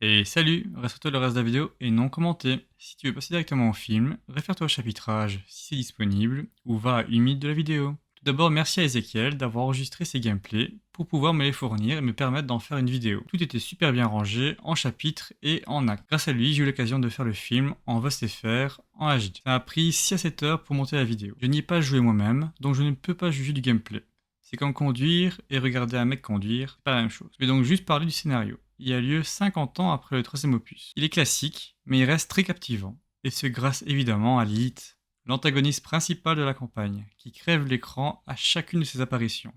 Et salut, reste-toi le reste de la vidéo et non commenté. Si tu veux passer directement au film, réfère-toi au chapitrage si c'est disponible ou va à une minute de la vidéo. Tout d'abord, merci à Esequiel d'avoir enregistré ces gameplays pour pouvoir me les fournir et me permettre d'en faire une vidéo. Tout était super bien rangé en chapitres et en actes. Grâce à lui, j'ai eu l'occasion de faire le film en VOSTFR en HD. Ça m'a pris 6 à 7 heures pour monter la vidéo. Je n'y ai pas joué moi-même, donc je ne peux pas juger du gameplay. C'est comme conduire et regarder un mec conduire, c'est pas la même chose. Je vais donc juste parler du scénario. Il a lieu 50 ans après le troisième opus. Il est classique, mais il reste très captivant. Et ce grâce évidemment à Lilith, l'antagoniste principal de la campagne, qui crève l'écran à chacune de ses apparitions,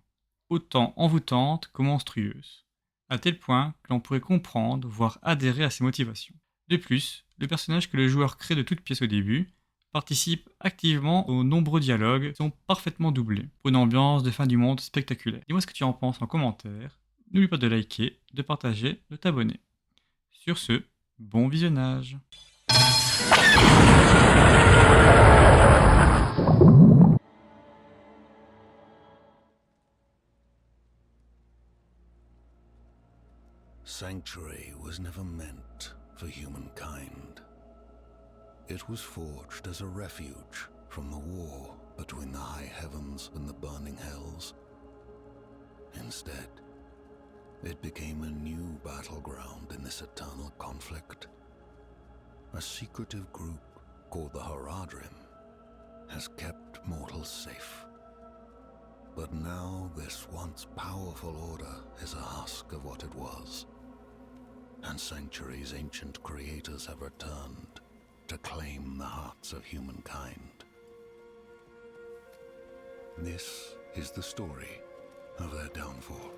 autant envoûtante que monstrueuse, à tel point que l'on pourrait comprendre, voire adhérer à ses motivations. De plus, le personnage que le joueur crée de toutes pièces au début participe activement aux nombreux dialogues qui sont parfaitement doublés, pour une ambiance de fin du monde spectaculaire. Dis-moi ce que tu en penses en commentaire, n'oublie pas de liker, de partager, de t'abonner. Sur ce, bon visionnage. Sanctuary was never meant for humankind. It was forged as a refuge from the war between the high heavens and the burning hells. Instead, it became a new battleground in this eternal conflict. A secretive group called the Haradrim has kept mortals safe. But now this once powerful order is a husk of what it was. And Sanctuary's ancient creators have returned to claim the hearts of humankind. This is the story of their downfall.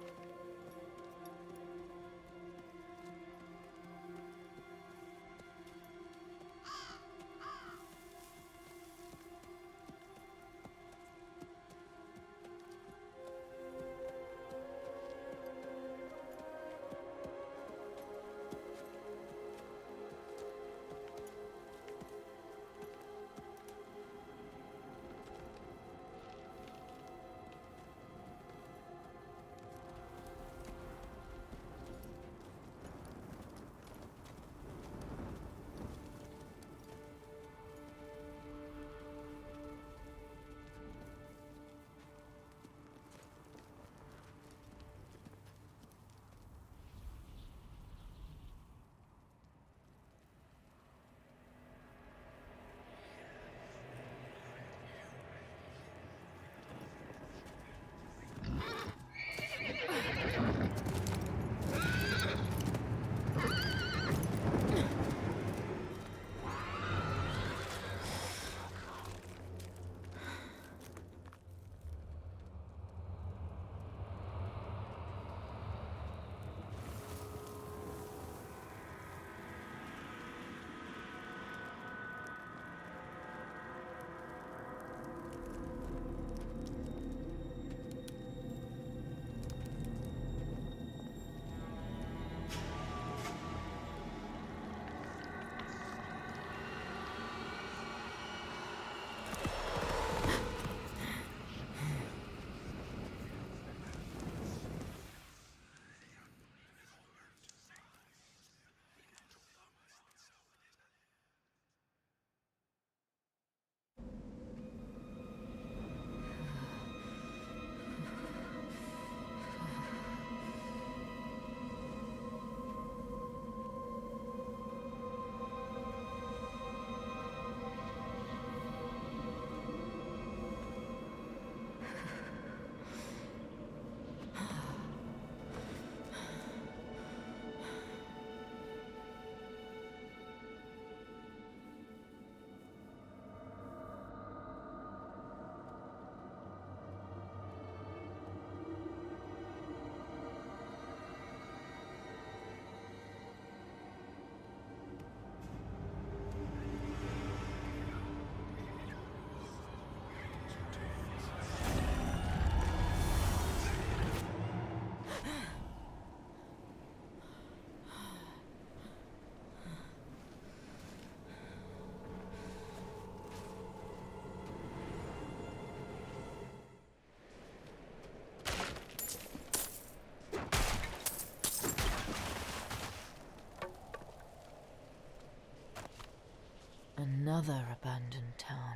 Another abandoned town.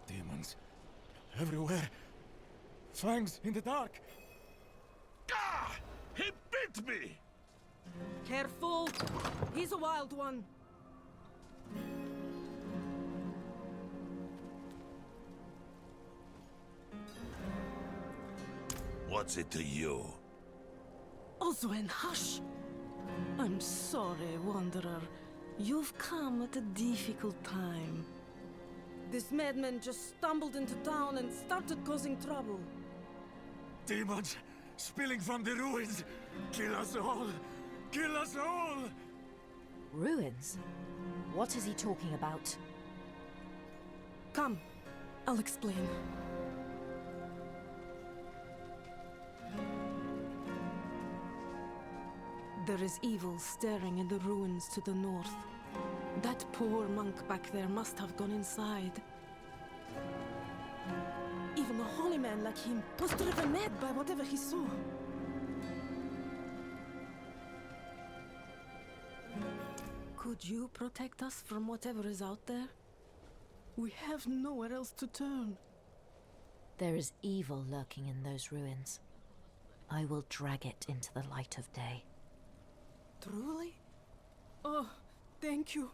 Demons. Everywhere. Fangs in the dark. Ah! He bit me! Careful! He's a wild one. What's it to you? Oswen, hush! I'm sorry, Wanderer. You've come at a difficult time. This madman just stumbled into town and started causing trouble. Demons spilling from the ruins. Kill us all! Kill us all! Ruins? What is he talking about? Come, I'll explain. There is evil staring in the ruins to the north. That poor monk back there must have gone inside. Even a holy man like him was driven mad by whatever he saw. Could you protect us from whatever is out there? We have nowhere else to turn. There is evil lurking in those ruins. I will drag it into the light of day. Truly? Oh, thank you.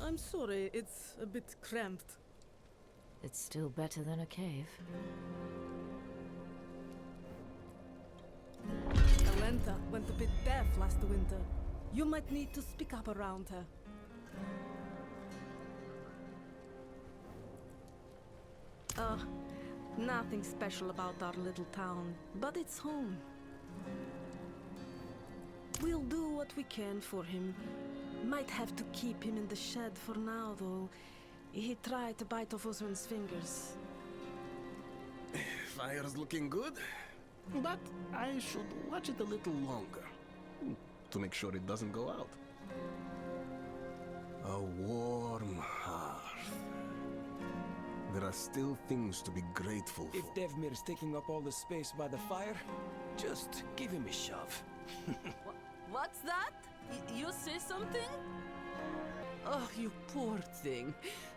I'm sorry, it's a bit cramped. It's still better than a cave. Alenta went a bit deaf last winter. You might need to speak up around her. Nothing special about our little town, but it's home. We'll do what we can for him. Might have to keep him in the shed for now, though. He tried to bite off Osman's fingers. Fire's looking good, but I should watch it a little longer to make sure it doesn't go out. A warm hearth. There are still things to be grateful for. If Devmir's taking up all the space by the fire, just give him a shove. What's that? You say something? Oh, you poor thing.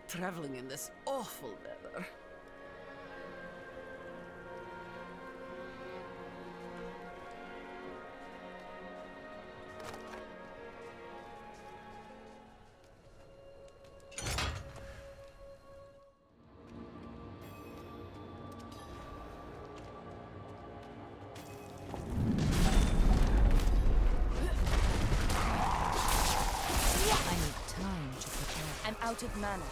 Traveling in this awful weather. Out of mana.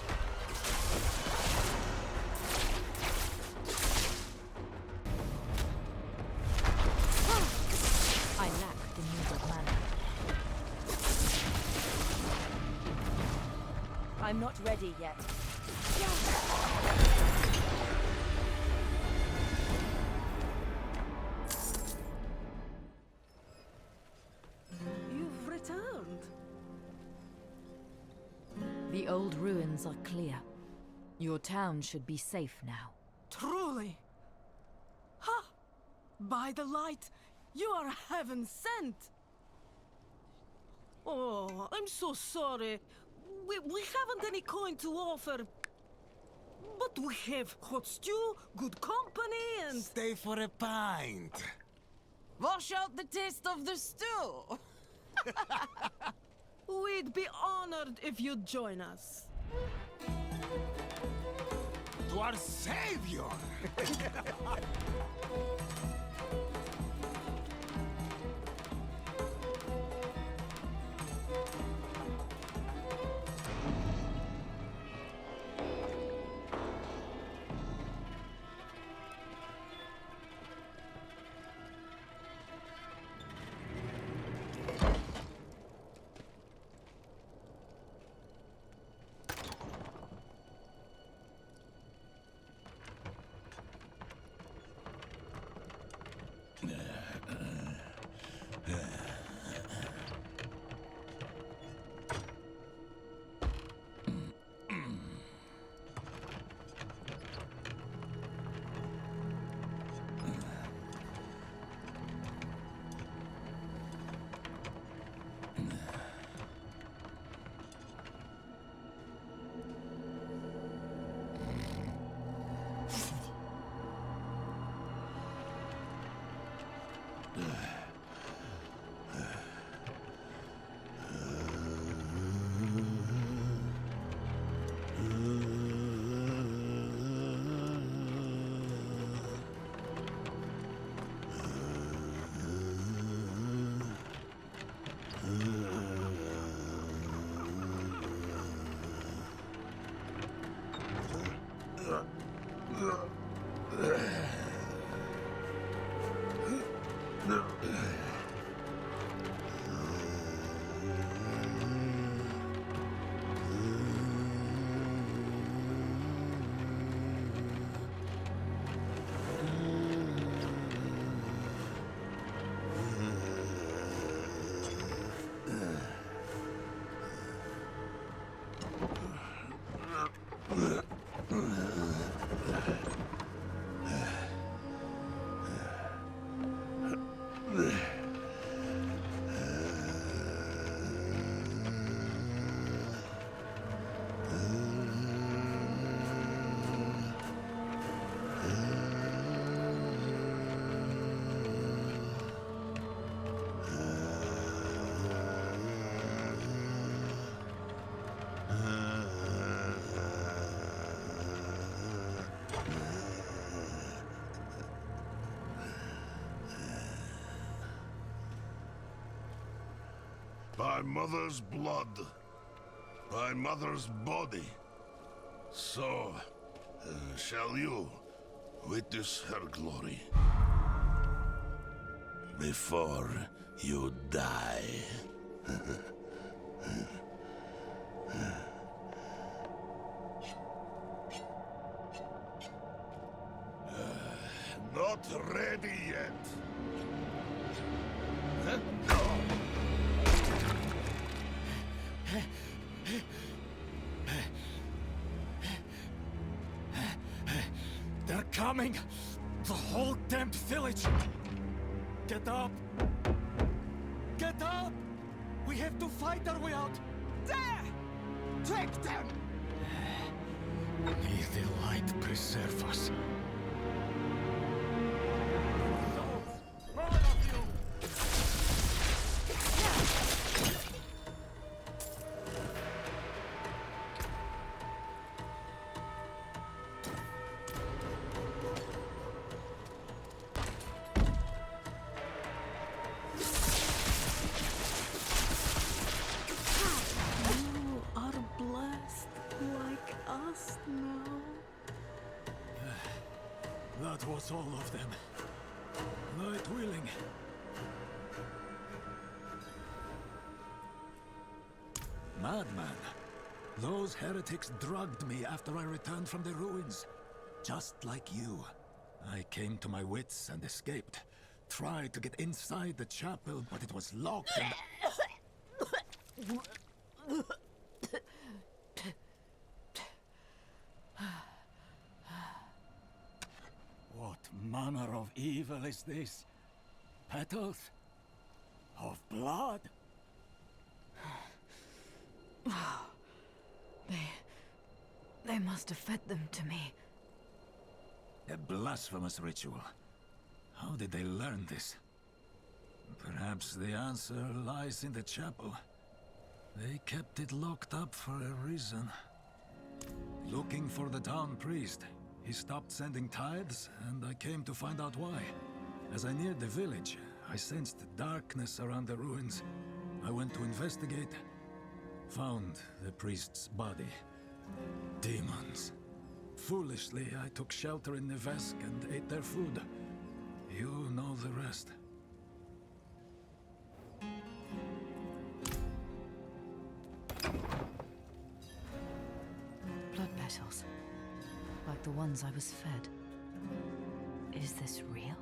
I lack the needed mana. I'm not ready yet. You've returned. The old ruins are clear. Your town should be safe now. Truly? Ha! By the light, you are heaven sent! Oh, I'm so sorry. We haven't any coin to offer. But we have hot stew, good company, and... Stay for a pint. Wash out the taste of the stew! We'd be honored if you'd join us. To our savior! By mother's blood, by mother's body, so shall you witness her glory before you die. Not ready yet. They're coming! The whole damned village! Get up! Get up! We have to fight our way out! There! Take them! May the light preserve us. More of you! You are blessed like us now. That was all of them. Night willing. Madman. Those heretics drugged me after I returned from the ruins. Just like you. I came to my wits and escaped. Tried to get inside the chapel, but it was locked and... What manner of evil is this? Petals? Of blood? They must have fed them to me. A blasphemous ritual. How did they learn this? Perhaps the answer lies in the chapel. They kept it locked up for a reason. Looking for the town priest. He stopped sending tithes, and I came to find out why. As I neared the village, I sensed darkness around the ruins. I went to investigate. Found the priest's body. Demons. Foolishly, I took shelter in Nevesk and ate their food. You know the rest. Blood petals. Like the ones I was fed. Is this real?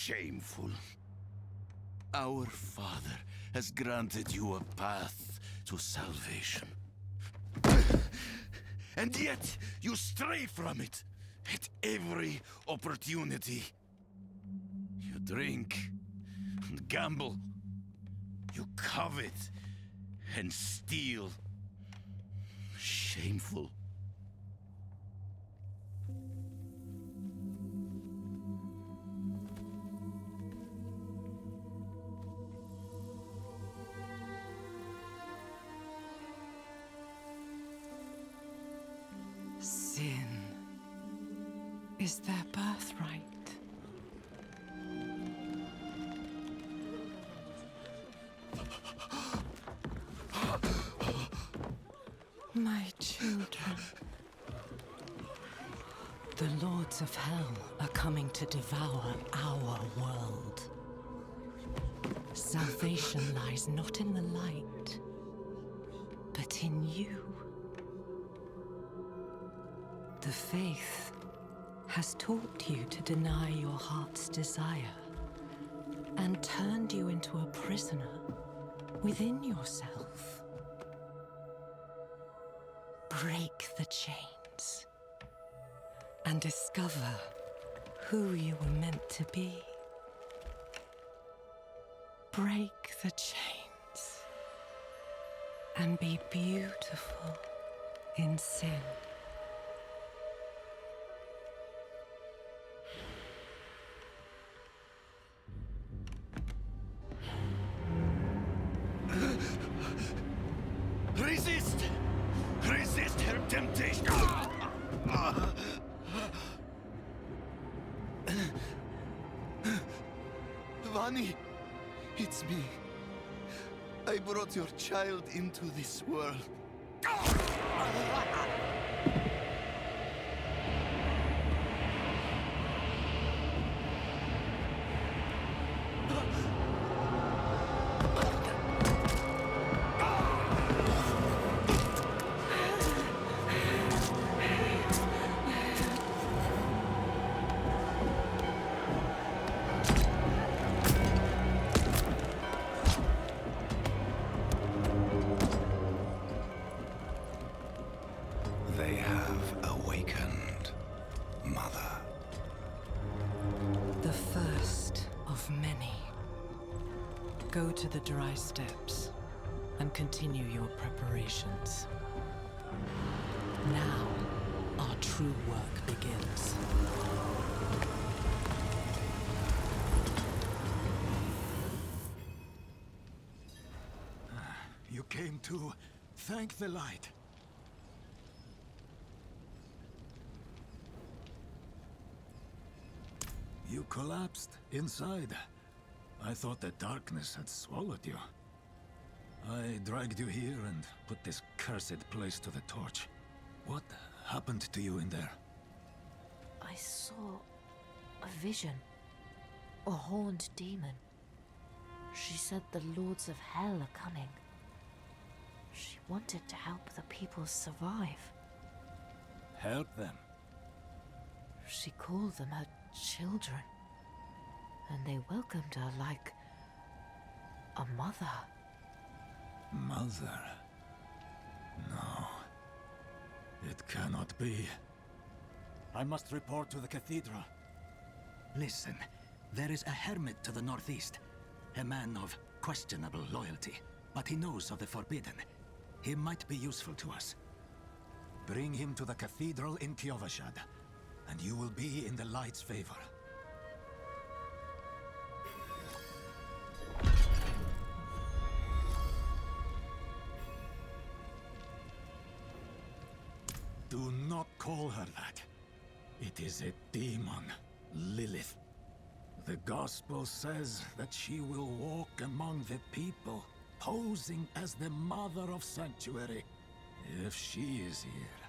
shameful. Our Father has granted you a path to salvation. And yet, you stray from it at every opportunity. You drink and gamble. You covet and steal. Shameful. Sin is their birthright. My children. The lords of hell are coming to devour our world. Salvation lies not in the light, but in you. The faith has taught you to deny your heart's desire and turned you into a prisoner within yourself. Break the chains and discover who you were meant to be. Break the chains and be beautiful in sin. Resist! Resist her temptation! Vani, it's me. I brought your child into this world. They have awakened, Mother. The first of many. Go to the dry steps and continue your preparations. Now, our true work begins. You came to thank the light. You collapsed inside. I thought the darkness had swallowed you. I dragged you here and put this cursed place to the torch. What happened to you in there? I saw a vision. A horned demon. She said the lords of hell are coming. She wanted to help the people survive. Help them. She called them her children. And they welcomed her like a mother. Mother? No. It cannot be. I must report to the cathedral. Listen, there is a hermit to the northeast. A man of questionable loyalty, but he knows of the forbidden. He might be useful to us. Bring him to the cathedral in Kyovashad, and you will be in the light's favor. Do not call her that. It is a demon, Lilith. The Gospel says that she will walk among the people, posing as the Mother of Sanctuary. If she is here,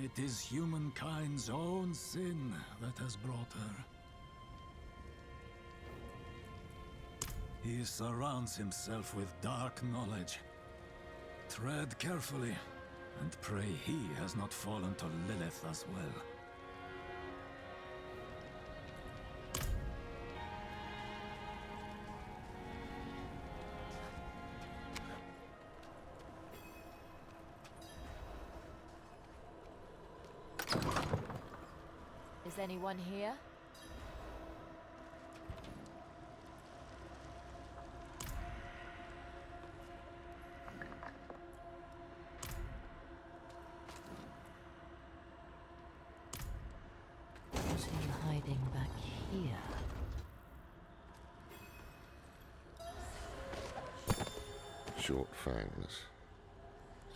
it is humankind's own sin that has brought her. He surrounds himself with dark knowledge. Tread carefully, and pray he has not fallen to Lilith as well. Is anyone here? What are you hiding back here? Short fangs,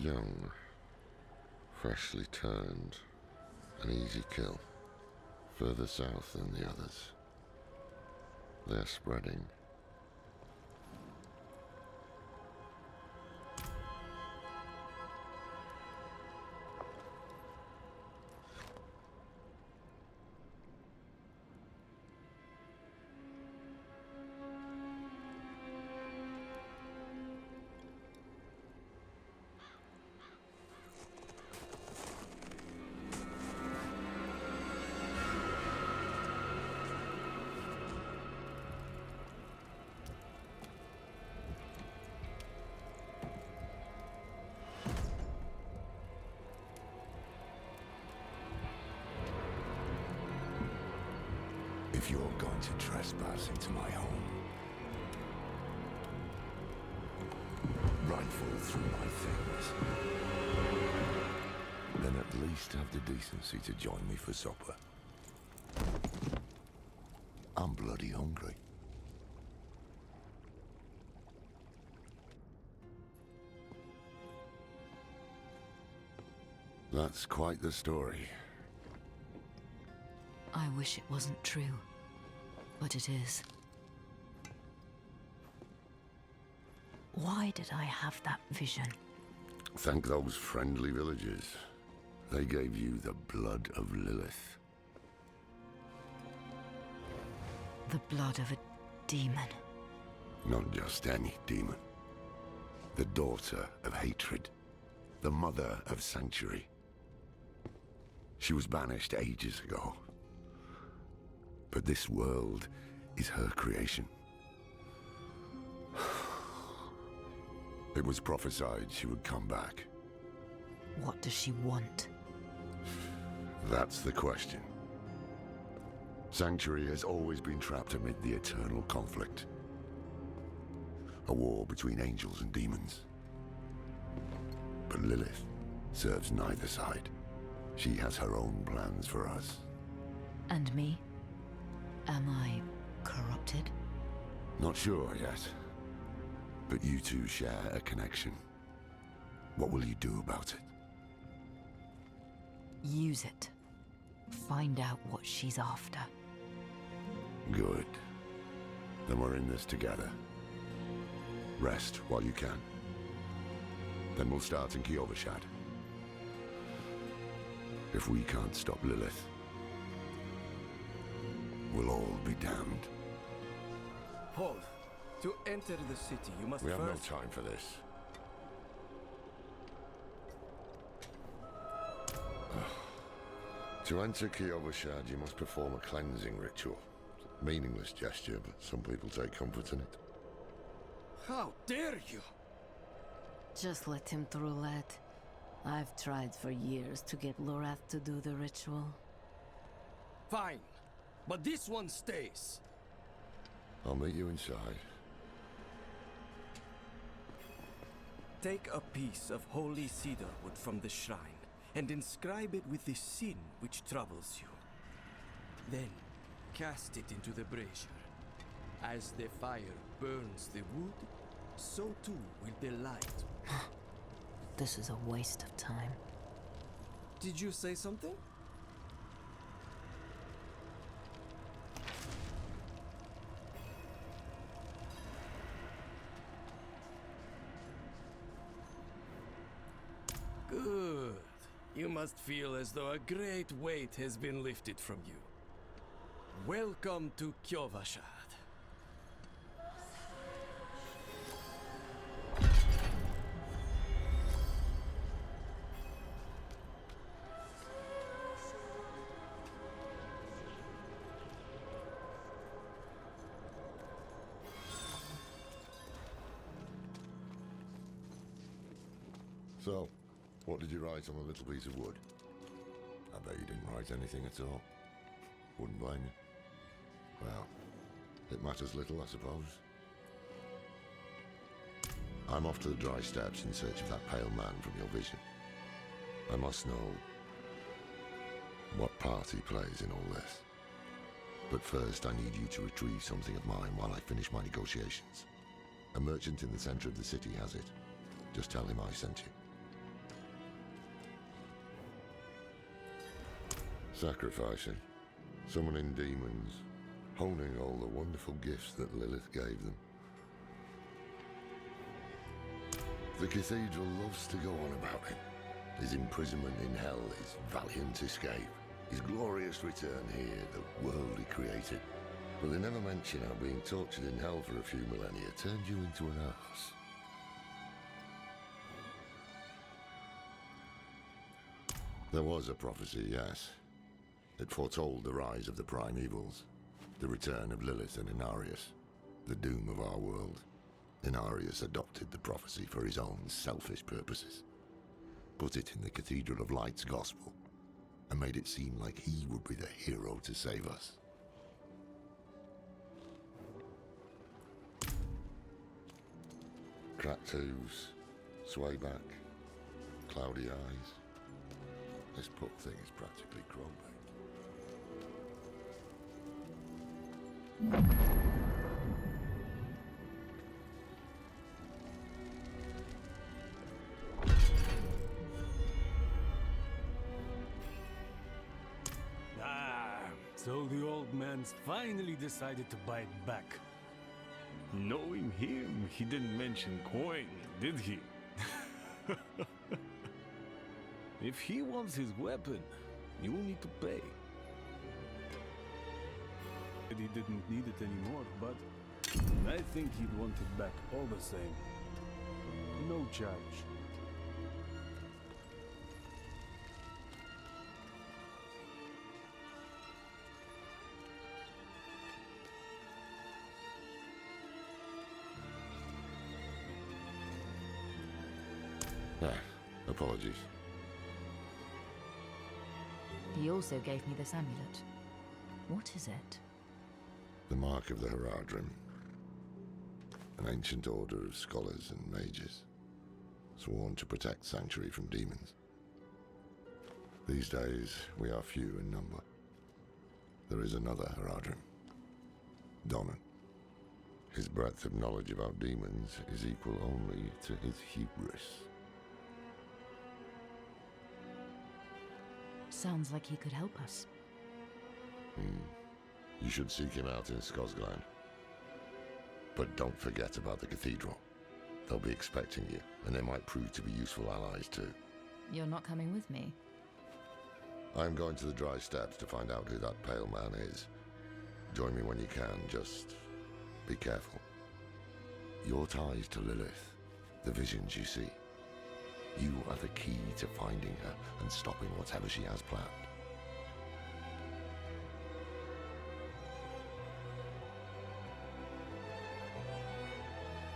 young, freshly turned, an easy kill, further south than the others. They're spreading. If you're going to trespass into my home, rifle through my things, then at least have the decency to join me for supper. I'm bloody hungry. That's quite the story. I wish it wasn't true, but it is. Why did I have that vision? Thank those friendly villagers. They gave you the blood of Lilith. The blood of a demon. Not just any demon. The daughter of hatred. The mother of sanctuary. She was banished ages ago. But this world is her creation. It was prophesied she would come back. What does she want? That's the question. Sanctuary has always been trapped amid the eternal conflict. A war between angels and demons. But Lilith serves neither side. She has her own plans for us. And me? Am I corrupted? Not sure yet. But you two share a connection. What will you do about it? Use it. Find out what she's after. Good. Then we're in this together. Rest while you can. Then we'll start in Kiovashad. If we can't stop Lilith, we'll all be damned. Hold. To enter the city, you must We have no first... time for this. To enter Kiovashad, you must perform a cleansing ritual. Meaningless gesture, but some people take comfort in it. How dare you! Just let him through, lad. I've tried for years to get Lorath to do the ritual. Fine, but this one stays. I'll meet you inside. Take a piece of holy cedar wood from the shrine and inscribe it with the sin which troubles you. Then cast it into the brazier. As the fire burns the wood, so too will the light. This is a waste of time. Did you say something? Good. You must feel as though a great weight has been lifted from you. Welcome to Kiovashad. So, what did you write on a little piece of wood? I bet you didn't write anything at all. Wouldn't blame you. Well, it matters little, I suppose. I'm off to the dry steppes in search of that pale man from your vision. I must know what part he plays in all this. But first, I need you to retrieve something of mine while I finish my negotiations. A merchant in the center of the city has it. Just tell him I sent you. Sacrificing, summoning demons, honing all the wonderful gifts that Lilith gave them. The cathedral loves to go on about him. His imprisonment in hell, his valiant escape, his glorious return here, the world he created. But they never mention how being tortured in hell for a few millennia turned you into an ass. There was a prophecy, yes. It foretold the rise of the primevals, the return of Lilith and Inarius, the doom of our world. Inarius adopted the prophecy for his own selfish purposes, put it in the Cathedral of Light's gospel, and made it seem like he would be the hero to save us. Cracked hooves, sway back, cloudy eyes. This poor thing is practically chrome. So the old man's finally decided to bite back. Knowing him, he didn't mention coin, did he? If he wants his weapon, you will need to pay. He didn't need it anymore, but I think he'd want it back all the same. No charge. Apologies. He also gave me this amulet. What is it? The mark of the Heradrim. An ancient order of scholars and mages, sworn to protect Sanctuary from demons. These days, we are few in number. There is another Heradrim, Donan. His breadth of knowledge about demons is equal only to his hubris. Sounds like he could help us. You should seek him out in Skosgland. But don't forget about the cathedral. They'll be expecting you, and they might prove to be useful allies too. You're not coming with me? I'm going to the dry steppes to find out who that pale man is. Join me when you can, just be careful. Your ties to Lilith, the visions you see. You are the key to finding her and stopping whatever she has planned.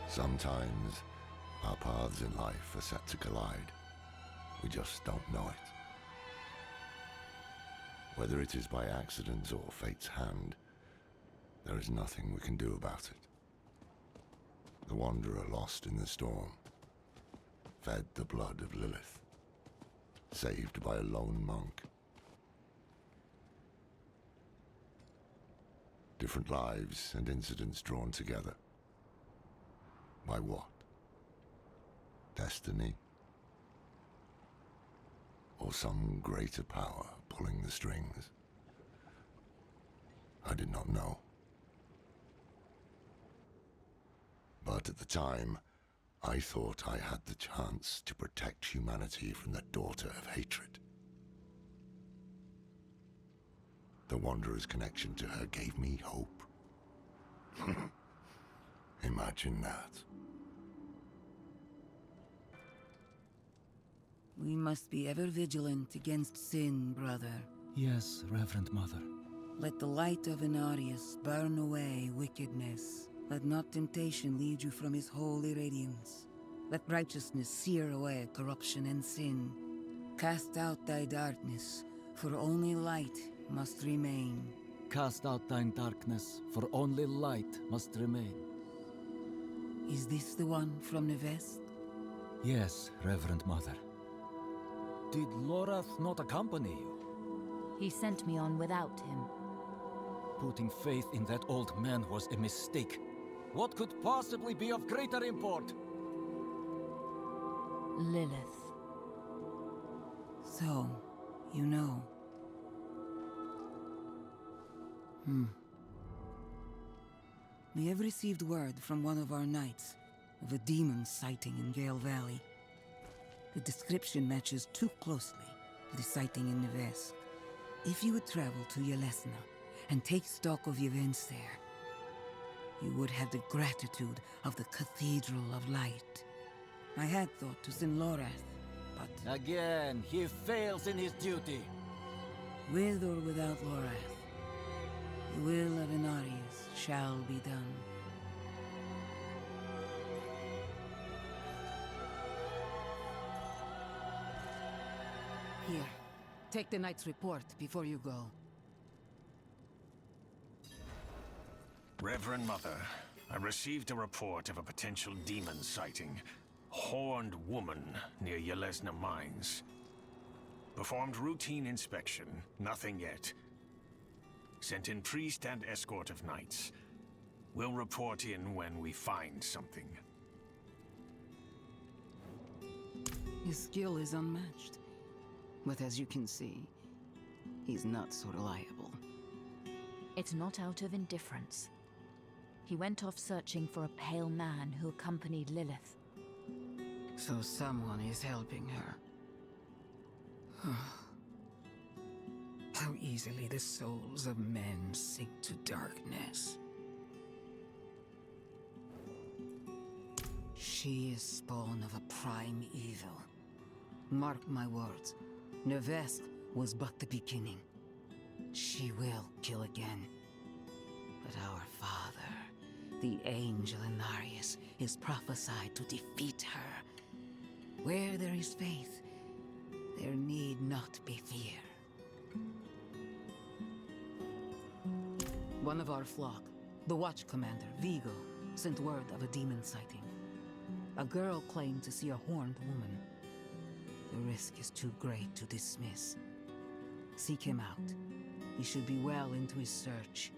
Sometimes our paths in life are set to collide. We just don't know it. Whether it is by accident or fate's hand, there is nothing we can do about it. The wanderer lost in the storm, fed the blood of Lilith, saved by a lone monk. Different lives and incidents drawn together. By what? Destiny? Or some greater power pulling the strings? I did not know. But at the time, I thought I had the chance to protect humanity from the daughter of hatred. The Wanderer's connection to her gave me hope. Imagine that. We must be ever vigilant against sin, brother. Yes, Reverend Mother. Let the light of Inarius burn away wickedness. Let not temptation lead you from his holy radiance. Let righteousness sear away corruption and sin. Cast out thy darkness, for only light must remain. cast out thine darkness, for only light must remain. Is this the one from the west? Yes, Reverend Mother. Did Lorath not accompany you? He sent me on without him. Putting faith in that old man was a mistake. What could possibly be of greater import? Lilith. So, you know. We have received word from one of our knights of a demon sighting in Gale Valley. The description matches too closely to the sighting in the west. If you would travel to Yelesna and take stock of the events there, you would have the gratitude of the Cathedral of Light. I had thought to send Lorath, but... Again, he fails in his duty. With or without Lorath, the will of Inarius shall be done. Here, take the knight's report before you go. Reverend Mother, I received a report of a potential demon sighting. Horned woman near Yelesna Mines. Performed routine inspection, nothing yet. Sent in priest and escort of knights. We'll report in when we find something. His skill is unmatched. But as you can see, he's not so reliable. It's not out of indifference. He went off searching for a pale man who accompanied Lilith. So someone is helping her. How easily the souls of men sink to darkness. She is spawn of a prime evil. Mark my words, Nevest was but the beginning. She will kill again. But our father, the angel Inarius, is prophesied to defeat her. Where there is faith, there need not be fear. One of our flock, the watch commander, Vigo, sent word of a demon sighting. A girl claimed to see a horned woman. The risk is too great to dismiss. Seek him out. He should be well into his search.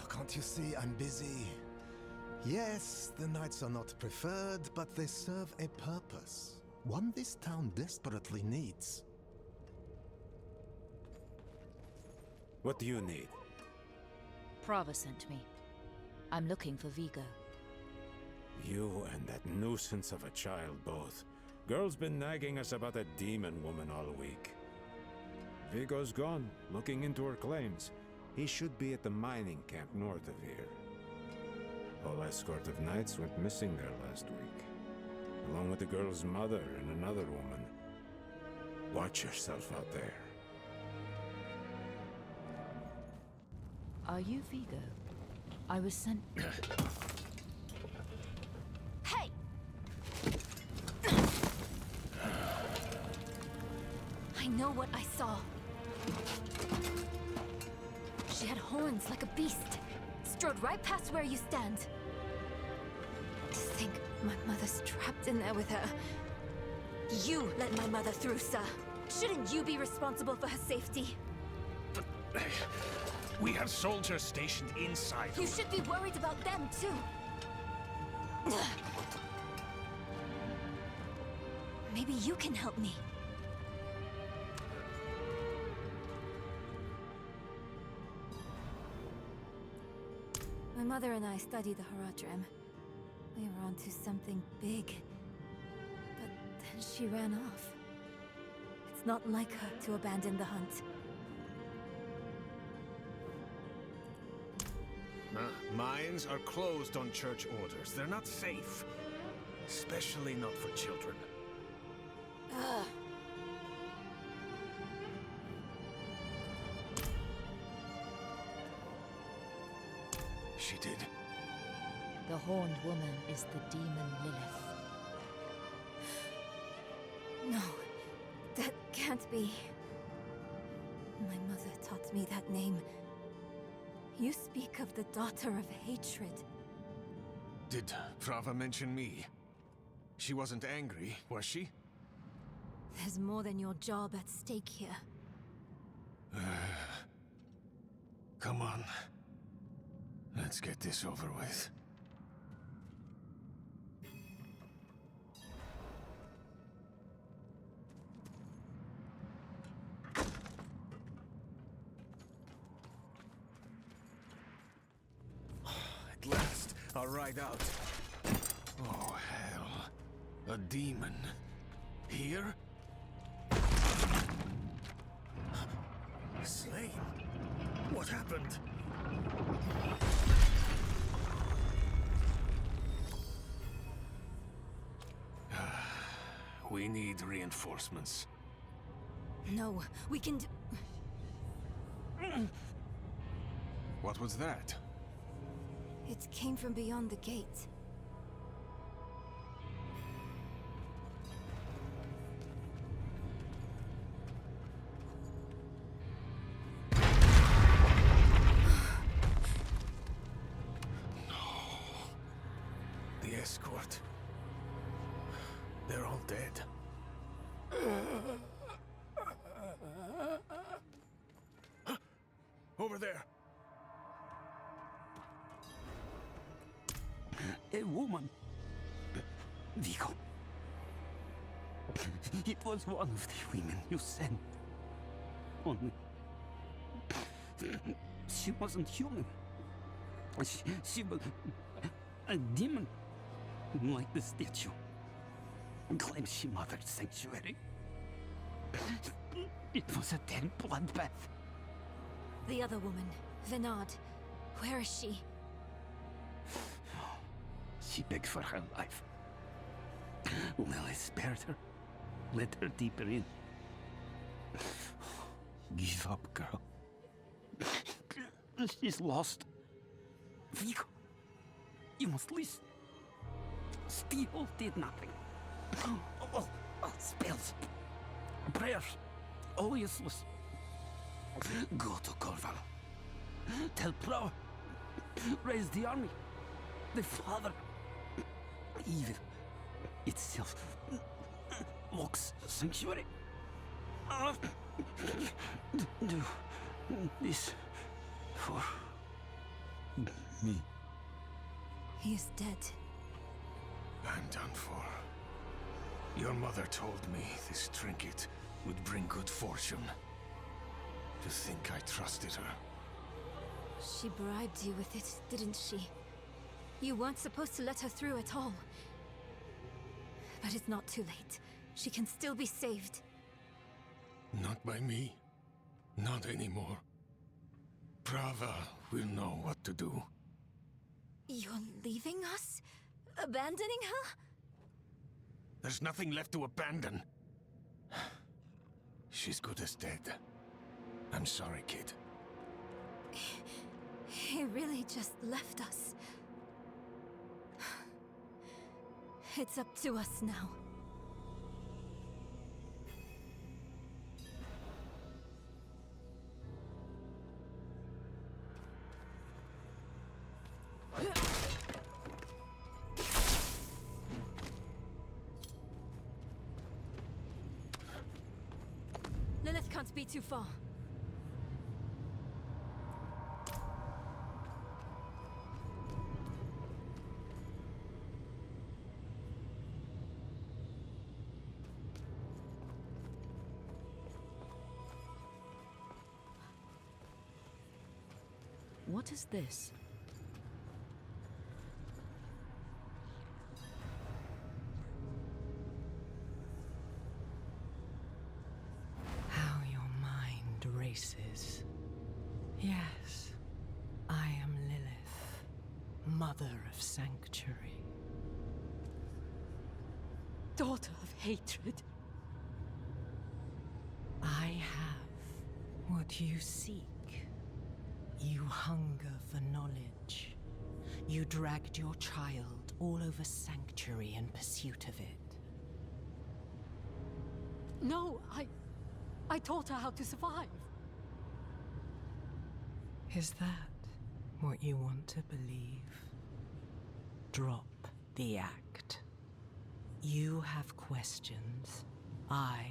Can't you see I'm busy? Yes, the knights are not preferred, but they serve a purpose. One this town desperately needs. What do you need? Prava sent me. I'm looking for Vigo. You and that nuisance of a child both. Girl's been nagging us about a demon woman all week. Vigo's gone, looking into her claims. He should be at the mining camp north of here. Whole escort of knights went missing there last week, along with the girl's mother and another woman. Watch yourself out there. Are you Vigo? I was sent... Hey! I know what I saw. She had horns like a beast. Strode right past where you stand. To think my mother's trapped in there with her. You let my mother through, sir. Shouldn't you be responsible for her safety? But we have soldiers stationed inside. You should be worried about them, too. Maybe you can help me. My mother and I studied the Haradrim. We were onto something big. But then she ran off. It's not like her to abandon the hunt. Mines are closed on church orders. They're not safe. Especially not for children. She did. The horned woman is the demon Lilith. No, that can't be. My mother taught me that name. You speak of the daughter of hatred. Did Prava mention me? She wasn't angry, was she? There's more than your job at stake here. Come on. Let's get this over with. At last, I'll ride out. Oh, hell. A demon. Here? Slain? What happened? We need reinforcements. No, we can do... What was that? It came from beyond the gate. The escort. They're all dead. Over there. A woman. Vigo. It was one of the women you sent. Only... she wasn't human. She was... a demon. Like the statue. Claims she mothered sanctuary. It was a dead bloodbath. The other woman, Venard. Where is she? She begged for her life. Lilith spared her. Let her deeper in. Give up, girl. She's lost. Vigo, you must listen. Steel did nothing. Spells. Prayers. All useless. Go to Corval. Tell Plow. Raise the army. The father. Evil itself mocks sanctuary. Do this for me. He is dead. I'm done for. Your mother told me this trinket would bring good fortune. To think I trusted her. She bribed you with it, didn't she? You weren't supposed to let her through at all. But it's not too late. She can still be saved. Not by me. Not anymore. Prava will know what to do. You're leaving us? Abandoning her? There's nothing left to abandon. She's good as dead. I'm sorry, kid. He really just left us. It's up to us now. Lilith can't be too far. What is this? How your mind races. Yes, I am Lilith, mother of sanctuary. Daughter of hatred. I have what you seek. You hunger for knowledge. You dragged your child all over Sanctuary in pursuit of it. No, I taught her how to survive. Is that what you want to believe? Drop the act. You have questions. I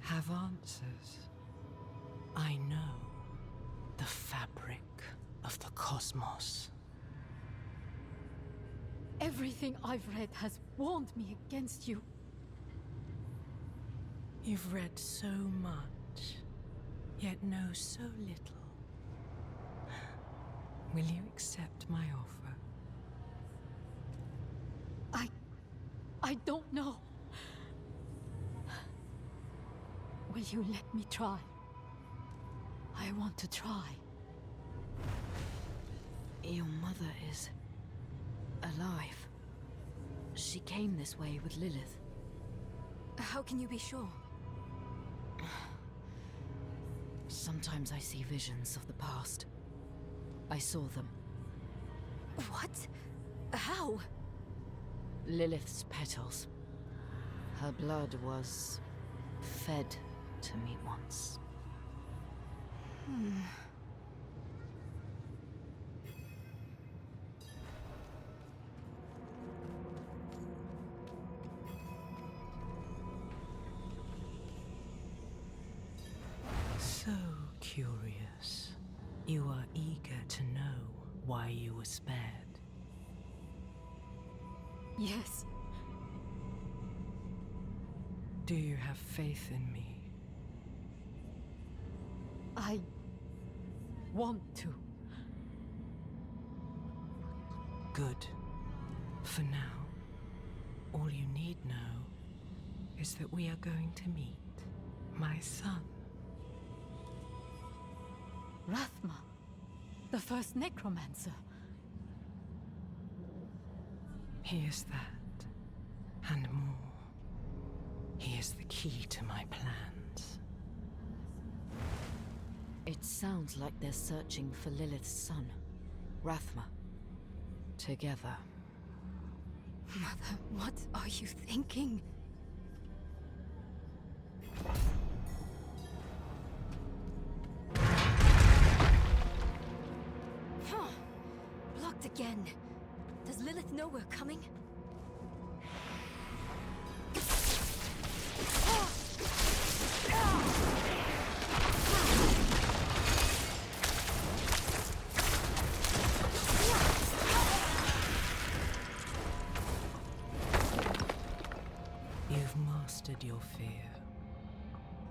have answers. I know the fabric of the cosmos. Everything I've read has warned me against you. You've read so much, yet know so little. Will you accept my offer? I don't know. Will you let me try? I want to try. Your mother is alive. She came this way with Lilith. How can you be sure? Sometimes I see visions of the past. I saw them. What? How? Lilith's petals. Her blood was fed to me once. So curious. You are eager to know why you were spared. Yes. Do you have faith in me? I want to. Good. For now, all you need know is that we are going to meet my son. Rathma, the first necromancer. He is that, and more. He is the key to my plans. It sounds like they're searching for Lilith's son, Rathma. Together. Mother, what are you thinking? Blocked again. Does Lilith know we're coming? You've mastered your fear,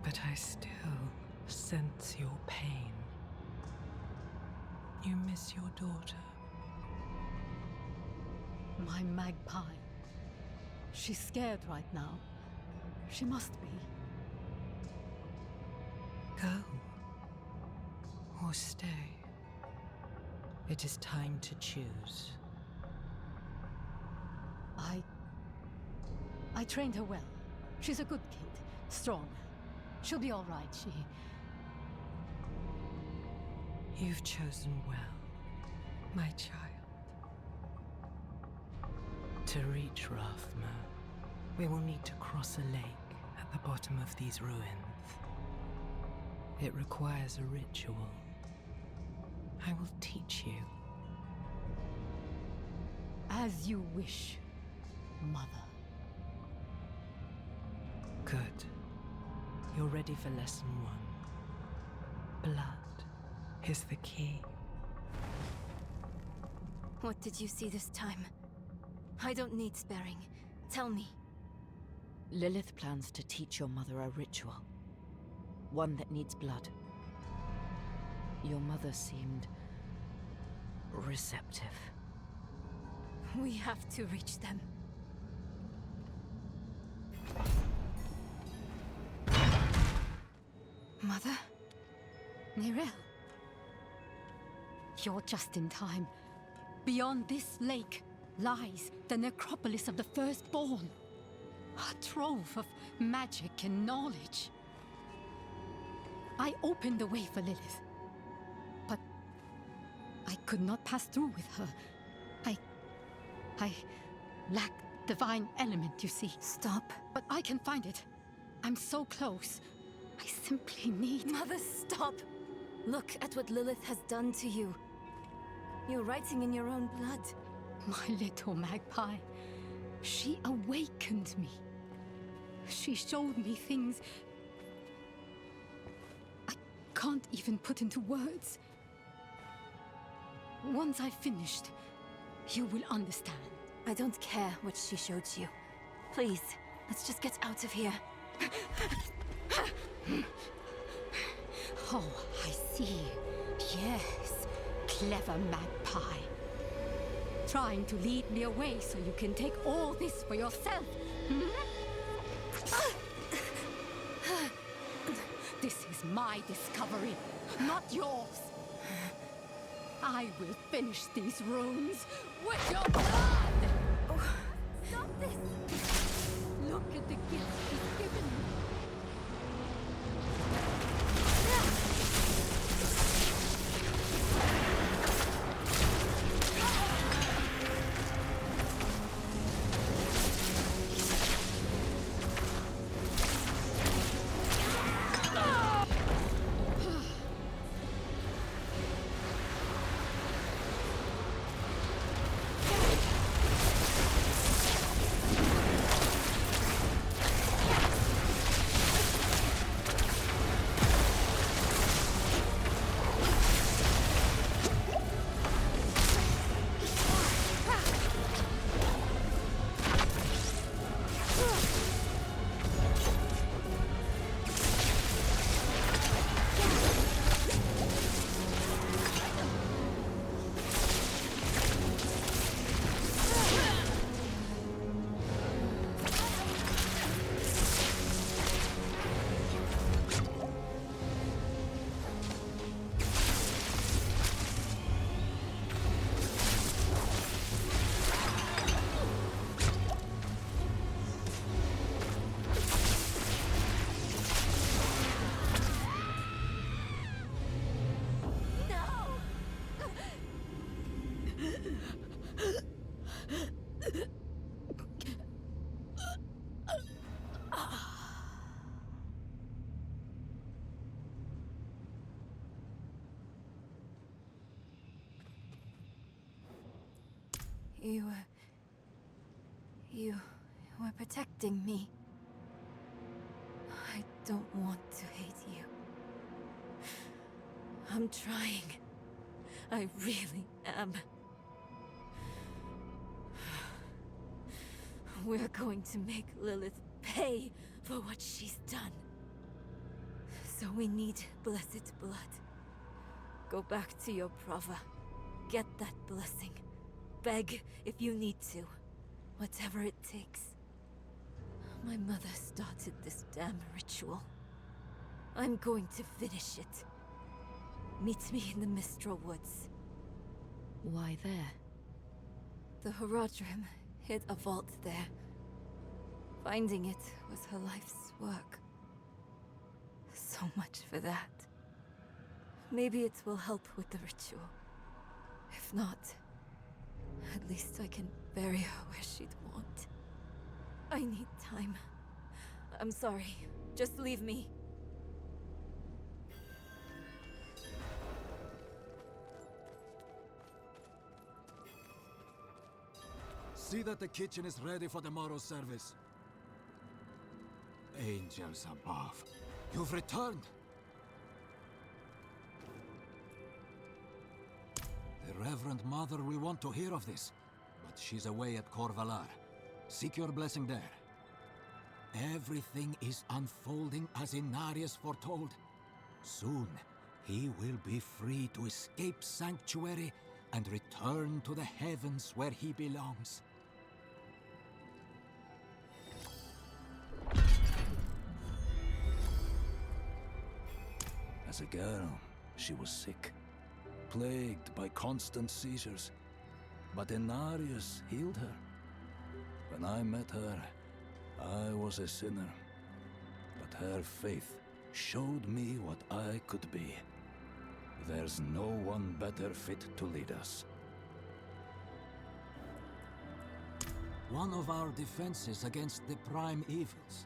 but I still sense your pain. You miss your daughter. My magpie. She's scared right now. She must be. Go. Or stay. It is time to choose. I trained her well. She's a good kid. Strong. She'll be all right, You've chosen well, my child. To reach Rathma, we will need to cross a lake at the bottom of these ruins. It requires a ritual. I will teach you. As you wish, Mother. Good. You're ready for lesson 1. Blood is the key. What did you see this time? I don't need sparing. Tell me. Lilith plans to teach your mother a ritual. One that needs blood. Your mother seemed receptive. We have to reach them. Mother? Nirel. You're just in time. Beyond this lake lies the necropolis of the Firstborn. A trove of magic and knowledge. I opened the way for Lilith. But I could not pass through with her. I I lack divine element, you see. Stop. But I can find it. I'm so close. I simply need... Mother, stop! Look at what Lilith has done to you. You're writing in your own blood. My little magpie. She awakened me. She showed me things I can't even put into words. Once I've finished, you will understand. I don't care what she showed you. Please, let's just get out of here. Oh, I see. Yes, clever magpie. Trying to lead me away so you can take all this for yourself. This is my discovery, not yours. I will finish these runes with your blood! Oh, stop this! Look at the gift he's given me. You were protecting me. I don't want to hate you. I'm trying. I really am. We're going to make Lilith pay for what she's done. So we need blessed blood. Go back to your Prava. Get that blessing. Beg if you need to. Whatever it takes. My mother started this damn ritual. I'm going to finish it. Meet me in the Mistral Woods. Why there? The Horadrim hid a vault there. Finding it was her life's work. So much for that. Maybe it will help with the ritual. If not, at least I can bury her where she'd want. I need time. I'm sorry. Just leave me. See that the kitchen is ready for tomorrow's service. Angels above, you've returned. The Reverend Mother will want to hear of this, but she's away at Corvalar. Seek your blessing there. Everything is unfolding as Inarius foretold. Soon, he will be free to escape Sanctuary and return to the heavens where he belongs. As a girl, she was sick, plagued by constant seizures. But Inarius healed her. When I met her, I was a sinner. But her faith showed me what I could be. There's no one better fit to lead us. one of our defenses against the prime evils.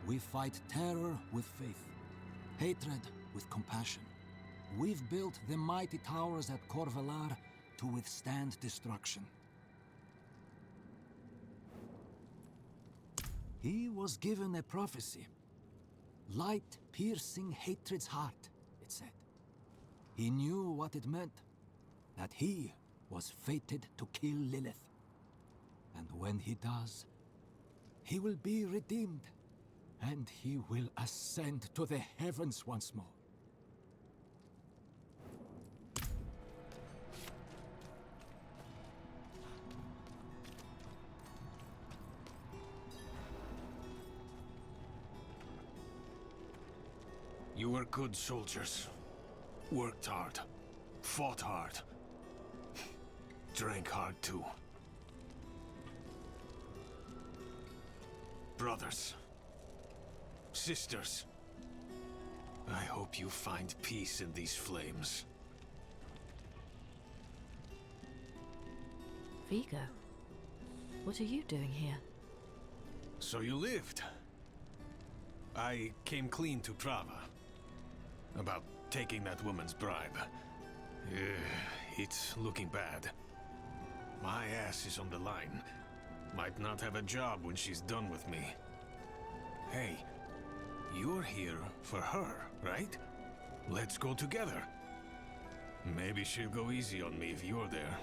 We fight terror with faith, hatred with compassion. We've built the mighty towers at Corvalar to withstand destruction. He was given a prophecy. Light piercing hatred's heart, it said. He knew what it meant. That he was fated to kill Lilith. And when he does, he will be redeemed. And he will ascend to the heavens once more. You were good soldiers. Worked hard. Fought hard. Drank hard too. Brothers. Sisters. I hope you find peace in these flames. Vigo, what are you doing here? So you lived. I came clean to Prava. About taking that woman's bribe. It's looking bad. My ass is on the line. Might not have a job when she's done with me. Hey, you're here for her, right? Let's go together. Maybe she'll go easy on me if you're there.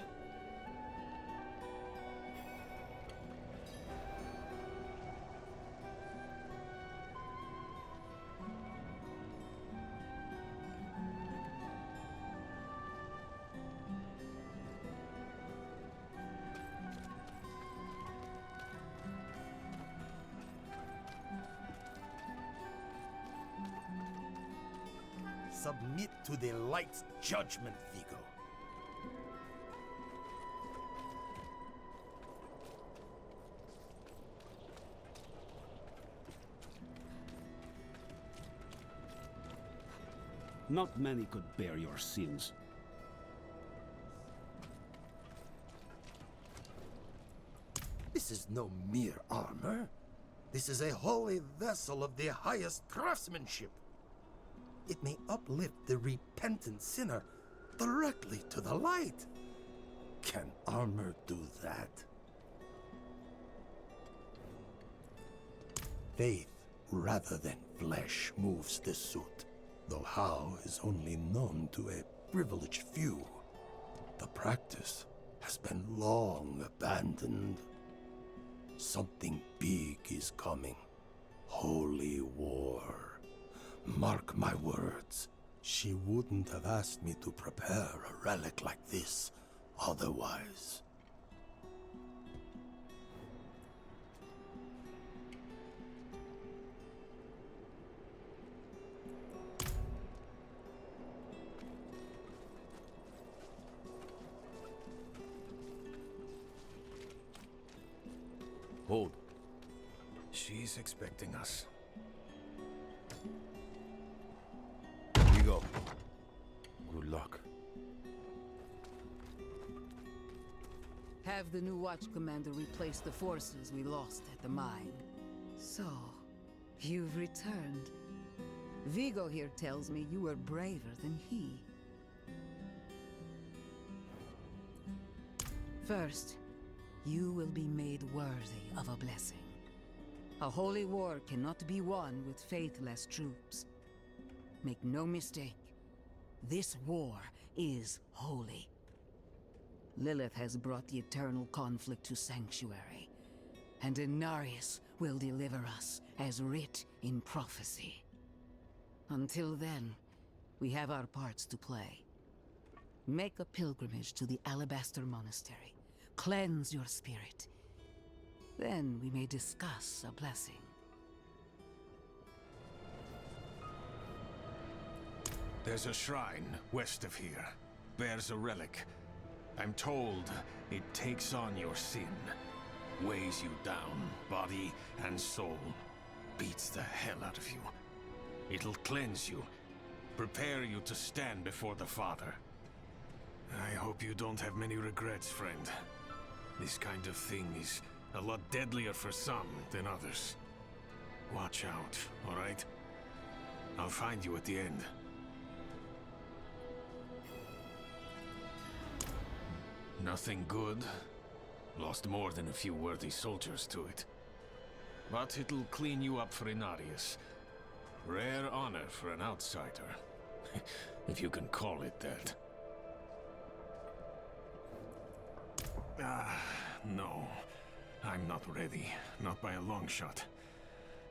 Submit to the light's judgment, Vigo. Not many could bear your sins. This is no mere armor. This is a holy vessel of the highest craftsmanship. It may uplift the repentant sinner directly to the light. Can armor do that? Faith rather than flesh moves the suit, though how is only known to a privileged few. The practice has been long abandoned. Something big is coming. Holy war. Mark my words, she wouldn't have asked me to prepare a relic like this otherwise. Hold. She's expecting us. Go. Good luck. Have the new watch commander replace the forces we lost at the mine. So, you've returned. Vigo here tells me you were braver than he. First, you will be made worthy of a blessing. A holy war cannot be won with faithless troops. Make no mistake, this war is holy. Lilith has brought the eternal conflict to Sanctuary, and Inarius will deliver us as writ in prophecy. Until then, we have our parts to play. Make a pilgrimage to the Alabaster Monastery. Cleanse your spirit. Then we may discuss a blessing. There's a shrine west of here. Bears a relic. I'm told it takes on your sin. Weighs you down, body and soul. Beats the hell out of you. It'll cleanse you. Prepare you to stand before the Father. I hope you don't have many regrets, friend. This kind of thing is A lot deadlier for some than others. Watch out, alright? I'll find you at the end. Nothing good. Lost more than a few worthy soldiers to it. But it'll clean you up for Inarius. Rare honor for an outsider. If you can call it that. No. I'm not ready. Not by a long shot.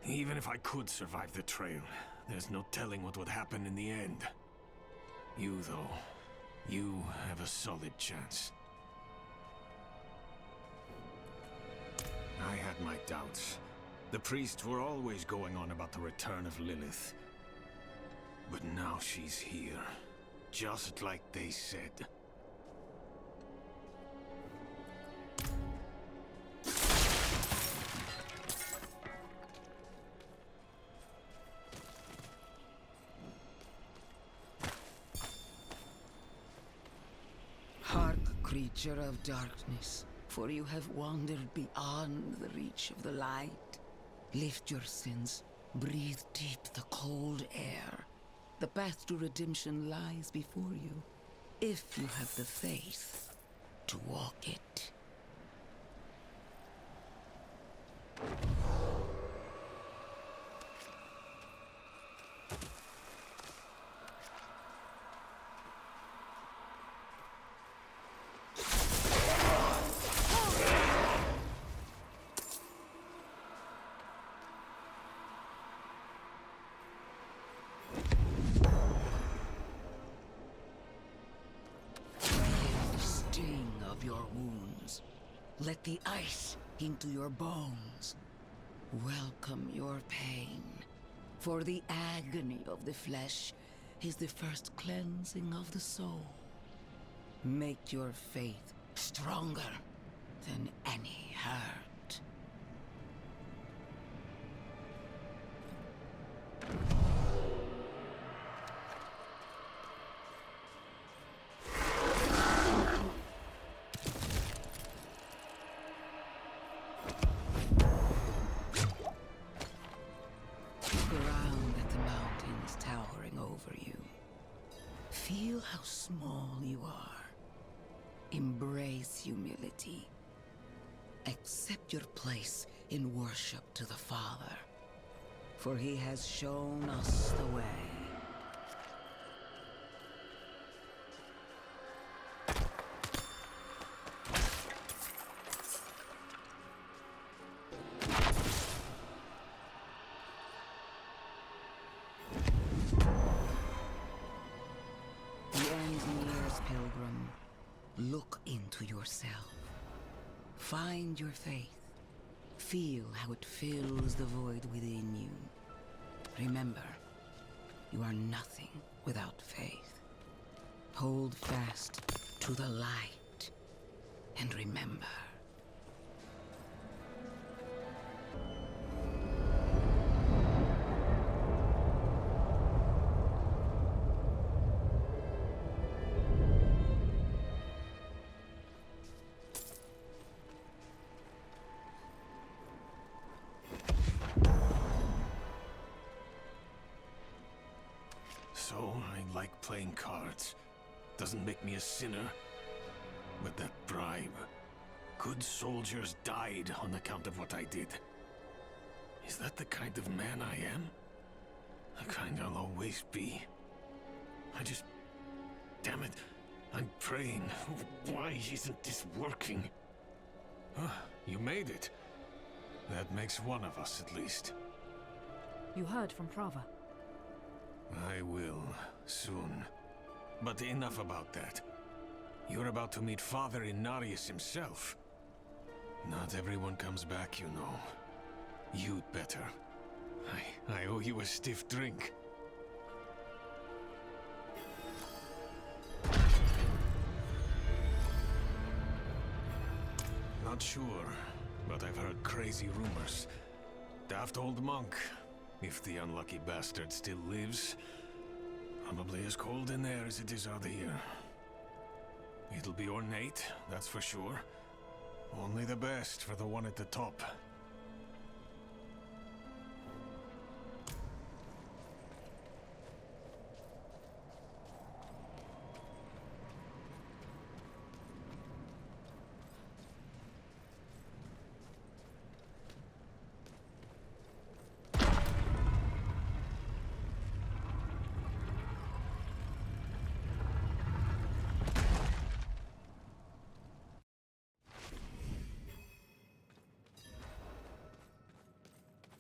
Even if I could survive the trail, there's no telling what would happen in the end. You, though, you have a solid chance. I had my doubts. The priests were always going on about the return of Lilith. But now she's here, just like they said. Hark, creature of darkness, for you have wandered beyond the reach of the light. Lift your sins, breathe deep the cold air. The path to redemption lies before you, if you have the faith to walk it. Your wounds. Let the ice into your bones. Welcome your pain. For the agony of the flesh is the first cleansing of the soul. Make your faith stronger than any hurt. Feel how small you are. Embrace humility. Accept your place in worship to the Father, for He has shown us the way. Pilgrim, look into yourself. Find your faith. Feel how it fills the void within you. Remember, you are nothing without faith. Hold fast to the light and remember. So, I like playing cards. Doesn't make me a sinner. But that bribe. Good soldiers died on account of what I did. Is that the kind of man I am? The kind I'll always be. Damn it. I'm praying. Why isn't this working? You made it. That makes one of us at least. You heard from Prava. I will, soon. But enough about that. You're about to meet Father Inarius himself. Not everyone comes back, you know. You'd better. I owe you a stiff drink. Not sure, but I've heard crazy rumors. Daft old monk. If the unlucky bastard still lives, probably as cold in there as it is out here. It'll be ornate, that's for sure. Only the best for the one at the top.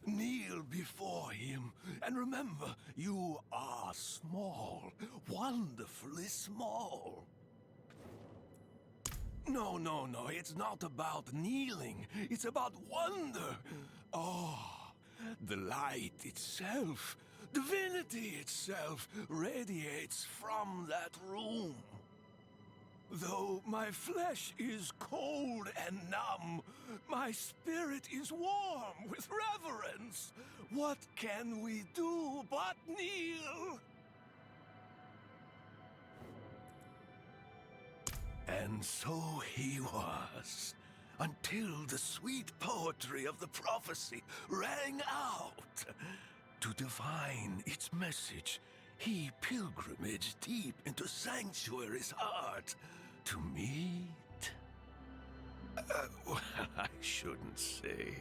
Kneel before him, and remember, you are small, wonderfully small. No, it's not about kneeling, it's about wonder. Oh, the light itself, divinity itself, radiates from that room. Though my flesh is cold and numb, my spirit is warm with reverence. What can we do but kneel? And so he was, until the sweet poetry of the prophecy rang out. To divine its message, he pilgrimaged deep into Sanctuary's heart, to meet... well, I shouldn't say.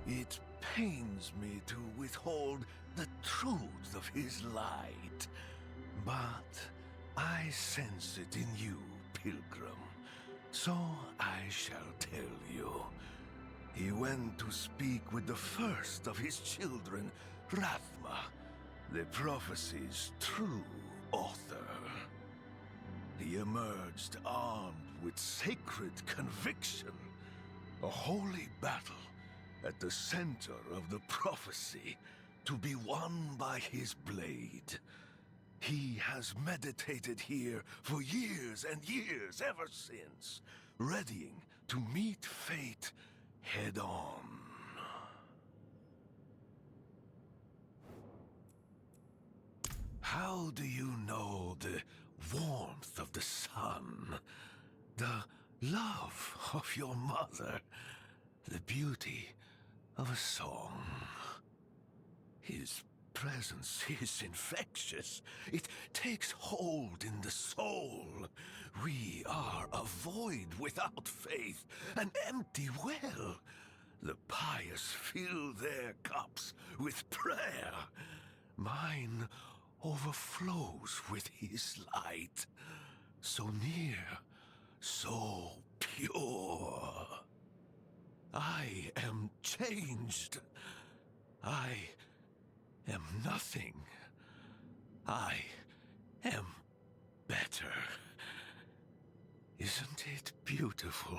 It pains me to withhold the truth of his light, but I sense it in you, pilgrim, so I shall tell you. He went to speak with the first of his children, Rathma, the prophecy's true author. He emerged armed with sacred conviction, a holy battle at the center of the prophecy, to be won by his blade. He has meditated here for years and years ever since, readying to meet fate head on. How do you know the warmth of the sun, the love of your mother, the beauty of a song? His presence is infectious. It takes hold in the soul. We are a void without faith, an empty well. The pious fill their cups with prayer. Mine overflows with his light. So near, so pure. I am changed. I am nothing. I am better. Isn't it beautiful?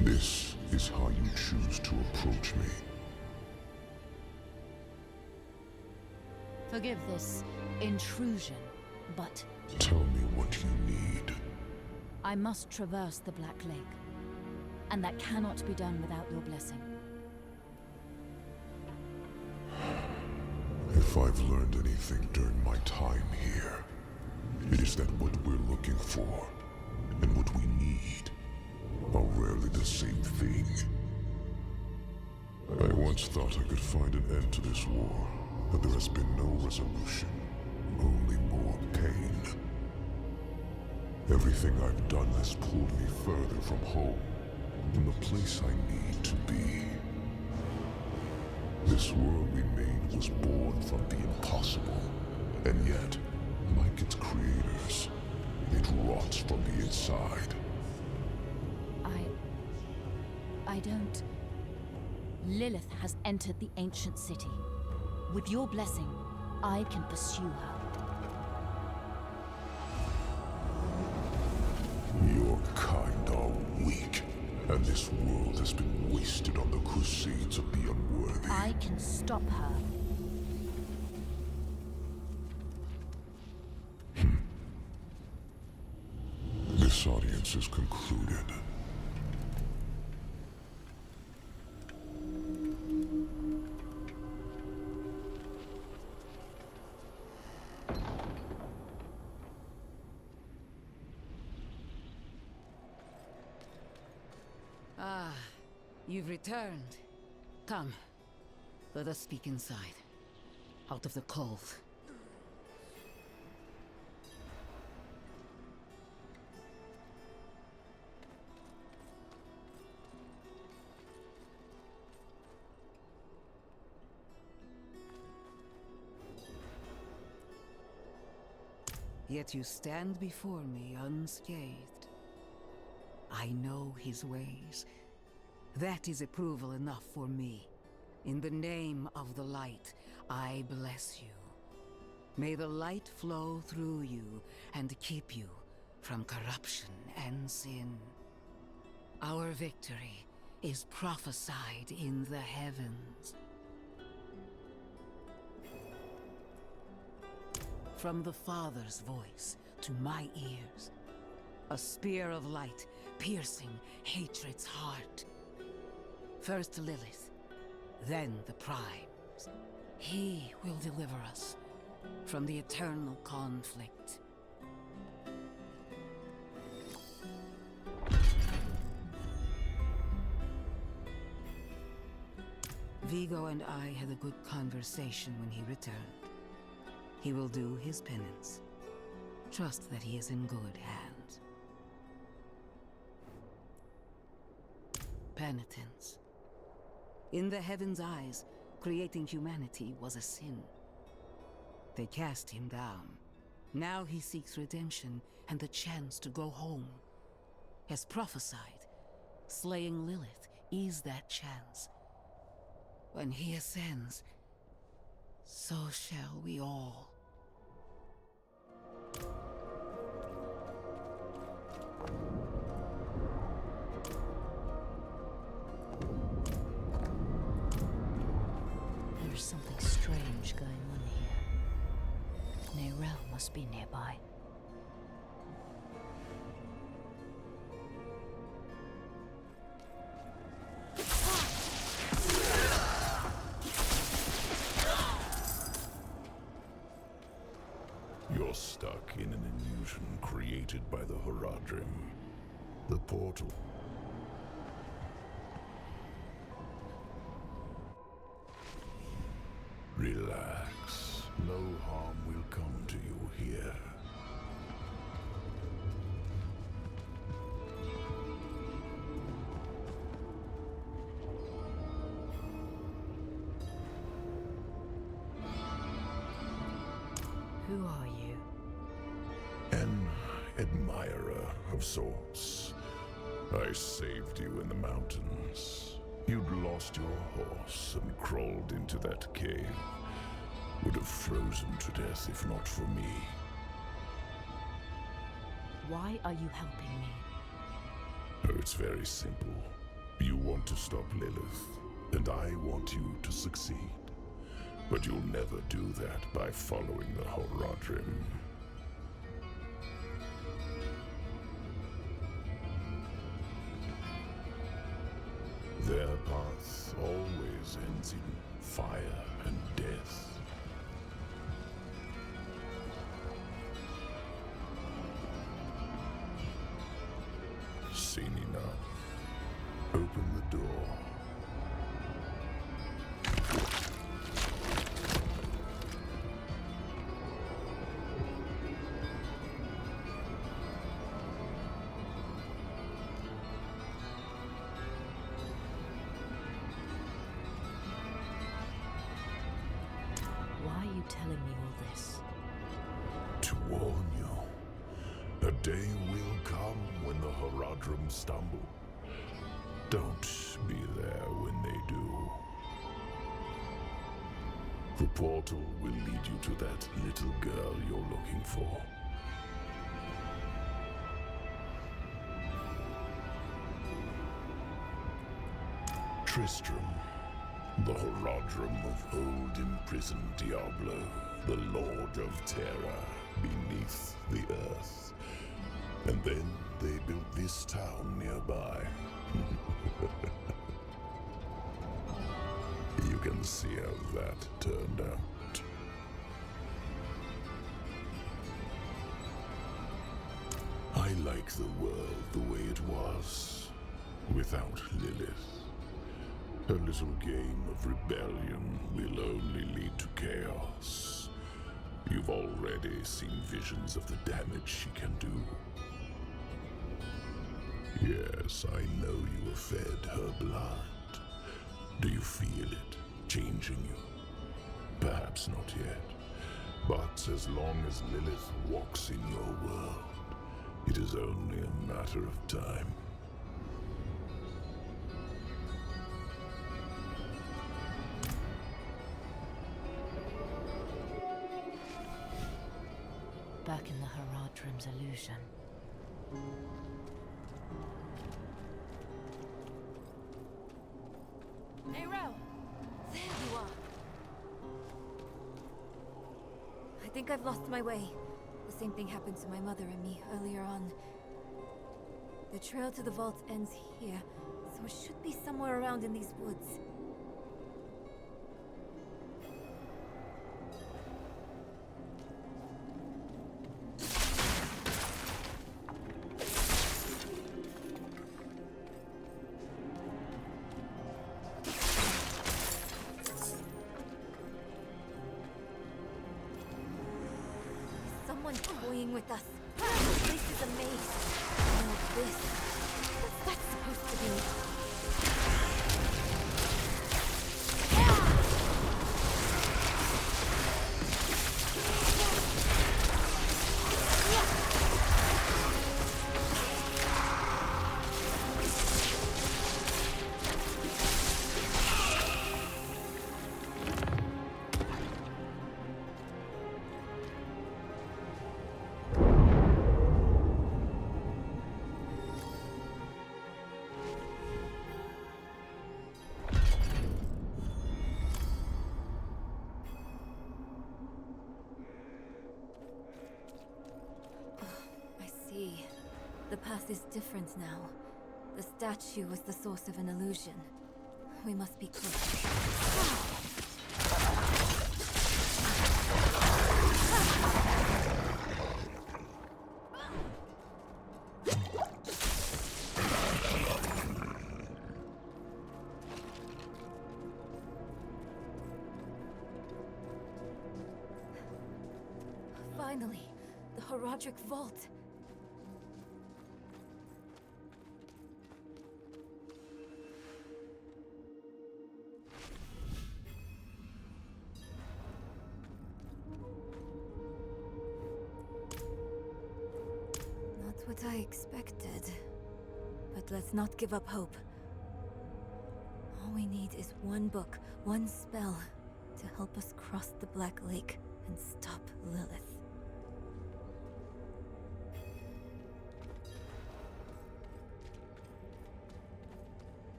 This is how you choose to approach me. Forgive this intrusion, but Tell me what you need. I must traverse the Black Lake, and that cannot be done without your blessing. If I've learned anything during my time here, it is that what we're looking for and what we need are rarely the same thing. I once thought I could find an end to this war, but there has been no resolution, only more pain. Everything I've done has pulled me further from home, from the place I need to be. This world we made was born from the impossible, and yet, like its creators, it rots from the inside. I don't... Lilith has entered the ancient city. With your blessing, I can pursue her. Your kind are weak, and this world has been wasted on the crusades of the unworthy. I can stop her. This audience is concluded. Ah, you've returned. Come, let us speak inside, out of the cold. Yet you stand before me unscathed. I know his ways. That is approval enough for me. In the name of the light, I bless you. May the light flow through you and keep you from corruption and sin. Our victory is prophesied in the heavens. From the Father's voice to my ears, a spear of light piercing hatred's heart. First Lilith, then the Primes. He will deliver us from the eternal conflict. Vigo and I had a good conversation when he returned. He will do his penance. Trust that he is in good hands. Penitence. In the heavens' eyes, creating humanity was a sin. They cast him down. Now he seeks redemption and the chance to go home. As prophesied, slaying Lilith is that chance. When he ascends, so shall we all. There's something strange going on here. Nerel must be nearby. You're stuck in an illusion created by the Horadrim. The portal. Relax. No harm will come to you here. Who are you? An admirer of sorts. I saved you in the mountains. You'd lost your horse and crawled into that cave. Would have frozen to death if not for me. Why are you helping me? Oh, it's very simple. You want to stop Lilith, and I want you to succeed. But you'll never do that by following the Horadrim. Their path always ends in fire and death. Sinina, open the door. telling me all this? To warn you. A day will come when the Horadrim stumble. Don't be there when they do. The portal will lead you to that little girl you're looking for. Tristram, the Horadrim of old imprisoned Diablo, the Lord of Terror beneath the earth. And then they built this town nearby. You can see how that turned out. I like the world the way it was, without Lilith. Her little game of rebellion will only lead to chaos. You've already seen visions of the damage she can do. Yes, I know you have fed her blood. Do you feel it changing you? Perhaps not yet. But as long as Lilith walks in your world, it is only a matter of time. Back in the Horadrim's illusion. Hey, Ro! There you are! I think I've lost my way. The same thing happened to my mother and me earlier on. The trail to the vault ends here, so it should be somewhere around in these woods. Someone toying with us. This place is a maze. Now this. What's that supposed to be? The path is different now. The statue was the source of an illusion. We must be close. Finally, the Horadric Vault. What I expected. But let's not give up hope. All we need is one book, one spell, to help us cross the Black Lake and stop Lilith.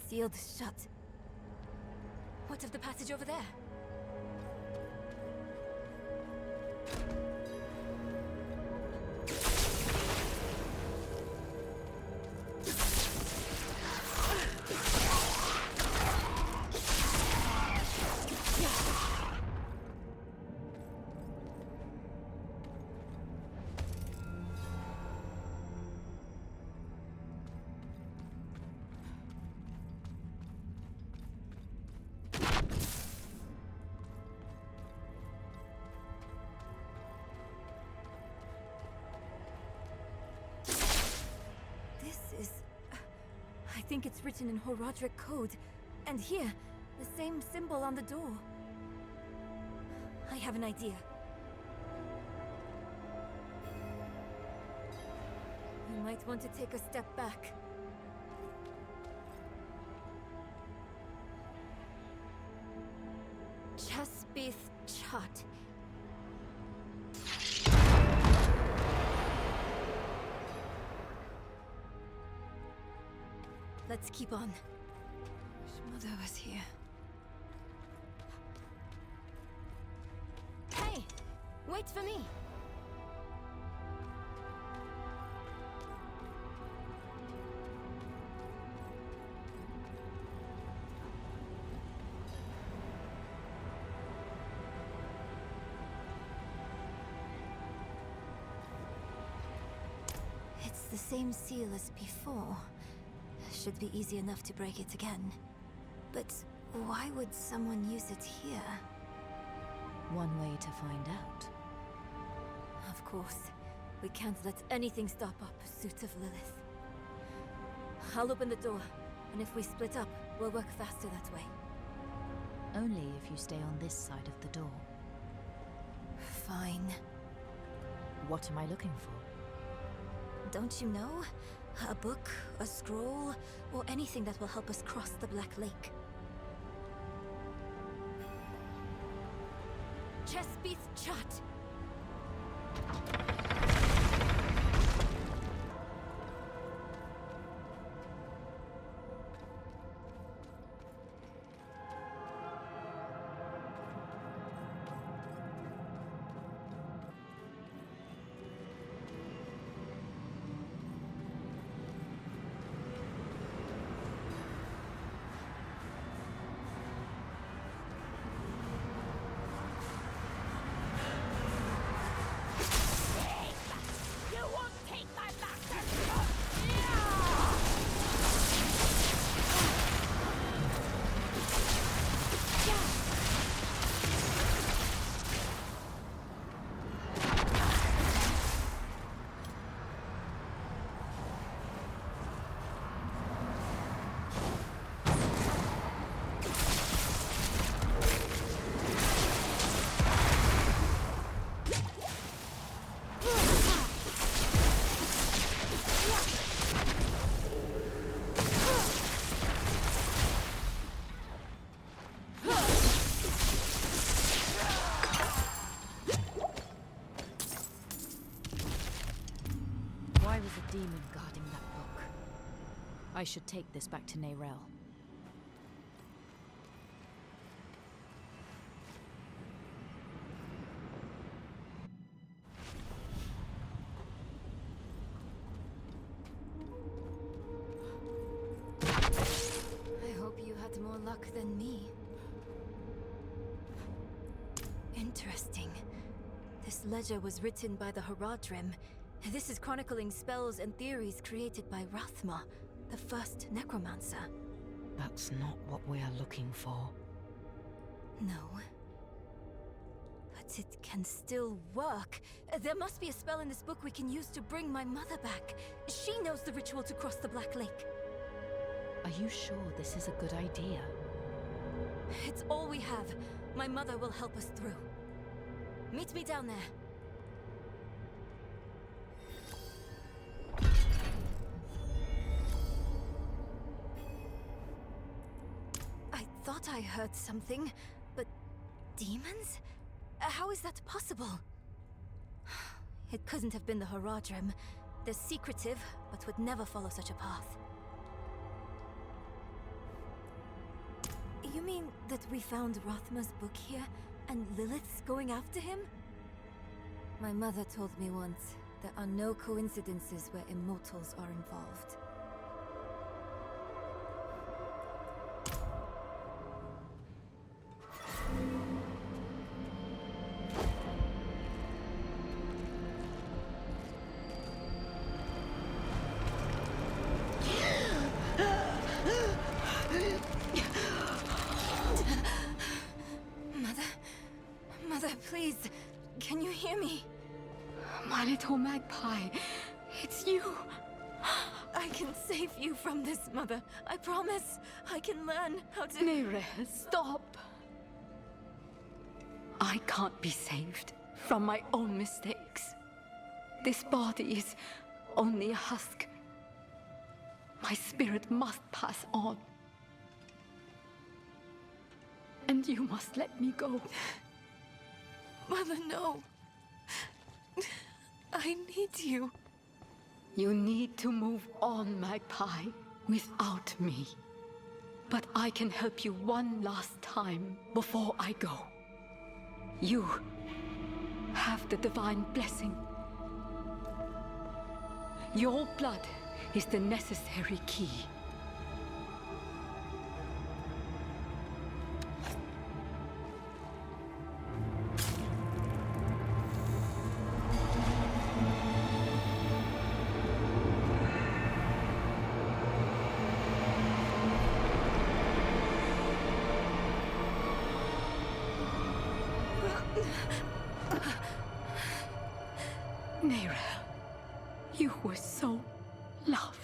Sealed shut. What of the passage over there? I think it's written in Horadric code. And here, the same symbol on the door. I have an idea. You might want to take a step back. Chaspieth chart. Let's keep on. Wish Mother was here. Hey! Wait for me! It's the same seal as before. Should be easy enough to break it again. But why would someone use it here? One way to find out. Of course. We can't let anything stop our pursuit of Lilith. I'll open the door, and if we split up, we'll work faster that way. Only if you stay on this side of the door. Fine. What am I looking for? Don't you know? A book, a scroll, or anything that will help us cross the Black Lake. Chaspieth chart! Demon guarding that book. I should take this back to Neyrel. I hope you had more luck than me. Interesting. This ledger was written by the Haradrim. This is chronicling spells and theories created by Rathma, the first necromancer. That's not what we are looking for. No. But it can still work. There must be a spell in this book we can use to bring my mother back. She knows the ritual to cross the Black Lake. Are you sure this is a good idea? It's all we have. My mother will help us through. Meet me down there. I thought I heard something, but demons? How is that possible? It couldn't have been the Haradrim. They're secretive, but would never follow such a path. You mean that we found Rathma's book here, and Lilith's going after him? My mother told me once, there are no coincidences where immortals are involved. Mother, please, can you hear me? My little magpie, it's you. I can save you from this, Mother. I promise. I can learn how to... Neyrel, stop. I can't be saved from my own mistakes. This body is only a husk. My spirit must pass on. And you must let me go. Mother, no. I need you. You need to move on, Magpie, without me. But I can help you one last time before I go. You have the divine blessing. Your blood is the necessary key. Neyrelle, you were so loved.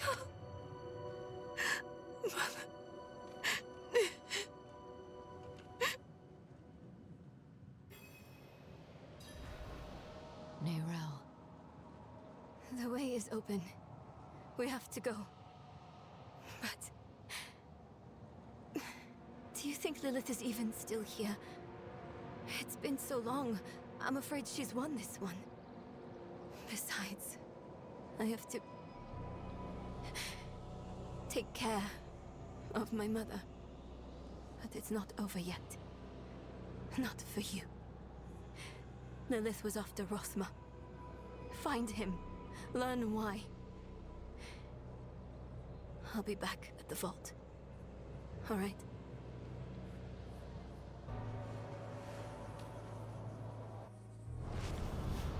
Neyrelle. The way is open. We have to go. But... do you think Lilith is even still here? It's been so long. I'm afraid she's won this one. Besides, I have to... take care of my mother. But it's not over yet. Not for you. Lilith was after Rothma. Find him. Learn why. I'll be back at the vault. All right?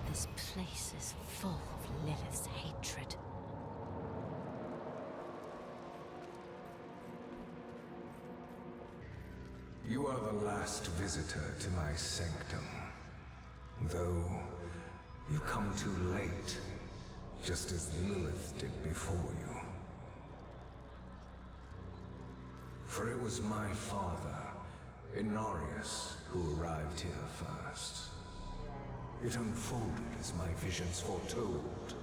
This place is full of Lilith's hatred. You are the last visitor to my sanctum. Though you come too late, just as Lilith did before you. For it was my father, Inarius, who arrived here first. It unfolded as my visions foretold.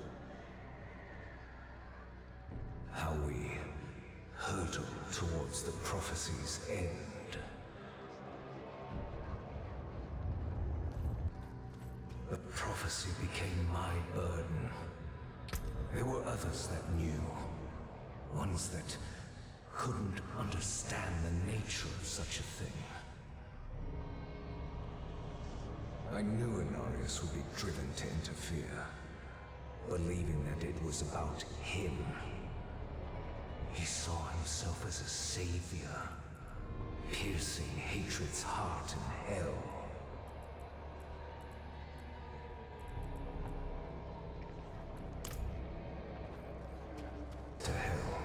How we hurtled towards the prophecy's end. The prophecy became my burden. There were others that knew. Ones that couldn't understand the nature of such a thing. I knew Inarius would be driven to interfere, believing that it was about him. He saw himself as a savior, piercing hatred's heart in hell. To hell.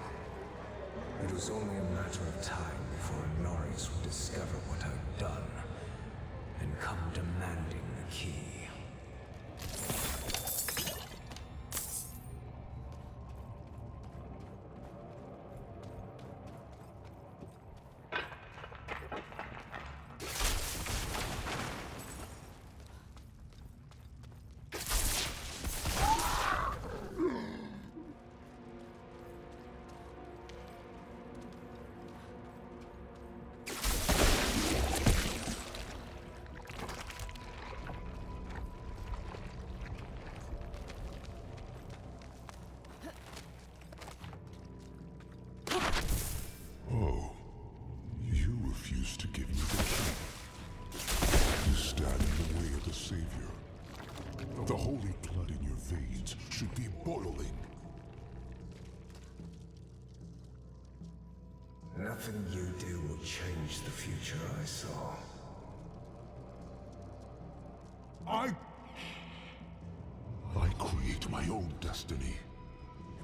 It was only a matter of time before Inarius would discover what I'd done and come demanding the key. The holy blood in your veins should be boiling. Nothing you do will change the future I saw. I create my own destiny.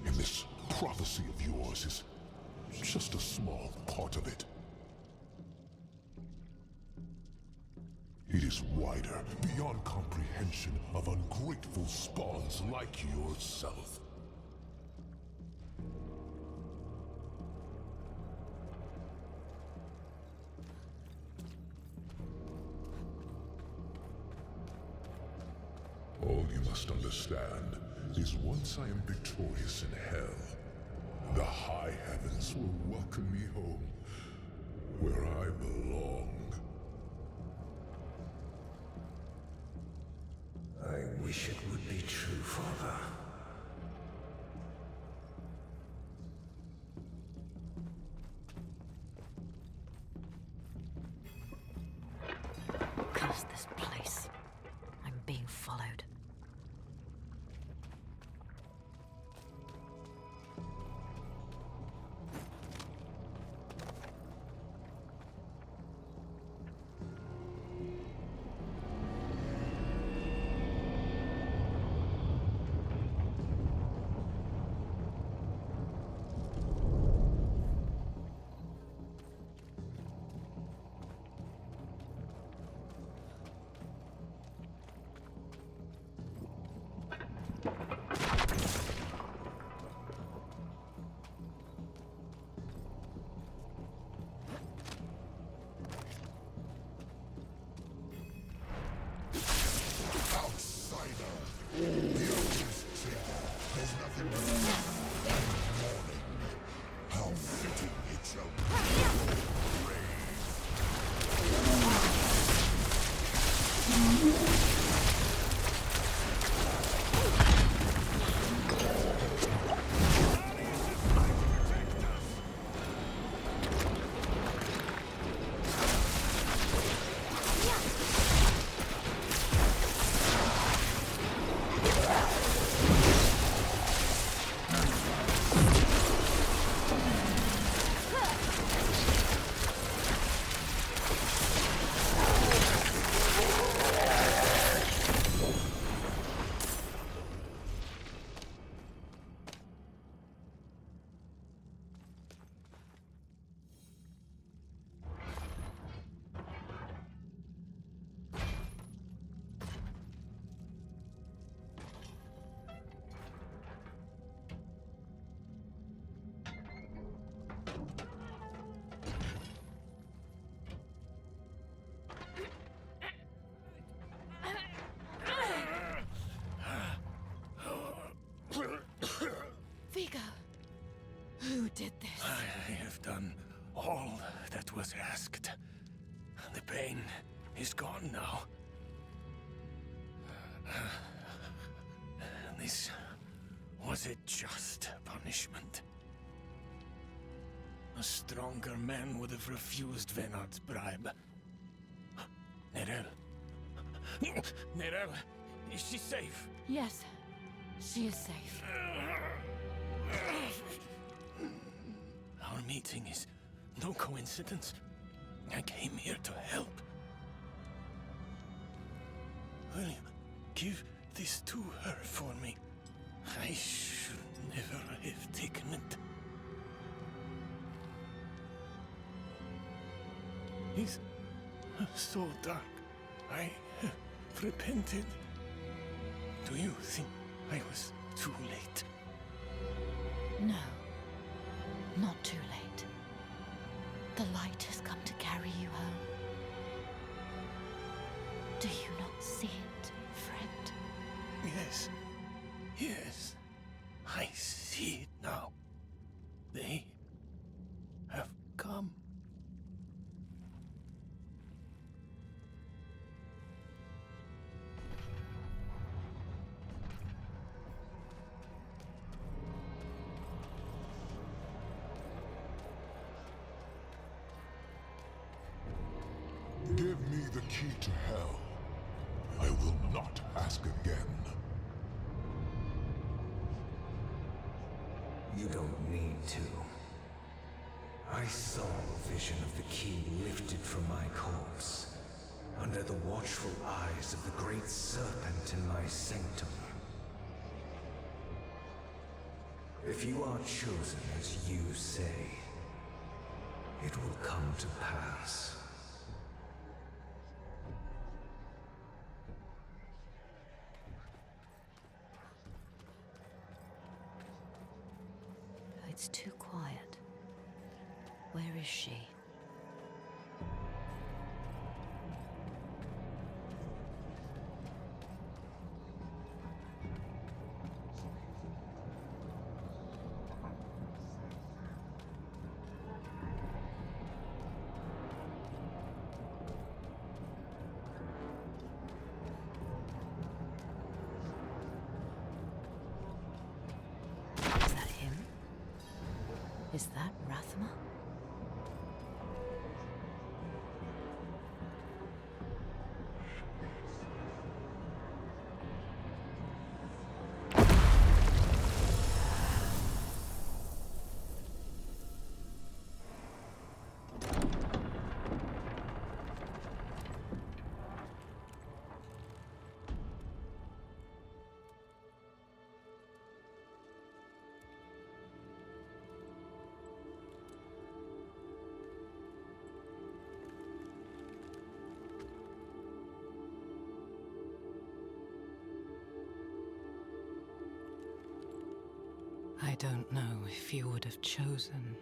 And this prophecy of yours is just a small part of it. It is wider, beyond comprehension of ungrateful spawns like yourself. All you must understand is once I am victorious in hell, the high heavens will welcome me home, where I belong. I wish it would be true, Father. Curse this place. I'm being followed. Who did this? I have done all that was asked. The pain is gone now. This was a just punishment. A stronger man would have refused Venard's bribe. Nerel. Nerel, is she safe? Yes, she is safe. Our meeting is no coincidence. I came here to help. Will you give this to her for me? I should never have taken it. It's so dark. I have repented. Do you think I was too late? No, not too late. The light has come to carry you home. Do you not see it, friend? Yes, yes, I see it now. They have come. Give me the key to hell. I will not ask again. You don't need to. I saw a vision of the key lifted from my corpse, under the watchful eyes of the great serpent in my sanctum. If you are chosen as you say, it will come to pass. It's too quiet. Where is she? Is that Rathma? I don't know if you would have chosen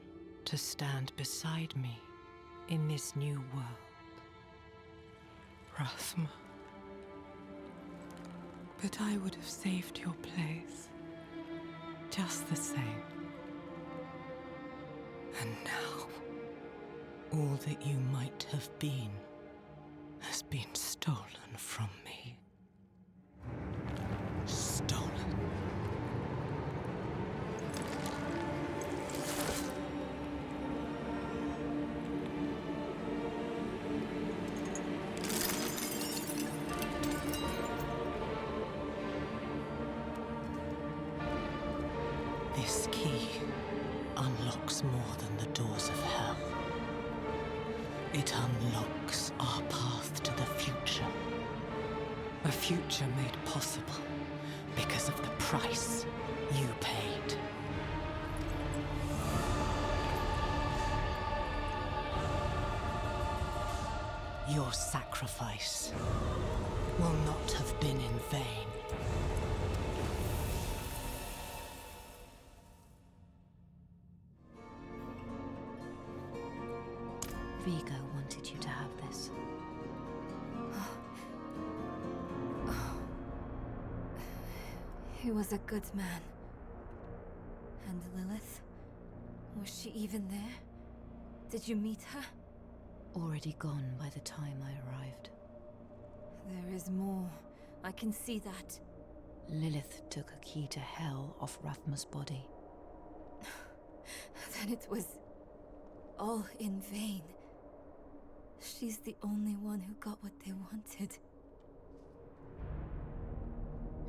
to stand beside me in this new world, Rathma. But I would have saved your place, just the same. And now, all that you might have been has been stolen from me. Stolen. This key unlocks more than the doors of hell. It unlocks our path to the future. A future made possible because of the price you paid. Your sacrifice will not have been in vain. Vigo wanted you to have this. He was a good man. And Lilith? Was she even there? Did you meet her? Already gone by the time I arrived. There is more. I can see that. Lilith took a key to hell off Rathma's body. Then it was all in vain. She's the only one who got what they wanted.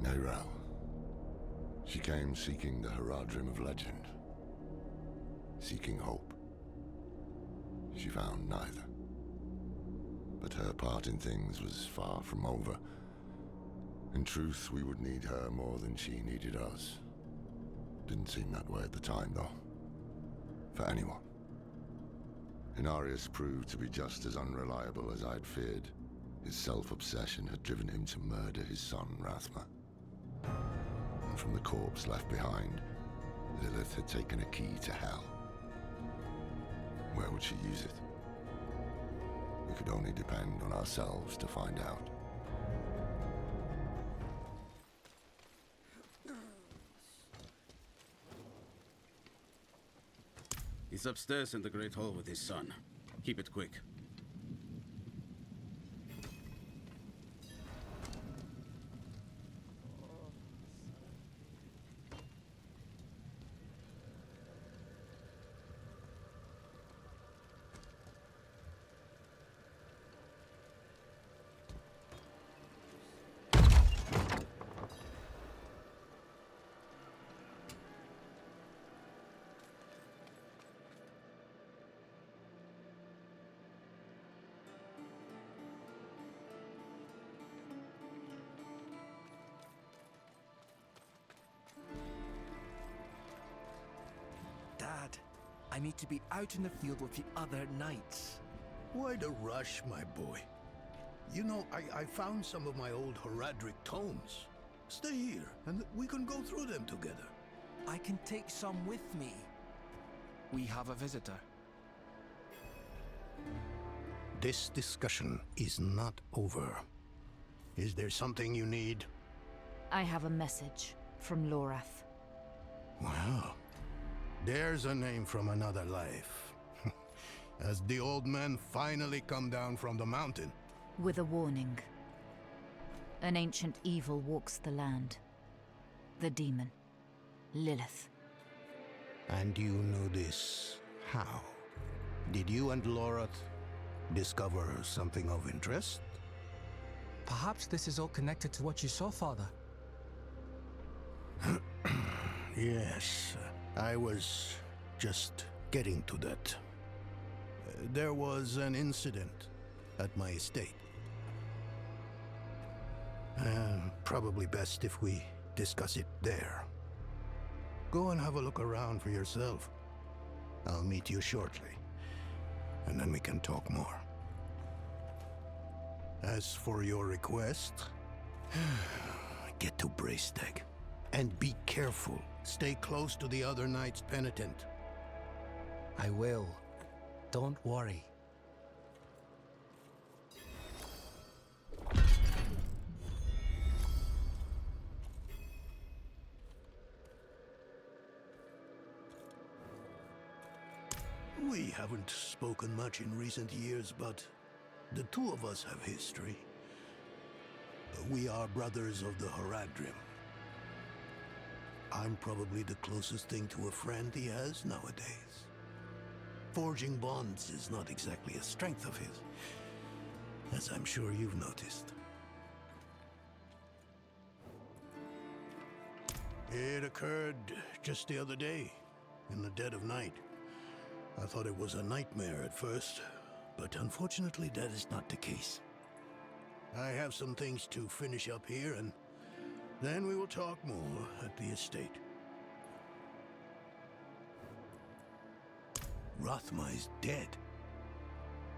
Neyrelle. She came seeking the Haradrim of legend. Seeking hope. She found neither. But her part in things was far from over. In truth, we would need her more than she needed us. Didn't seem that way at the time, though. For anyone. Inarius proved to be just as unreliable as I'd feared. His self-obsession had driven him to murder his son, Rathma. And from the corpse left behind, Lilith had taken a key to hell. Where would she use it? We could only depend on ourselves to find out. He's upstairs in the Great Hall with his son. Keep it quick. Dad, I need to be out in the field with the other knights. Why the rush, my boy? You know, I found some of my old Haradric tomes. Stay here, and we can go through them together. I can take some with me. We have a visitor. This discussion is not over. Is there something you need? I have a message from Lorath. Wow. There's a name from another life. Has the old man finally come down from the mountain? With a warning. An ancient evil walks the land. The demon. Lilith. And you knew this how? Did you and Lorath discover something of interest? Perhaps this is all connected to what you saw, Father. Yes, I was just getting to that. There was an incident at my estate. Probably best if we discuss it there. Go and have a look around for yourself. I'll meet you shortly, and then we can talk more. As for your request, get to Braystag. And be careful. Stay close to the other Knights Penitent. I will. Don't worry. We haven't spoken much in recent years, but the two of us have history. We are brothers of the Haradrim. I'm probably the closest thing to a friend he has nowadays. Forging bonds is not exactly a strength of his, as I'm sure you've noticed. It occurred just the other day, in the dead of night. I thought it was a nightmare at first, but unfortunately that is not the case. I have some things to finish up here, and then we will talk more at the estate. Rothma is dead.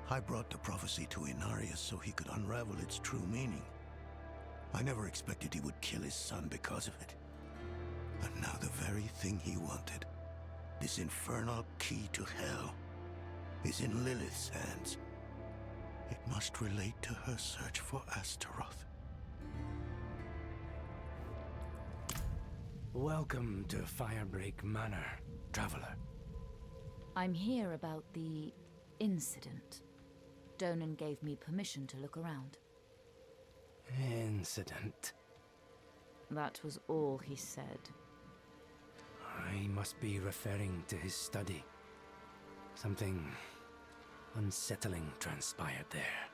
I brought the prophecy to Inarius so he could unravel its true meaning. I never expected he would kill his son because of it. And now the very thing he wanted, this infernal key to hell, is in Lilith's hands. It must relate to her search for Astaroth. Welcome to Firebreak Manor, traveler. I'm here about the incident. Donan gave me permission to look around. Incident? That was all he said. I must be referring to his study. Something unsettling transpired there.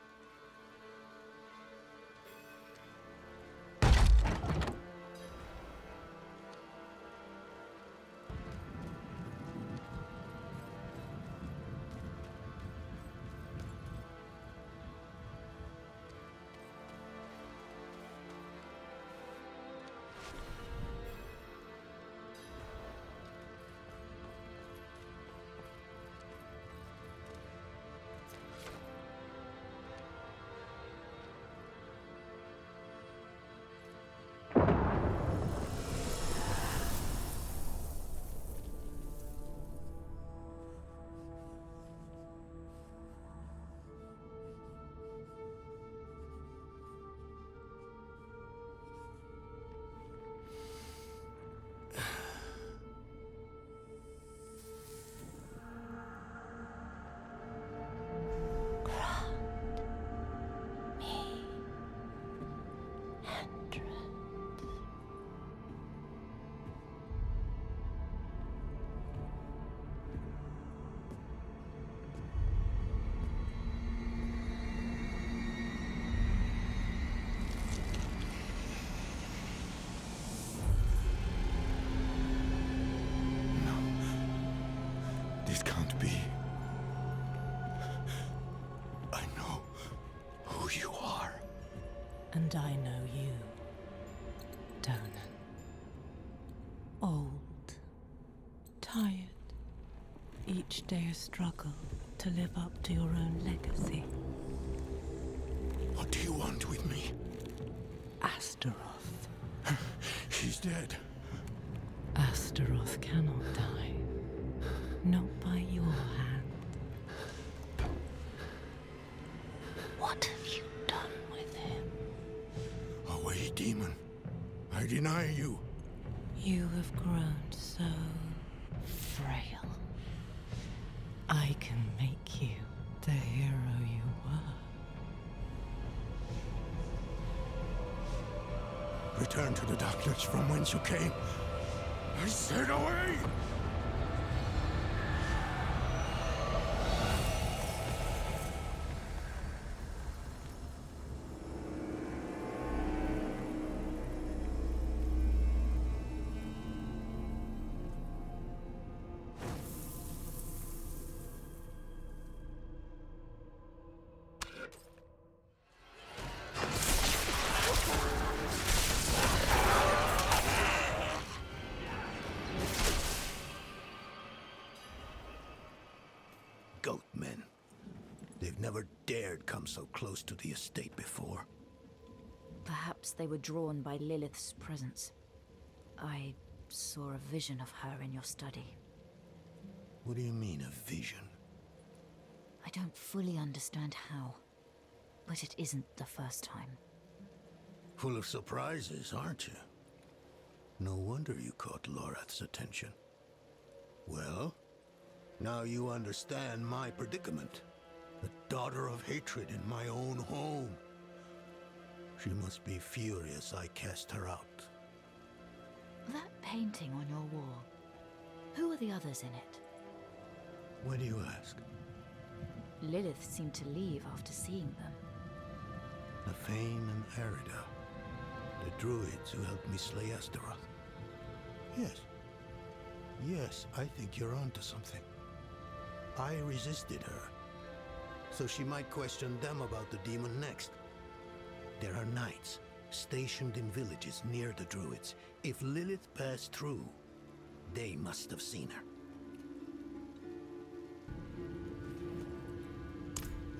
This can't be. I know who you are. And I know you, Donan. Old, tired, each day a struggle to live up to your own legacy. What do you want with me? Astaroth. She's dead. Astaroth cannot die. Not by your hand. What have you done with him? Away, demon. I deny you. You have grown so frail. I can make you the hero you were. Return to the darkness from whence you came. I said away! I've never dared come so close to the estate before. Perhaps they were drawn by Lilith's presence. I saw a vision of her in your study. What do you mean, a vision? I don't fully understand how, but it isn't the first time. Full of surprises, aren't you? No wonder you caught Lorath's attention. Well, now you understand my predicament. The daughter of hatred in my own home. She must be furious I cast her out. That painting on your wall, who are the others in it? Why do you ask? Lilith seemed to leave after seeing them. Nefane and Arida, the druids who helped me slay Astaroth. Yes. Yes, I think you're onto something. I resisted her, so she might question them about the demon next. There are knights stationed in villages near the druids. If Lilith passed through, they must have seen her.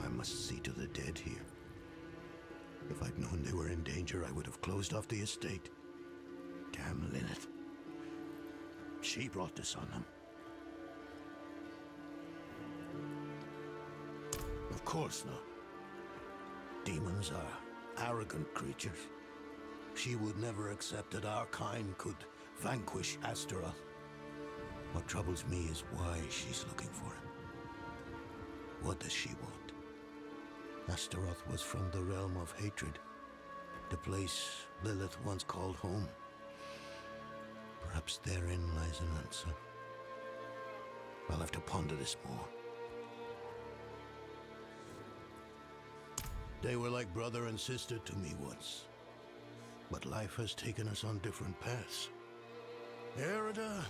I must see to the dead here. If I'd known they were in danger, I would have closed off the estate. Damn Lilith. She brought this on them. Of course not. Demons are arrogant creatures. She would never accept that our kind could vanquish Astaroth. What troubles me is why she's looking for him. What does she want? Astaroth was from the realm of hatred, the place Lilith once called home. Perhaps therein lies an answer. I'll have to ponder this more. They were like brother and sister to me once. But life has taken us on different paths. Arida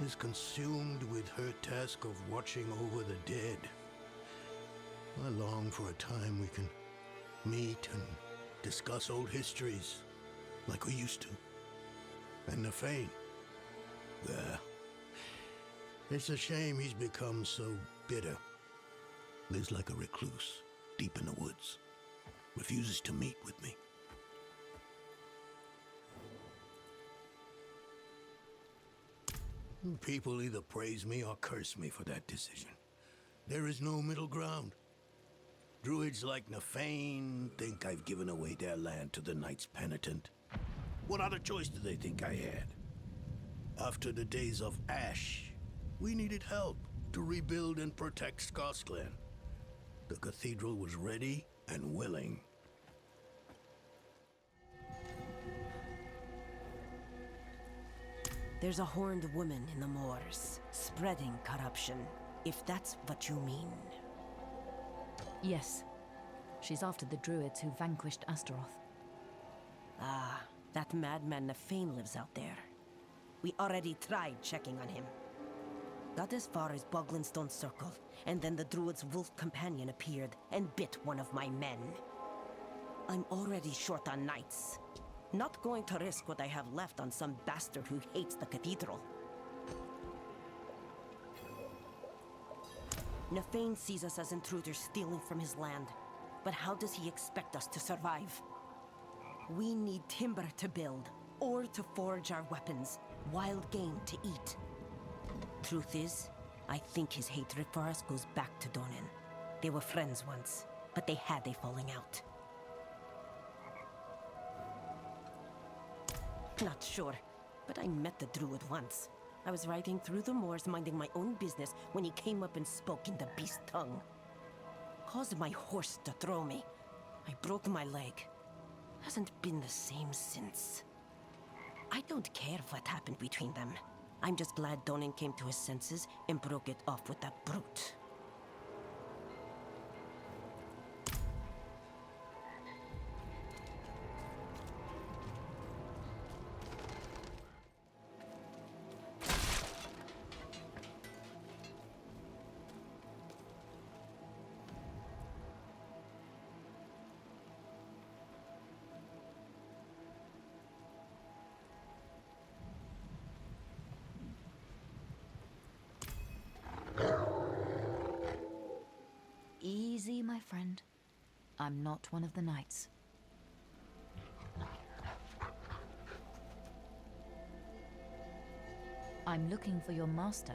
is consumed with her task of watching over the dead. I long for a time we can meet and discuss old histories like we used to. And Nefane, well, it's a shame he's become so bitter. Lives like a recluse, deep in the woods. Refuses to meet with me. People either praise me or curse me for that decision. There is no middle ground. Druids like Nefane think I've given away their land to the Knights Penitent. What other choice do they think I had? After the days of Ash, we needed help to rebuild and protect Skosglen. The cathedral was ready and willing. There's a horned woman in the moors, spreading corruption, if that's what you mean. Yes. She's after the druids who vanquished Astaroth. Ah, that madman Nefane lives out there. We already tried checking on him. Got as far as Boglinstone Circle, and then the druid's wolf companion appeared and bit one of my men. I'm already short on knights. Not going to risk what I have left on some bastard who hates the cathedral. Nefane sees us as intruders stealing from his land. But how does he expect us to survive? We need timber to build, ore to forge our weapons, wild game to eat. Truth is, I think his hatred for us goes back to Donin. They were friends once, but they had a falling out. Not sure, but I met the druid once. I was riding through the moors minding my own business when he came up and spoke in the beast tongue. Caused my horse to throw me. I broke my leg. Hasn't been the same since. I don't care what happened between them. I'm just glad Donin came to his senses and broke it off with that brute. Easy, my friend. I'm not one of the knights. I'm looking for your master,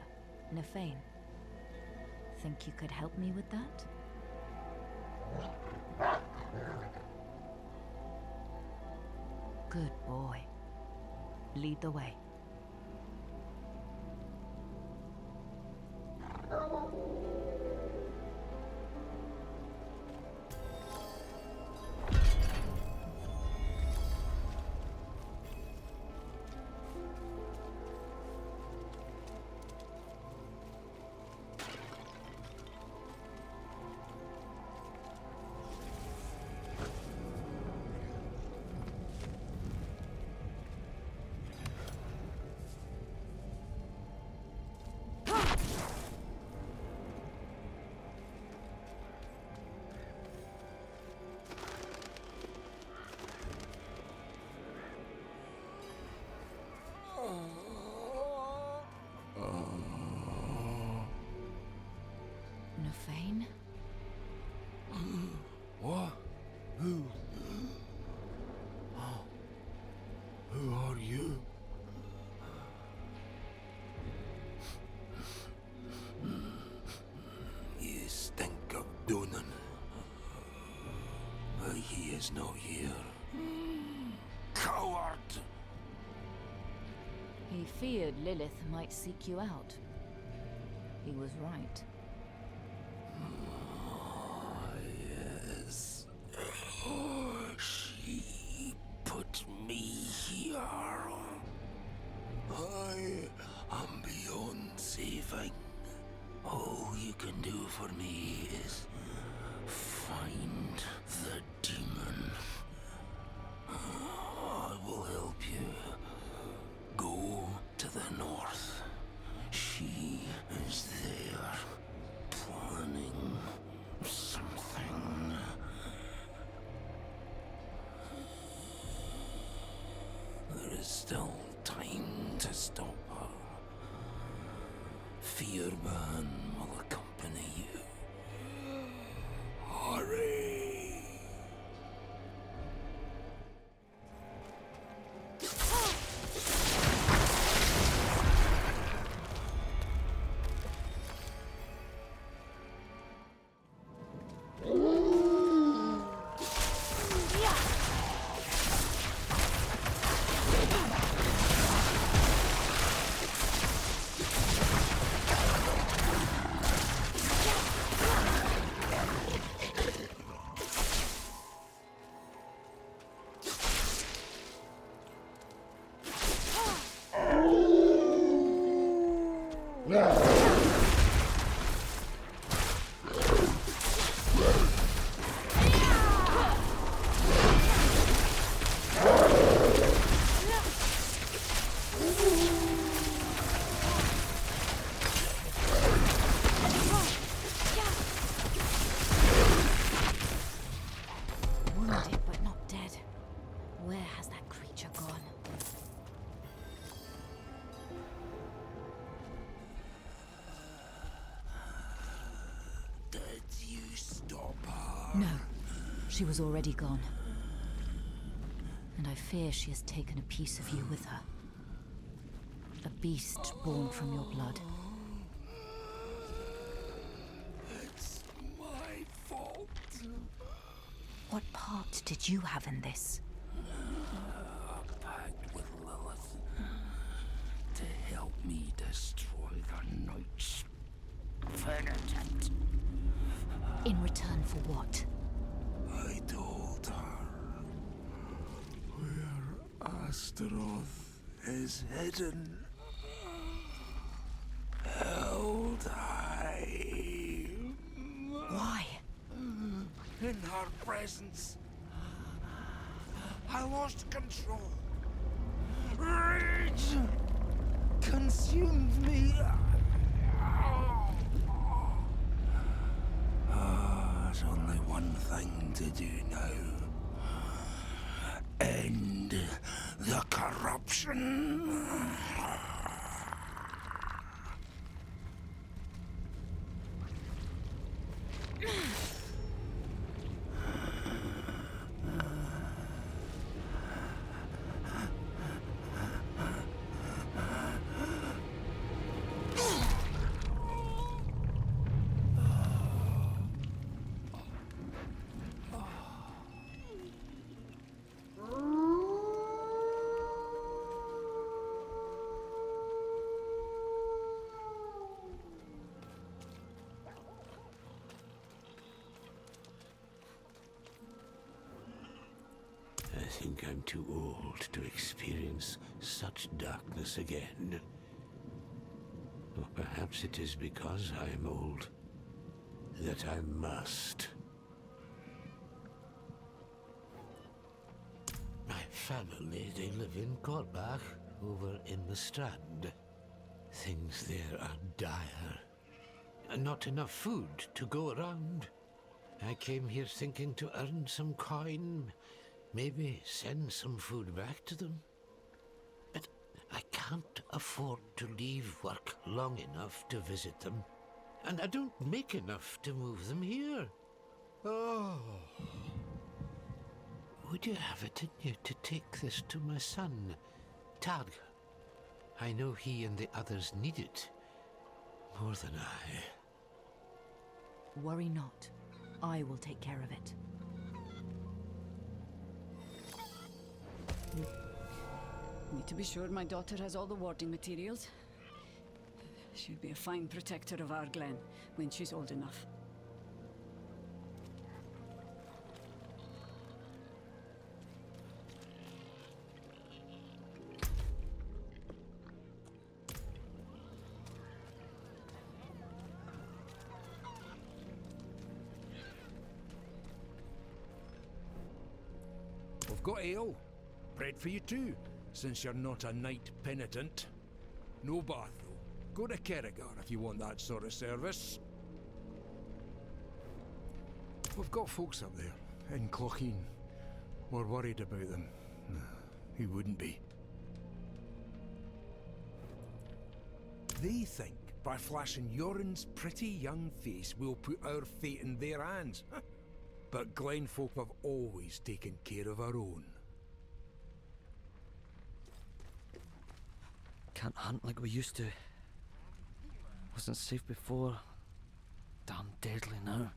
Nefane. Think you could help me with that? Good boy. Lead the way. Nefane? What? Who? Who are you? You stink of Donan. But he is not here. Coward! He feared Lilith might seek you out. He was right. Yes. She put me here. I am beyond saving. All you can do for me is find the demon. I will help you. Go to the north. She is there, planning something. There is still time to stop her. Fearban will accompany you. Hurry! Wounded but not dead. Where has that creature gone? Did you stop her? No, she was already gone. And I fear she has taken a piece of you with her. A beast born from your blood. It's my fault. What part did you have in this? A pact with Lilith to help me destroy the Knights. Penitent. In return for what? I told her where Astaroth is hidden. Held high. Why? In her presence, I lost control. Rage consumed me. There's only one thing to do now. End the corruption. think I'm too old to experience such darkness again. Or perhaps it is because I am old that I must. My family, they live in Korbach, over in the Strand. Things there are dire. Not enough food to go around. I came here thinking to earn some coin, maybe send some food back to them. But I can't afford to leave work long enough to visit them. And I don't make enough to move them here. Oh. Would you have it in you to take this to my son, Tag? I know he and the others need it more than I. Worry not. I will take care of it. Need to be sure my daughter has all the warding materials. She'll be a fine protector of our glen when she's old enough. We've got ale. Bread for you too, since you're not a knight penitent. No bath though. Go to Kerrigar if you want that sort of service. We've got folks up there, in Clocheen. We're worried about them. Who wouldn't be? They think by flashing Yoren's pretty young face we'll put our fate in their hands. But Glen folk have always taken care of our own. Can't hunt like we used to. Wasn't safe before. Damn deadly now.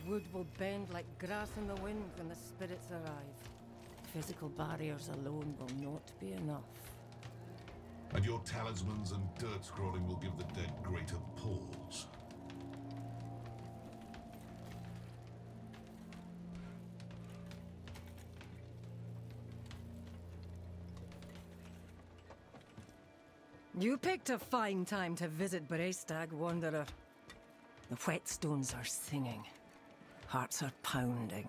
Wood will bend like grass in the wind when the spirits arrive. Physical barriers alone will not be enough. And your talismans and dirt scrolling will give the dead greater pause. You picked a fine time to visit Brestag, Wanderer. The whetstones are singing. Hearts are pounding.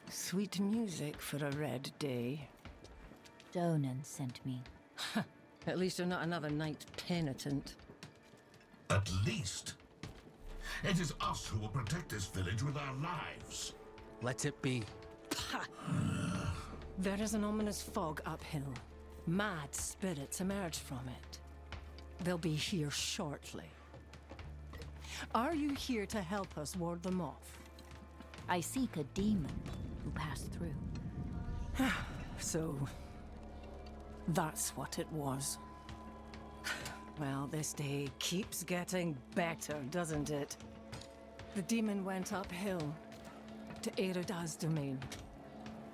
Sweet music for a red day. Donan sent me. At least you're not another knight penitent. At least. It is us who will protect this village with our lives. Let it be. There is an ominous fog uphill. Mad spirits emerge from it. They'll be here shortly. Are you here to help us ward them off? I seek a demon who passed through. So, that's what it was. Well, this day keeps getting better, doesn't it? The demon went uphill to Erida's domain.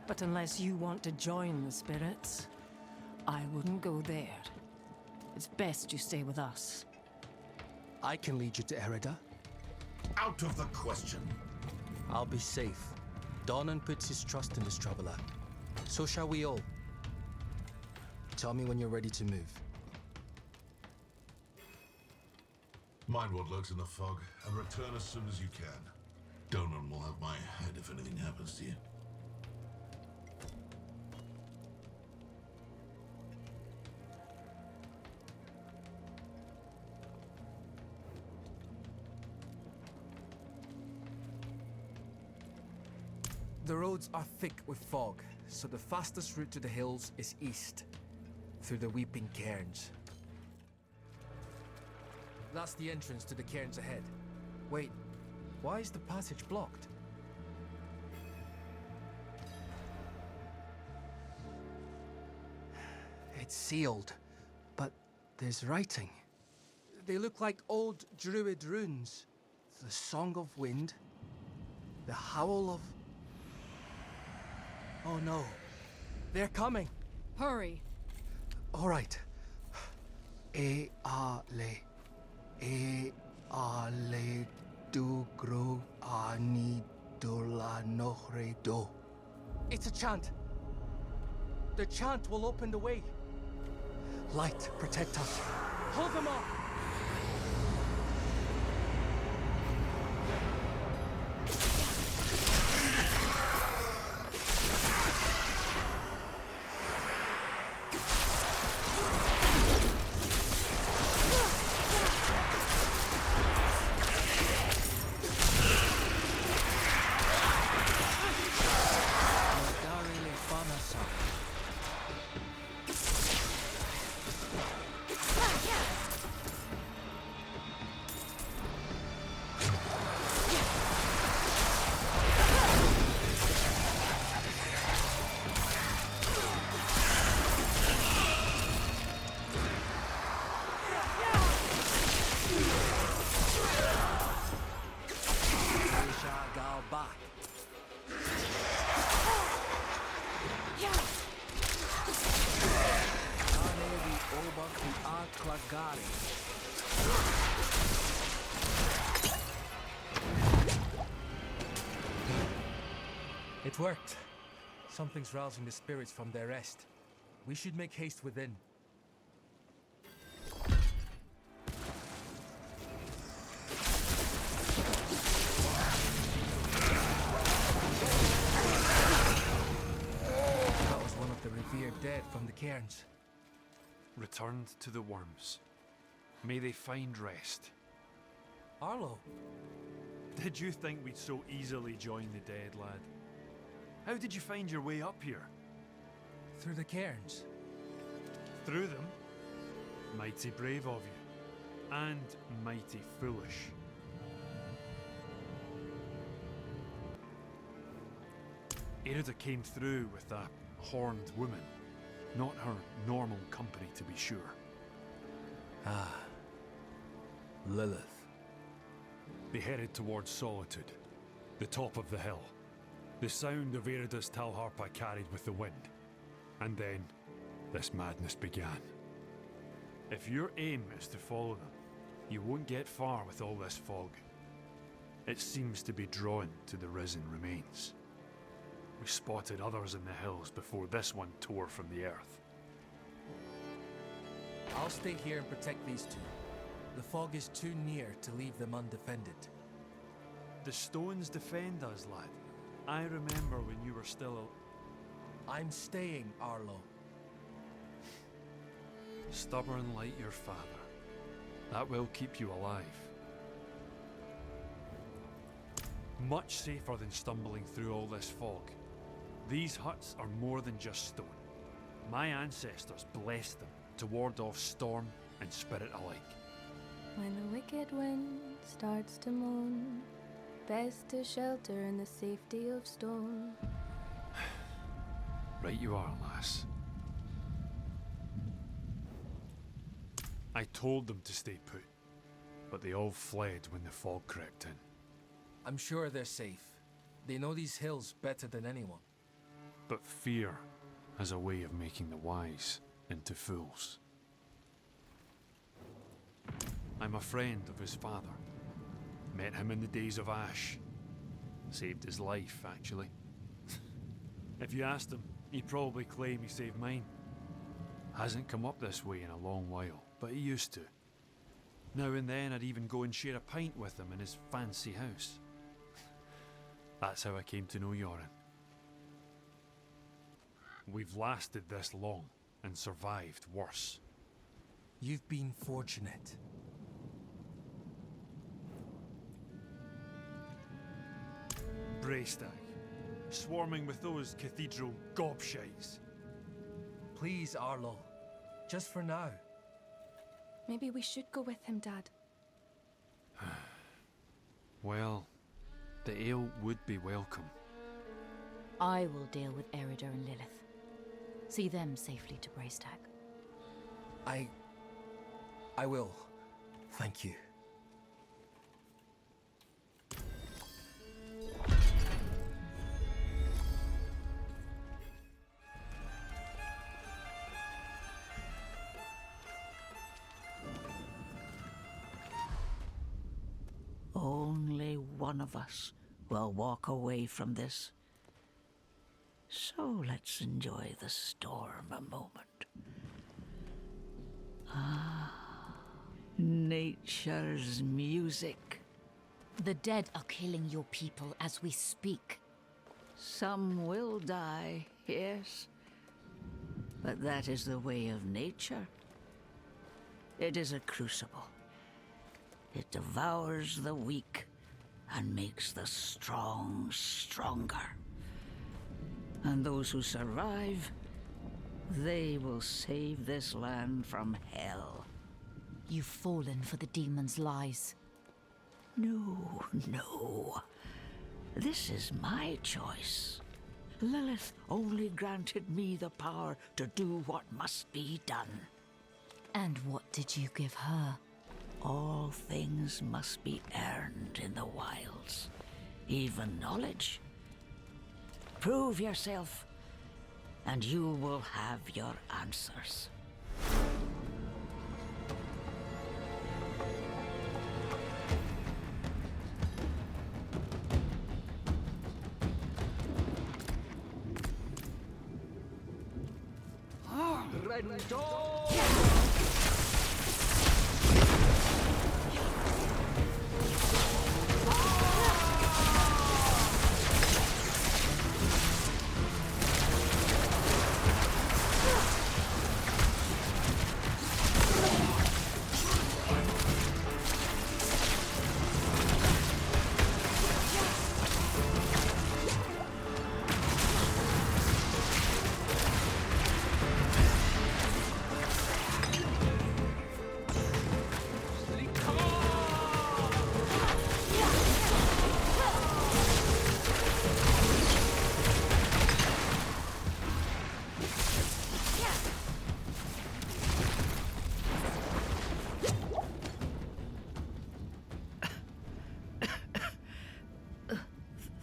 But unless you want to join the spirits, I wouldn't go there. It's best you stay with us. I can lead you to Erida. Out of the question. I'll be safe. Donan puts his trust in this traveler. So shall we all. Tell me when you're ready to move. Mind what lurks in the fog, and return as soon as you can. Donan will have my head if anything happens to you. The roads are thick with fog, so the fastest route to the hills is east, through the Weeping Cairns. That's the entrance to the cairns ahead. Wait, why is the passage blocked? It's sealed, but there's writing. They look like old druid runes. The song of wind. The howl of... Oh no. They're coming. Hurry. All right. E a le du gru a ni do la nohre do. It's a chant. The chant will open the way. Light, protect us. Hold them off. It worked. Something's rousing the spirits from their rest. We should make haste within. That was one of the revered dead from the cairns. Returned to the worms. May they find rest. Arlo. Did you think we'd so easily join the dead, lad? How did you find your way up here? Through the cairns. Through them? Mighty brave of you. And mighty foolish. Erida came through with a horned woman. Not her normal company, to be sure. Ah. Lilith. They headed towards Solitude, the top of the hill. The sound of Erida's Talharpa carried with the wind. And then, this madness began. If your aim is to follow them, you won't get far with all this fog. It seems to be drawn to the risen remains. We spotted others in the hills before this one tore from the earth. I'll stay here and protect these two. The fog is too near to leave them undefended. The stones defend us, lad. I remember when you were still I'm staying, Arlo. Stubborn like your father. That will keep you alive. Much safer than stumbling through all this fog. These huts are more than just stone. My ancestors blessed them to ward off storm and spirit alike. When the wicked wind starts to moan, best to shelter in the safety of stone. Right you are, lass. I told them to stay put, but they all fled when the fog crept in. I'm sure they're safe. They know these hills better than anyone. But fear has a way of making the wise into fools. I'm a friend of his father. Met him in the days of Ash. Saved his life, actually. If you asked him, he'd probably claim he saved mine. Hasn't come up this way in a long while, but he used to. Now and then I'd even go and share a pint with him in his fancy house. That's how I came to know Yoren. We've lasted this long and survived worse. You've been fortunate. Braystag, swarming with those cathedral gobshites. Please, Arlo. Just for now. Maybe we should go with him, Dad. Well, the ale would be welcome. I will deal with Erida and Lilith. See them safely to Braystag. I will. Thank you. one of us will walk away from this. So let's enjoy the storm a moment. Ah, nature's music. The dead are killing your people as we speak. Some will die, yes. But that is the way of nature. It is a crucible. It devours the weak and makes the strong stronger. And those who survive, they will save this land from hell. You've fallen for the demon's lies. No, no. This is my choice. Lilith only granted me the power to do what must be done. And what did you give her? All things must be earned in the wilds, even knowledge. Prove yourself, and you will have your answers.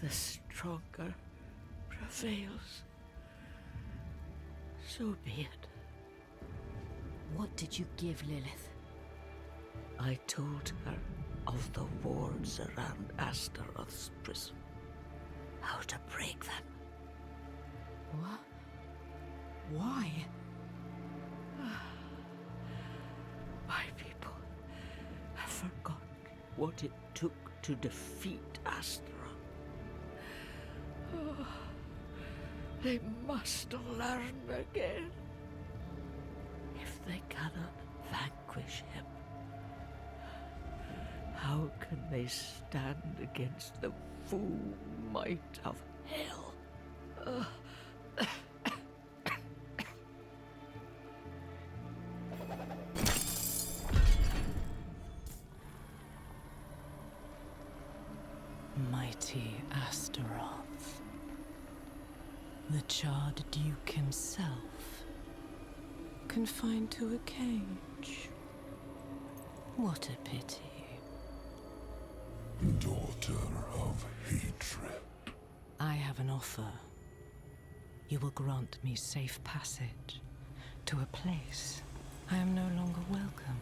The stronger prevails. So be it. What did you give Lilith? I told her of the wards around Astaroth's prison. How to break them. What? Why? My people have forgotten what it took to defeat Astaroth. Oh, they must learn again. If they cannot vanquish him, how can they stand against the full might of hell? Mighty Astaroth, the charred duke himself, confined to a cage. What a pity. Daughter of hatred. I have an offer. You will grant me safe passage to a place I am no longer welcome.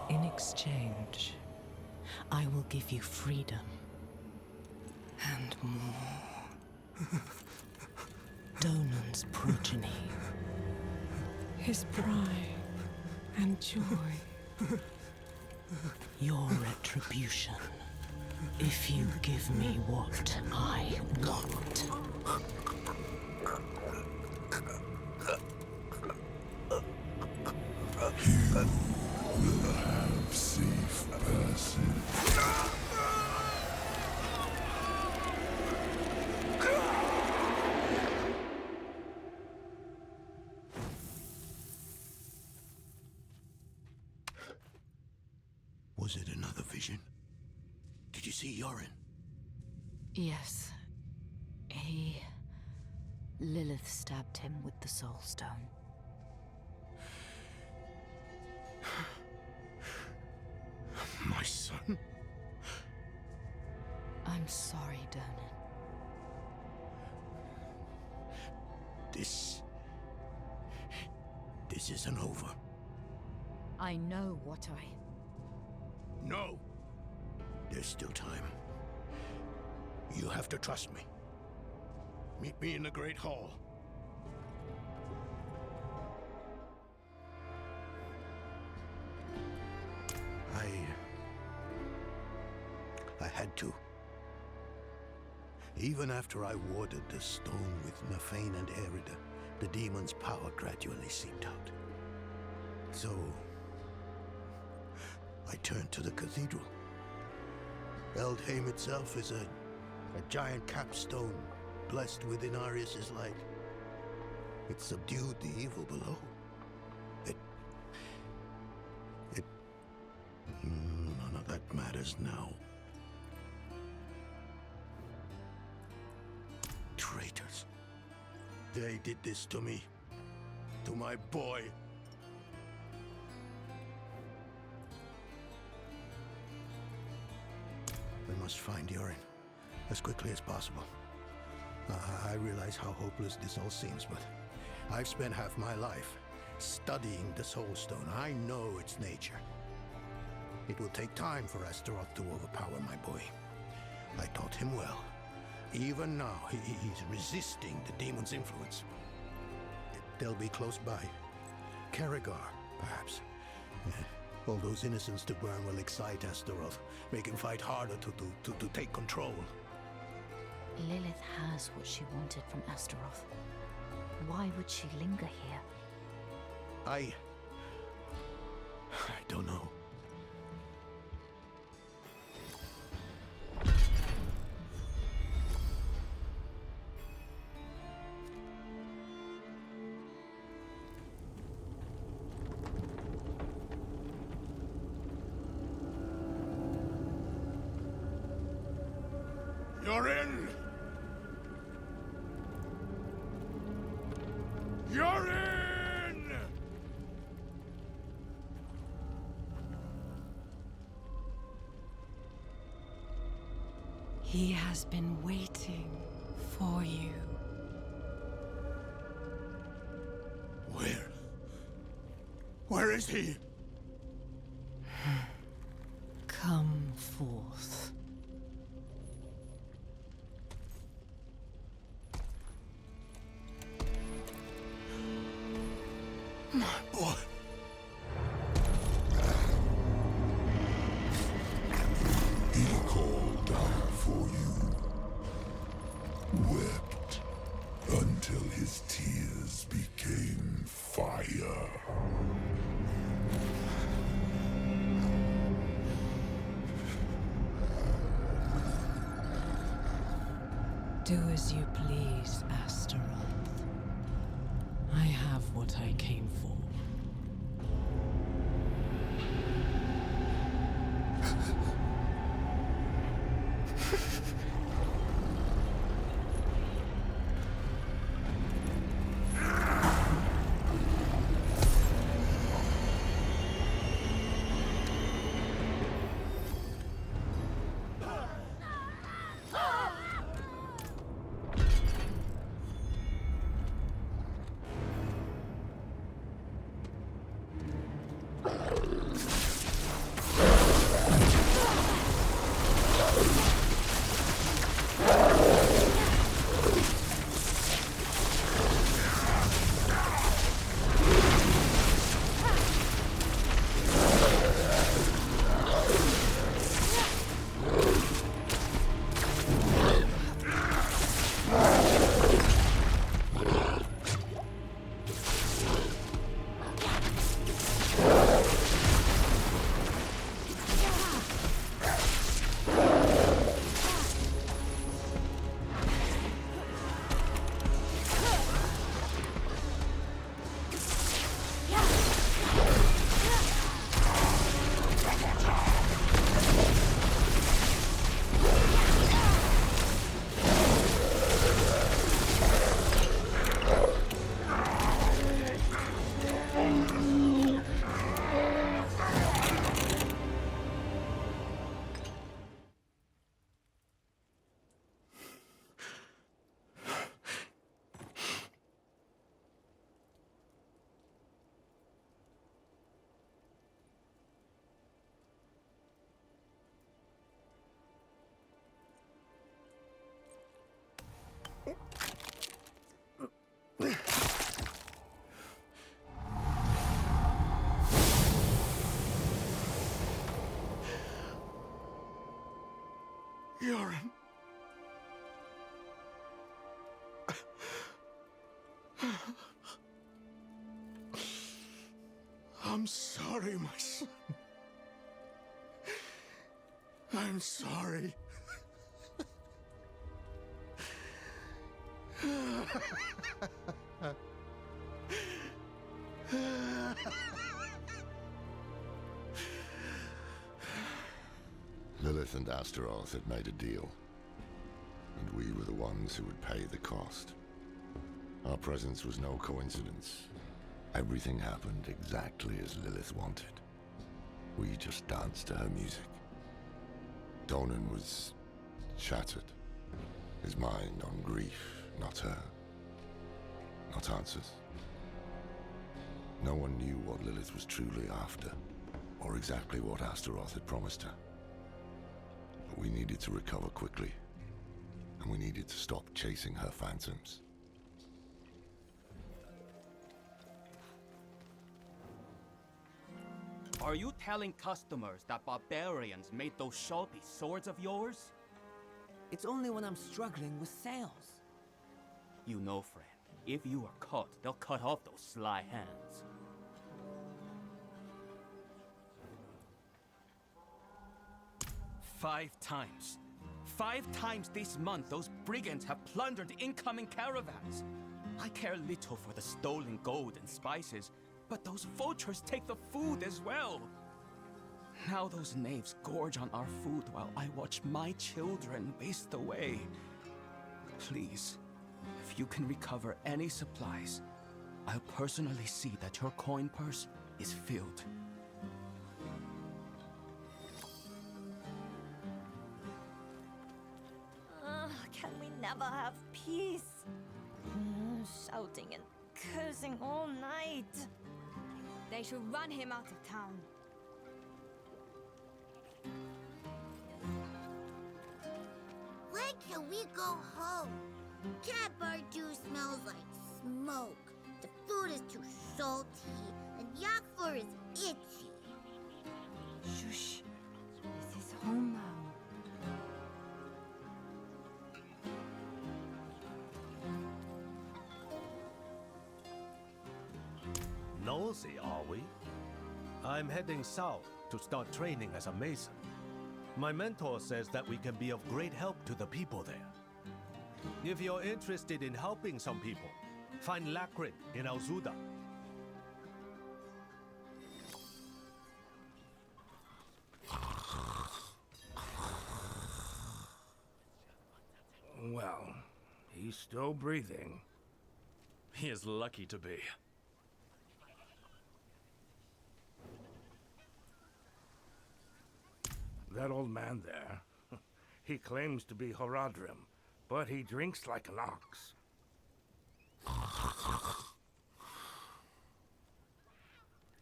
In exchange, I will give you freedom and more. Donan's progeny, his pride and joy, your retribution, if you give me what I want. You will have safe passage. Was it another vision? Did you see Yorin? Yes. Lilith stabbed him with the Soul Stone. My son? I'm sorry, Donan. This isn't over. I know what No! There's still time. You have to trust me. Meet me in the Great Hall. I had to. Even after I warded the stone with Nafane and Erida, the demon's power gradually seeped out. So, I turned to the cathedral. Eldheim itself is a giant capstone blessed with Inarius' light. It subdued the evil below. None of that matters now. Traitors. They did this to me. To my boy. We must find Yorin as quickly as possible. I realize how hopeless this all seems, but I've spent half my life studying the Soul Stone. I know its nature. It will take time for Astaroth to overpower my boy. I taught him well. Even now, he's resisting the demon's influence. They'll be close by. Karagar, perhaps. All those innocents to burn will excite Astaroth, make him fight harder to take control. Lilith has what she wanted from Astaroth. Why would she linger here? I don't know. You're in! You're in! He has been waiting for you. Where is he? Come forth. My boy. He called out for you, wept until his tears became fire. Do as you please, Astaroth. I have what I came for. Yoren. I'm sorry, my son. I'm sorry. Lilith and Astaroth had made a deal, and we were the ones who would pay the cost. Our presence was no coincidence. Everything happened exactly as Lilith wanted. We just danced to her music. Donan was shattered, his mind on grief, not her, not answers. No one knew what Lilith was truly after, or exactly what Astaroth had promised her. But we needed to recover quickly, and we needed to stop chasing her phantoms. Are you telling customers that barbarians made those sharpie swords of yours? It's only when I'm struggling with sales. You know, friend, if you are caught, they'll cut off those sly hands. Five times this month, those brigands have plundered incoming caravans. I care little for the stolen gold and spices, but those vultures take the food as well. Now those knaves gorge on our food while I watch my children waste away. Please, if you can recover any supplies, I'll personally see that your coin purse is filled. Can we never have peace? Shouting and cursing all night. They should run him out of town. When can we go home? Cat Bardu smells like smoke. The food is too salty, and Yakfur is itchy. Shush. This is home now. Nosy, are we? I'm heading south to start training as a mason. My mentor says that we can be of great help to the people there. If you're interested in helping some people, find Lakrit in Alzuda. Well, he's still breathing. He is lucky to be. That old man there, he claims to be Horadrim, but he drinks like an ox.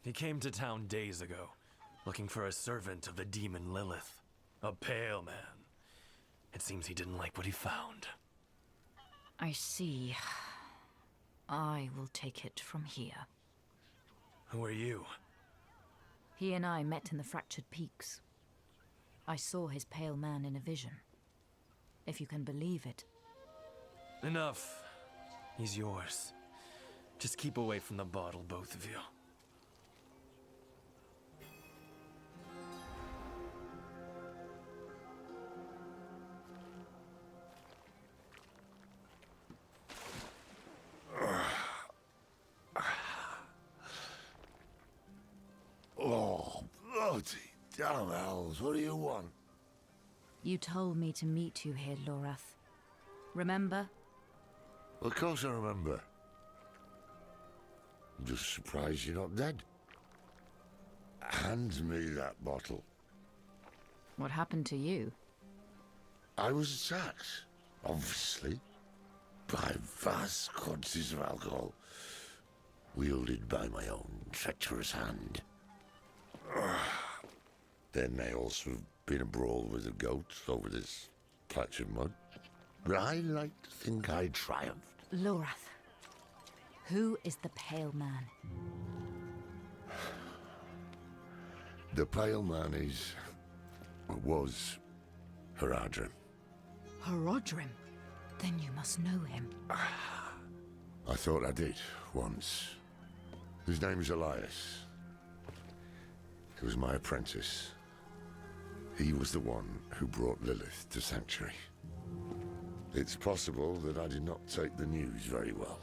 He came to town days ago, looking for a servant of the demon Lilith. A pale man. It seems he didn't like what he found. I see. I will take it from here. Who are you? He and I met in the Fractured Peaks. I saw his pale man in a vision. If you can believe it. Enough. He's yours. Just keep away from the bottle, both of you. Oh, bloody damn hells, what do you want? You told me to meet you here, Lorath. Remember? Of course I remember. I'm just surprised you're not dead. Hand me that bottle. What happened to you? I was attacked, obviously, by vast quantities of alcohol, wielded by my own treacherous hand. There may also have been a brawl with the goats over this patch of mud, but I like to think I triumphed. Lorath. Who is the Pale Man? The Pale Man is, or was, Horadrim. Horadrim? Then you must know him. I thought I did, once. His name is Elias. He was my apprentice. He was the one who brought Lilith to Sanctuary. It's possible that I did not take the news very well.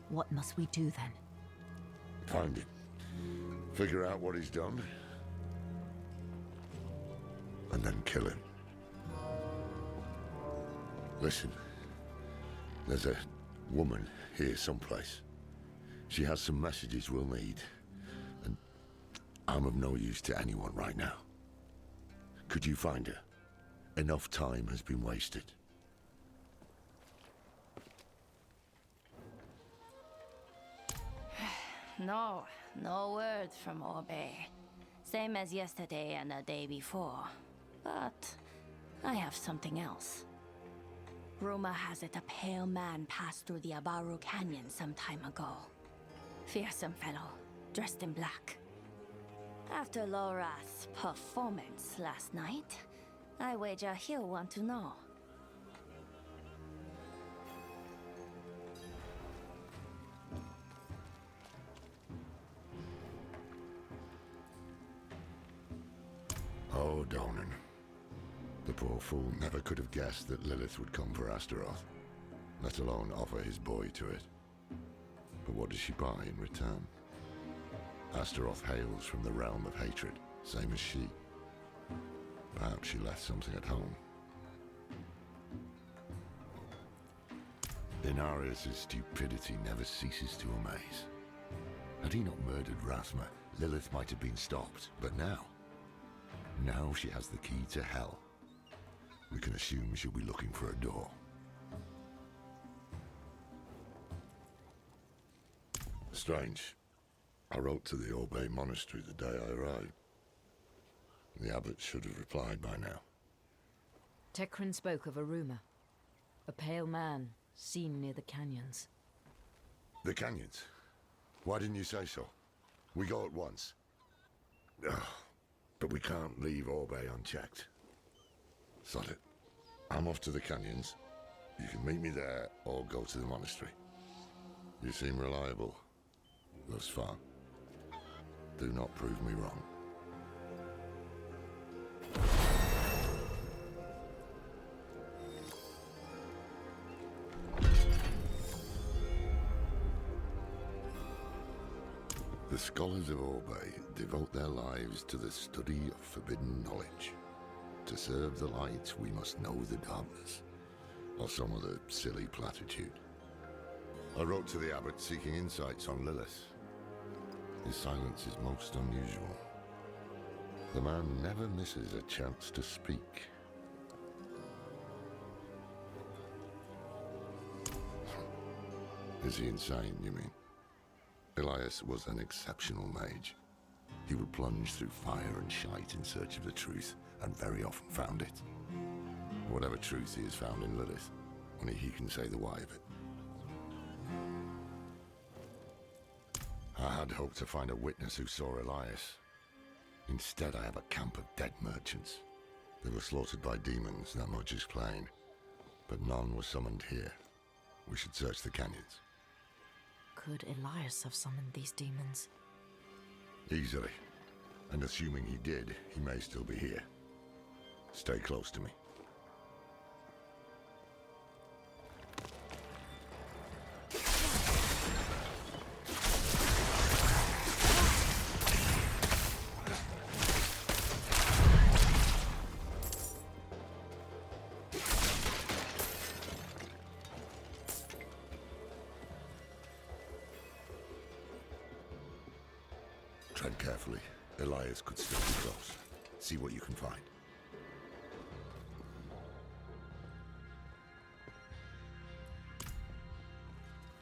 What must we do then? Find him. Figure out what he's done. And then kill him. Listen. There's a woman here someplace. She has some messages we'll need. And I'm of no use to anyone right now. Could you find her? Enough time has been wasted. No word from Orbe. Same as yesterday and the day before. But I have something else. Rumor has it a pale man passed through the Abaru Canyon some time ago. Fearsome fellow, dressed in black. After Lorath's performance last night, I wager he'll want to know. Oh, Donan. The poor fool never could have guessed that Lilith would come for Astaroth, let alone offer his boy to it. But what does she buy in return? Astaroth hails from the realm of hatred, same as she. Perhaps she left something at home. Inarius' stupidity never ceases to amaze. Had he not murdered Rathma, Lilith might have been stopped, but now she has the key to hell. We can assume she'll be looking for a door. Strange. I wrote to the Orbe Monastery the day I arrived. The abbot should have replied by now. Tekrin spoke of a rumor. A pale man seen near the canyons. The canyons? Why didn't you say so? We go at once. Ugh. But we can't leave Orbe unchecked. Sod it. I'm off to the canyons. You can meet me there or go to the monastery. You seem reliable thus far. Do not prove me wrong. The scholars of Orbe devote their lives to the study of forbidden knowledge. To serve the light, we must know the darkness, or some other silly platitude. I wrote to the abbot seeking insights on Lilith. His silence is most unusual. The man never misses a chance to speak. Is he insane, you mean? Elias was an exceptional mage. He would plunge through fire and shite in search of the truth, and very often found it. Whatever truth he has found in Lilith, only he can say the why of it. I had hoped to find a witness who saw Elias. Instead, I have a camp of dead merchants. They were slaughtered by demons, that much is plain. But none was summoned here. We should search the canyons. Could Elias have summoned these demons? Easily. And assuming he did, he may still be here. Stay close to me. Tread carefully. Elias could still be close. See what you can find.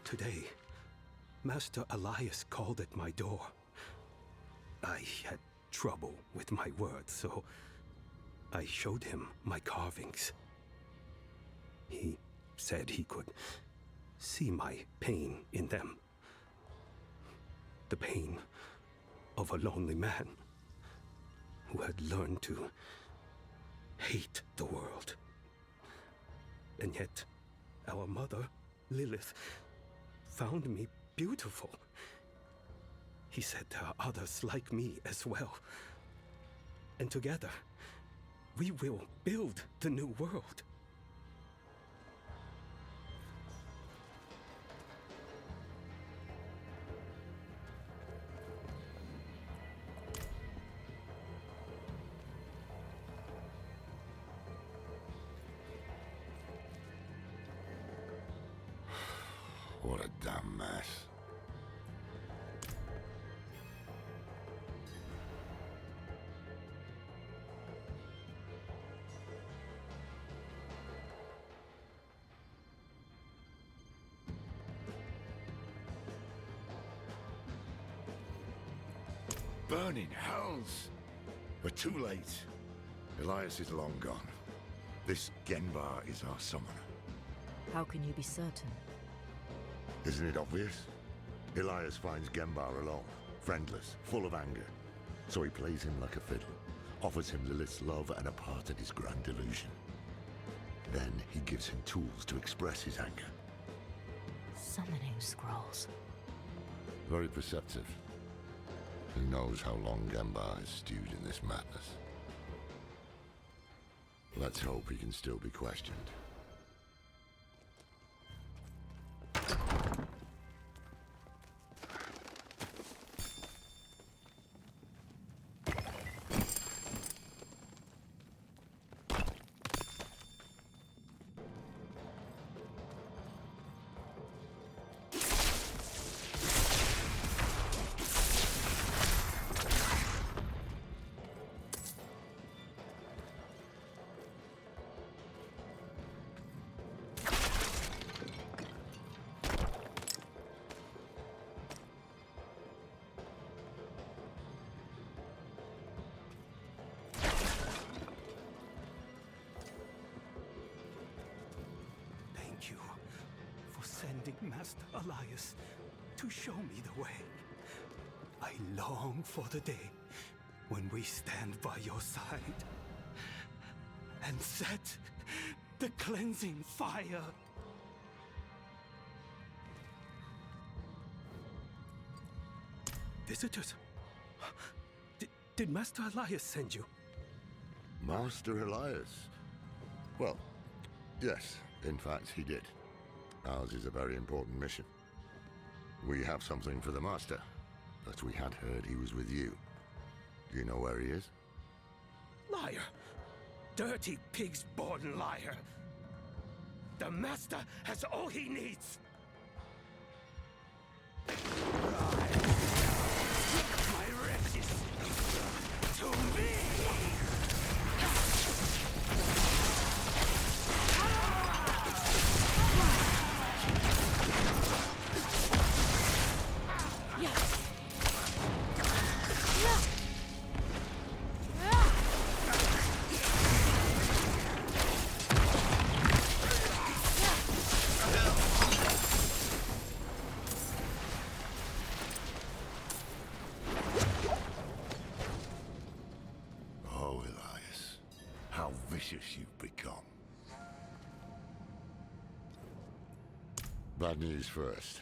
Today, Master Elias called at my door. I had trouble with my words, so I showed him my carvings. He said he could see my pain in them. The pain of a lonely man who had learned to hate the world And yet, our mother, Lilith, found me beautiful. He said there are others like me as well. And together, we will build the new world. What a damn mess. Burning hells! We're too late. Elias is long gone. This Genbar is our summoner. How can you be certain? Isn't it obvious? Elias finds Genbar alone, friendless, full of anger. So he plays him like a fiddle, offers him Lilith's love and a part of his grand delusion. Then he gives him tools to express his anger. Summoning scrolls. Very perceptive. Who knows how long Genbar has stewed in this madness? Let's hope he can still be questioned. Thank you for sending Master Elias to show me the way. I long for the day when we stand by your side and set the cleansing fire. Visitors? Did Master Elias send you? Master Elias? Well, yes, in fact he did. Ours is a very important mission. We have something for the Master, but we had heard he was with you. Do you know where he is? Liar! Dirty pig's-born liar! The Master has all he needs! My riches to me! You've become. Bad news first.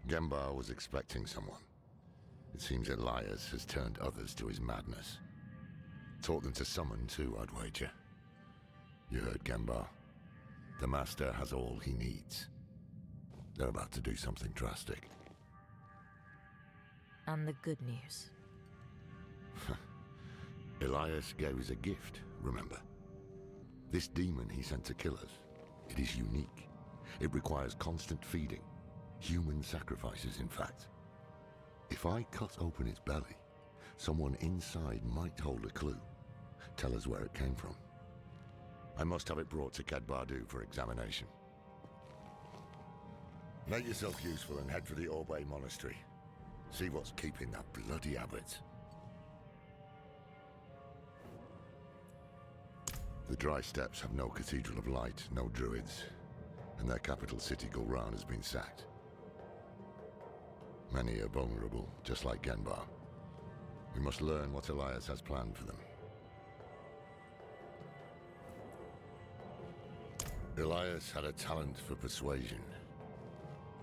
Genbar was expecting someone. It seems Elias has turned others to his madness. Taught them to summon too, I'd wager. You heard Genbar. The Master has all he needs. They're about to do something drastic. And the good news? Elias gave us a gift, remember? This demon he sent to kill us, it is unique. It requires constant feeding. Human sacrifices, in fact. If I cut open its belly, someone inside might hold a clue. Tell us where it came from. I must have it brought to Kedbardu for examination. Make yourself useful and head for the Orbe Monastery. See what's keeping that bloody abbot. The Dry Steppes have no Cathedral of Light, no druids, and their capital city, Gulran, has been sacked. Many are vulnerable, just like Genbar. We must learn what Elias has planned for them. Elias had a talent for persuasion.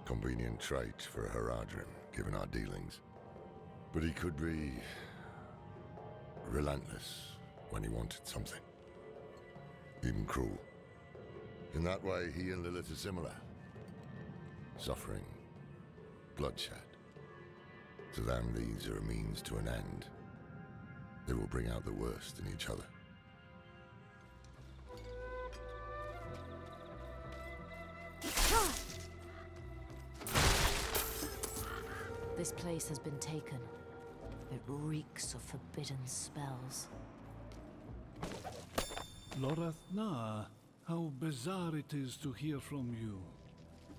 Convenient trait for a Haradrim, given our dealings. But he could be relentless when he wanted something. Even cruel. In that way, he and Lilith are similar. Suffering, bloodshed. To them, these are a means to an end. They will bring out the worst in each other. This place has been taken. It reeks of forbidden spells. Lorathna, how bizarre it is to hear from you.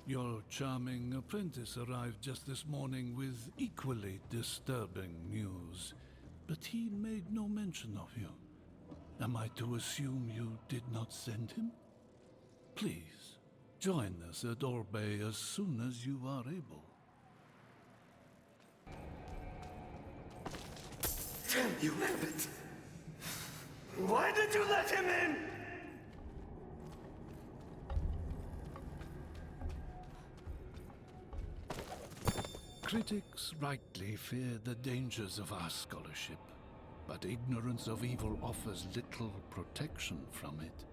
Your charming apprentice arrived just this morning with equally disturbing news, but he made no mention of you. Am I to assume you did not send him? Please, join us at Orbe as soon as you are able. Damn you, Abbott! Why did you let him in? Critics rightly fear the dangers of our scholarship, but ignorance of evil offers little protection from it.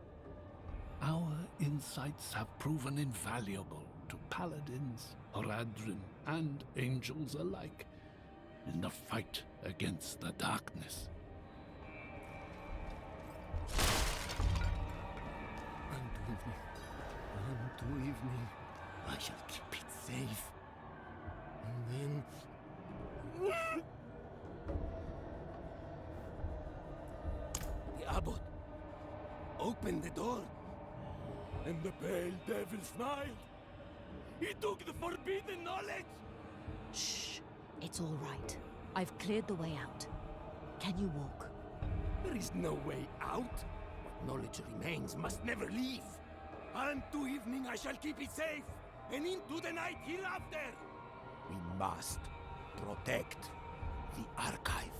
Our insights have proven invaluable to paladins, Haradrim, and angels alike in the fight against the darkness. Unto evening, I shall keep it safe. And then... The abbot opened the door, and the pale devil smiled. He took the forbidden knowledge. Shh. It's all right. I've cleared the way out. Can you walk? There is no way out. What knowledge remains must never leave. Unto evening I shall keep it safe, and into the night hereafter. We must protect the archive.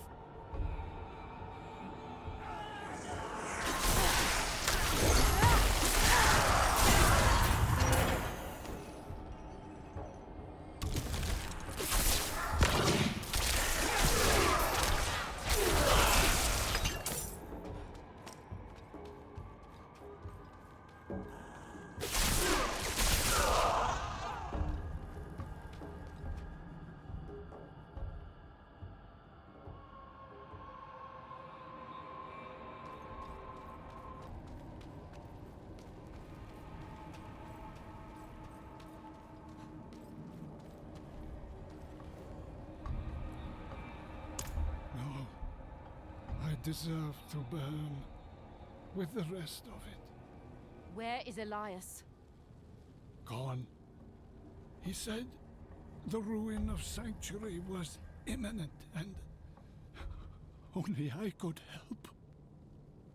Deserve to burn with the rest of it. Where is Elias? Gone. He said the ruin of Sanctuary was imminent and only I could help.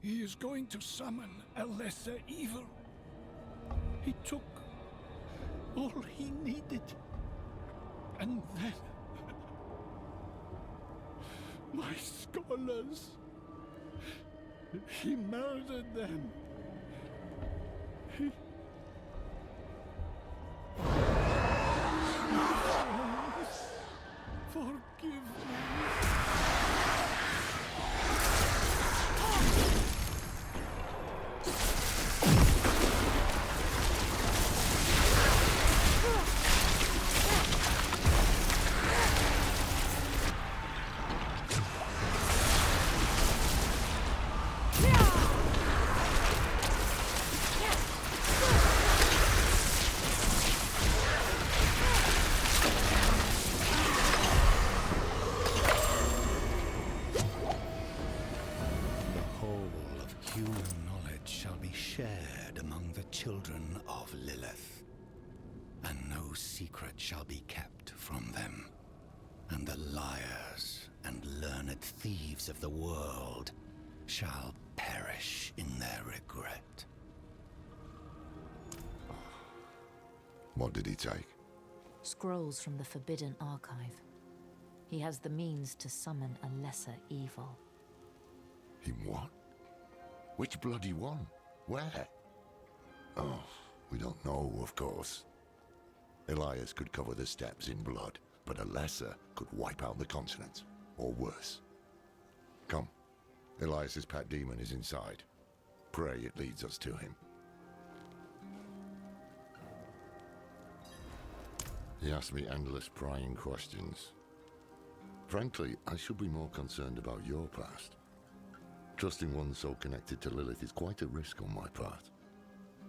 He is going to summon a lesser evil. He took all he needed. And then my scholars. He murdered them. He... Forgive me. Children of Lilith, and no secret shall be kept from them, and the liars and learned thieves of the world shall perish in their regret. What did he take? Scrolls from the Forbidden Archive. He has the means to summon a lesser evil. He what? Which bloody one? Where? Oh, we don't know, of course. Elias could cover the steppes in blood, but a lesser could wipe out the continent, or worse. Come, Elias's pet demon is inside. Pray it leads us to him. He asked me endless prying questions. Frankly, I should be more concerned about your past. Trusting one so connected to Lilith is quite a risk on my part,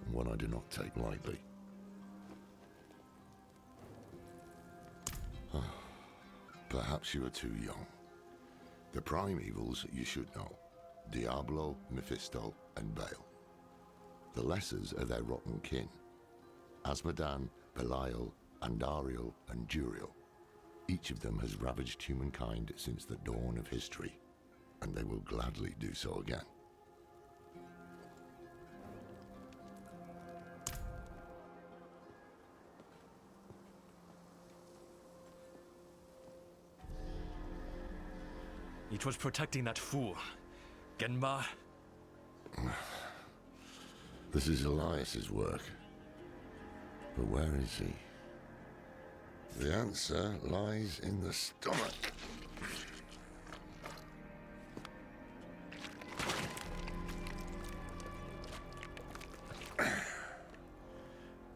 and one I do not take lightly. Perhaps you are too young. The prime evils you should know: Diablo, Mephisto, and Baal. The lessers are their rotten kin: Asmodan, Belial, Andariel, and Duriel. Each of them has ravaged humankind since the dawn of history, and they will gladly do so again. It was protecting that fool, Genma. This is Elias's work. But where is he? The answer lies in the stomach.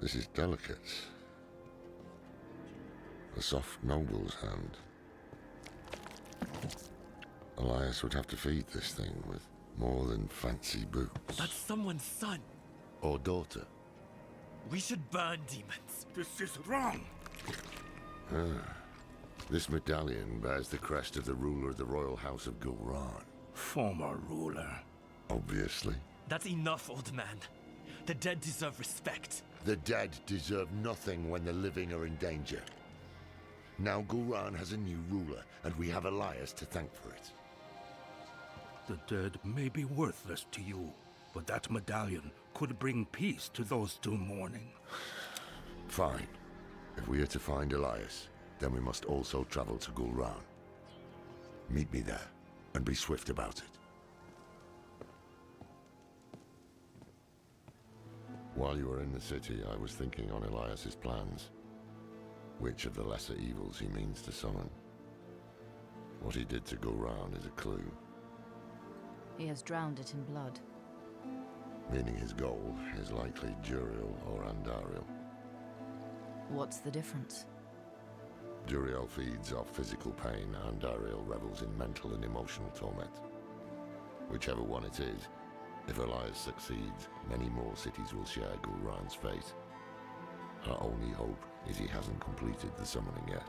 This is delicate. A soft noble's hand. Elias would have to feed this thing with more than fancy boots. That's someone's son. Or daughter. We should burn demons. This is wrong. This medallion bears the crest of the ruler of the royal house of Gulran. Former ruler. Obviously. That's enough, old man. The dead deserve respect. The dead deserve nothing when the living are in danger. Now Gulran has a new ruler, and we have Elias to thank for it. The dead may be worthless to you, but that medallion could bring peace to those two mourning. Fine. If we are to find Elias, then we must also travel to Gulran. Meet me there, and be swift about it. While you were in the city, I was thinking on Elias's plans. Which of the lesser evils he means to summon. What he did to Gulran is a clue. He has drowned it in blood. Meaning his goal is likely Duriel or Andariel. What's the difference? Duriel feeds off physical pain, Andariel revels in mental and emotional torment. Whichever one it is, if Elias succeeds, many more cities will share Gulran's fate. Our only hope is he hasn't completed the summoning yet.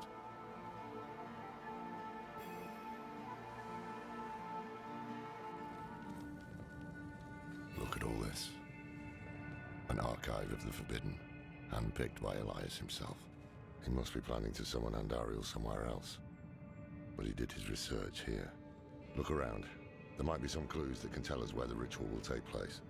Look at all this. An archive of the Forbidden, handpicked by Elias himself. He must be planning to summon Andariel somewhere else. But he did his research here. Look around. There might be some clues that can tell us where the ritual will take place.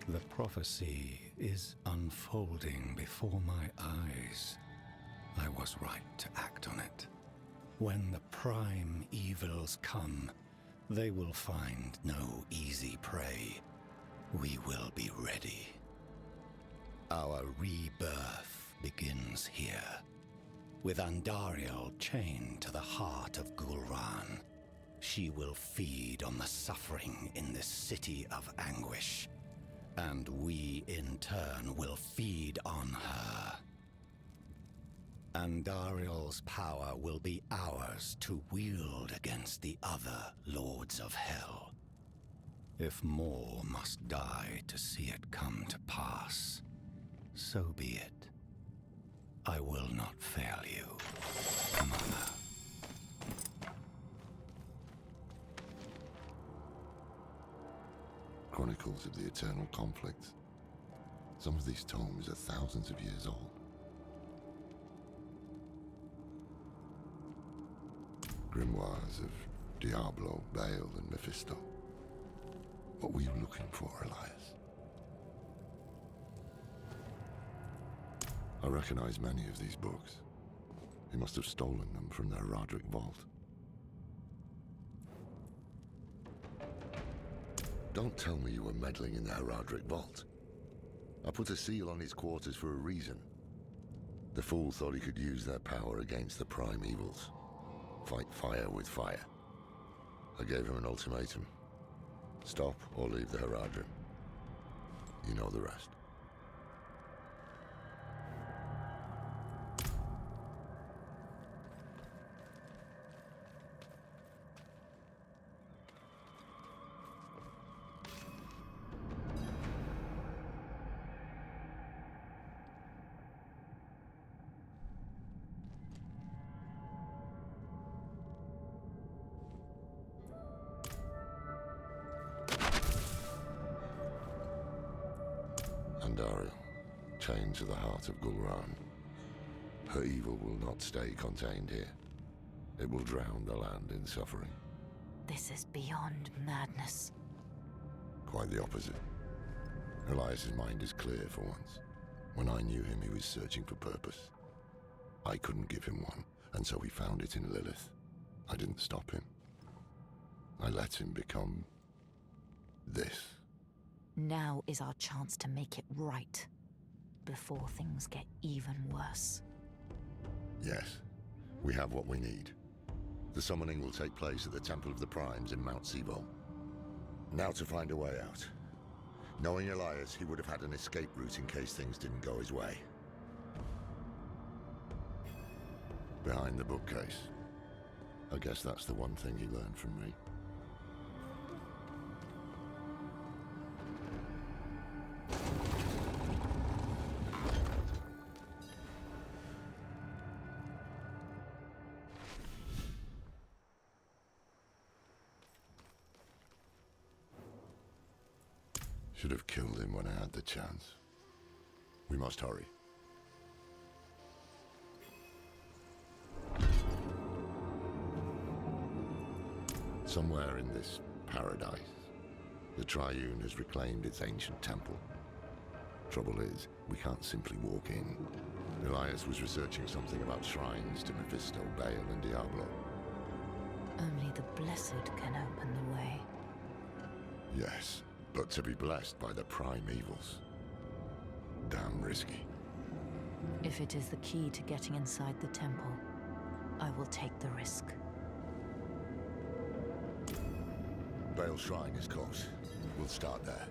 The prophecy is unfolding before my eyes. I was right to act on it. When the prime evils come, they will find no easy prey. We will be ready. Our rebirth begins here, with Andariel chained to the heart of Gulran. She will feed on the suffering in this city of anguish. And we, in turn, will feed on her. Andariel's power will be ours to wield against the other lords of hell. If more must die to see it come to pass, so be it. I will not fail you, Mother. Chronicles of the Eternal Conflict. Some of these tomes are thousands of years old. Grimoires of Diablo, Baal, and Mephisto. What were you looking for, Elias? I recognize many of these books. He must have stolen them from the Roderick vault. Don't tell me you were meddling in the Roderick vault. I put a seal on his quarters for a reason. The fool thought he could use their power against the prime evils. Fight fire with fire. I gave him an ultimatum. Stop or leave the Haradrim. You know the rest. Andariel, chained to the heart of Gulran. Her evil will not stay contained here. It will drown the land in suffering. This is beyond madness. Quite the opposite. Elias's mind is clear for once. When I knew him, he was searching for purpose. I couldn't give him one, and so he found it in Lilith. I didn't stop him. I let him become this. Now is our chance to make it right, before things get even worse. Yes, we have what we need. The summoning will take place at the Temple of the Primes in Mount Sivo. Now to find a way out. Knowing Elias, he would have had an escape route in case things didn't go his way. Behind the bookcase. I guess that's the one thing he learned from me. Should have killed him when I had the chance. We must hurry. Somewhere in this paradise, the Triune has reclaimed its ancient temple. Trouble is, we can't simply walk in. Elias was researching something about shrines to Mephisto, Baal, and Diablo. Only the blessed can open the way. Yes, but to be blessed by the prime evils. Damn risky. If it is the key to getting inside the temple, I will take the risk. Baal's shrine is close. We'll start there.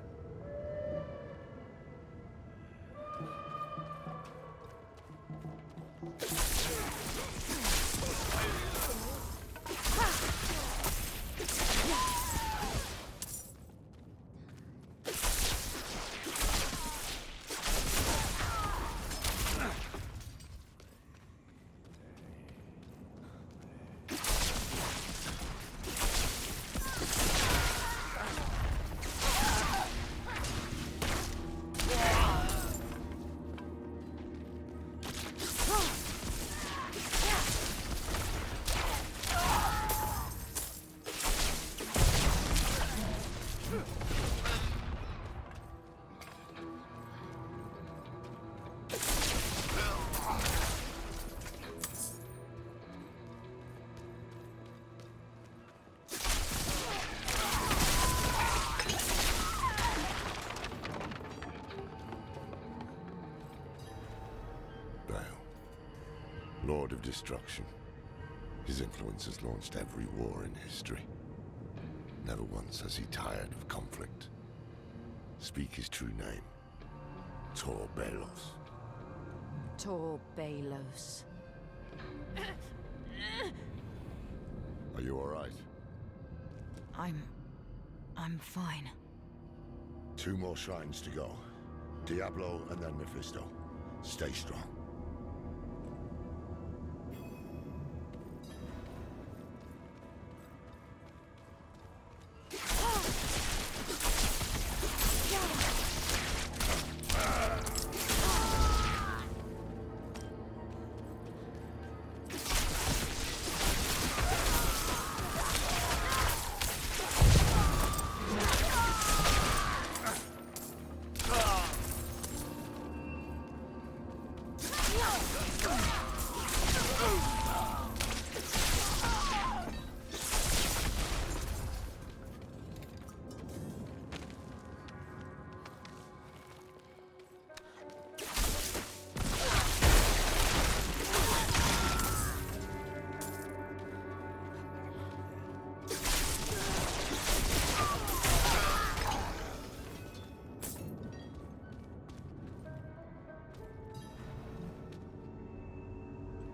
Lord of Destruction. His influence has launched every war in history. Never once has he tired of conflict. Speak his true name. Tor Balos. Tor Balos. Are you all right? I'm fine. 2 more shrines to go. Diablo and then Mephisto. Stay strong.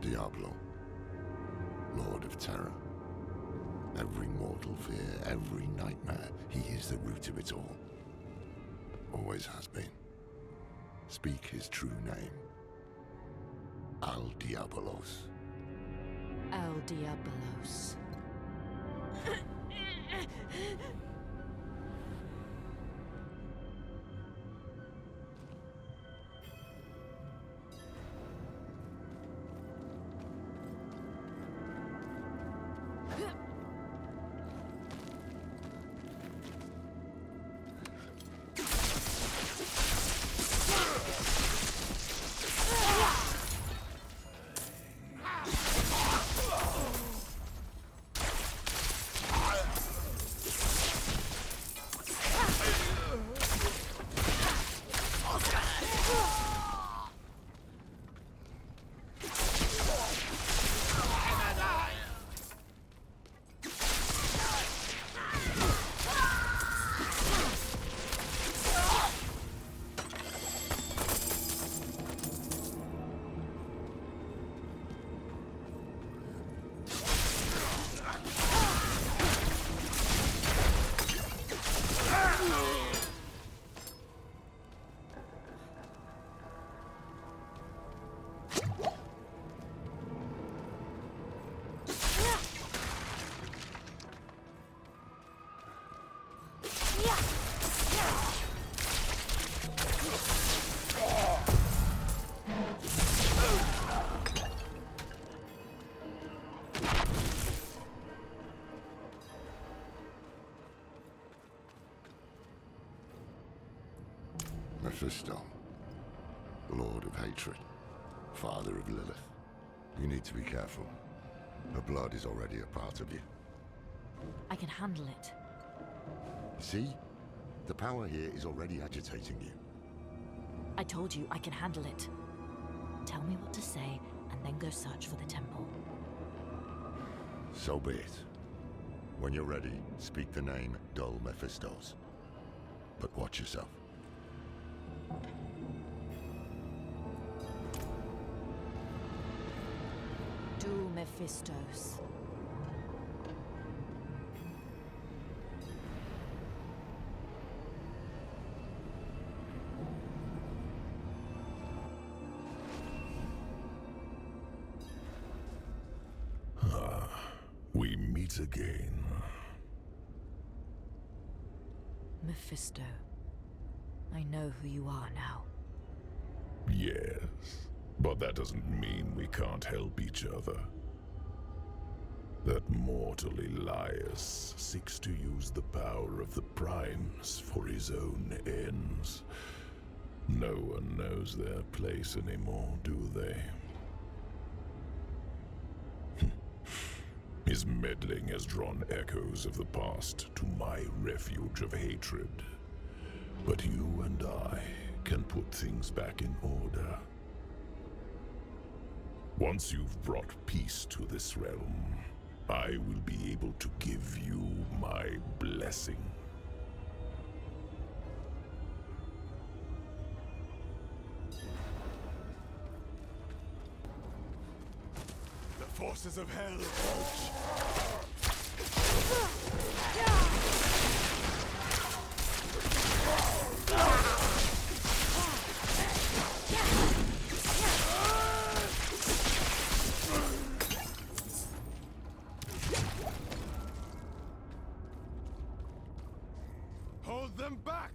Diablo, Lord of Terror. Every mortal fear, every nightmare, he is the root of it all. Always has been. Speak his true name. Al Diabolos. Al Diabolos. Mephisto, Lord of Hatred, Father of Lilith. You need to be careful. Her blood is already a part of you. I can handle it. See? The power here is already agitating you. I told you I can handle it. Tell me what to say, and then go search for the temple. So be it. When you're ready, speak the name Dull Mephistos. But watch yourself. Do Mephistos. We meet again. Mephisto. I know who you are now. Yes, but that doesn't mean we can't help each other. That mortal Elias seeks to use the power of the Primes for his own ends. No one knows their place anymore, do they? His meddling has drawn echoes of the past to my refuge of hatred. But you and I can put things back in order. Once you've brought peace to this realm, I will be able to give you my blessing. The forces of hell hold them back!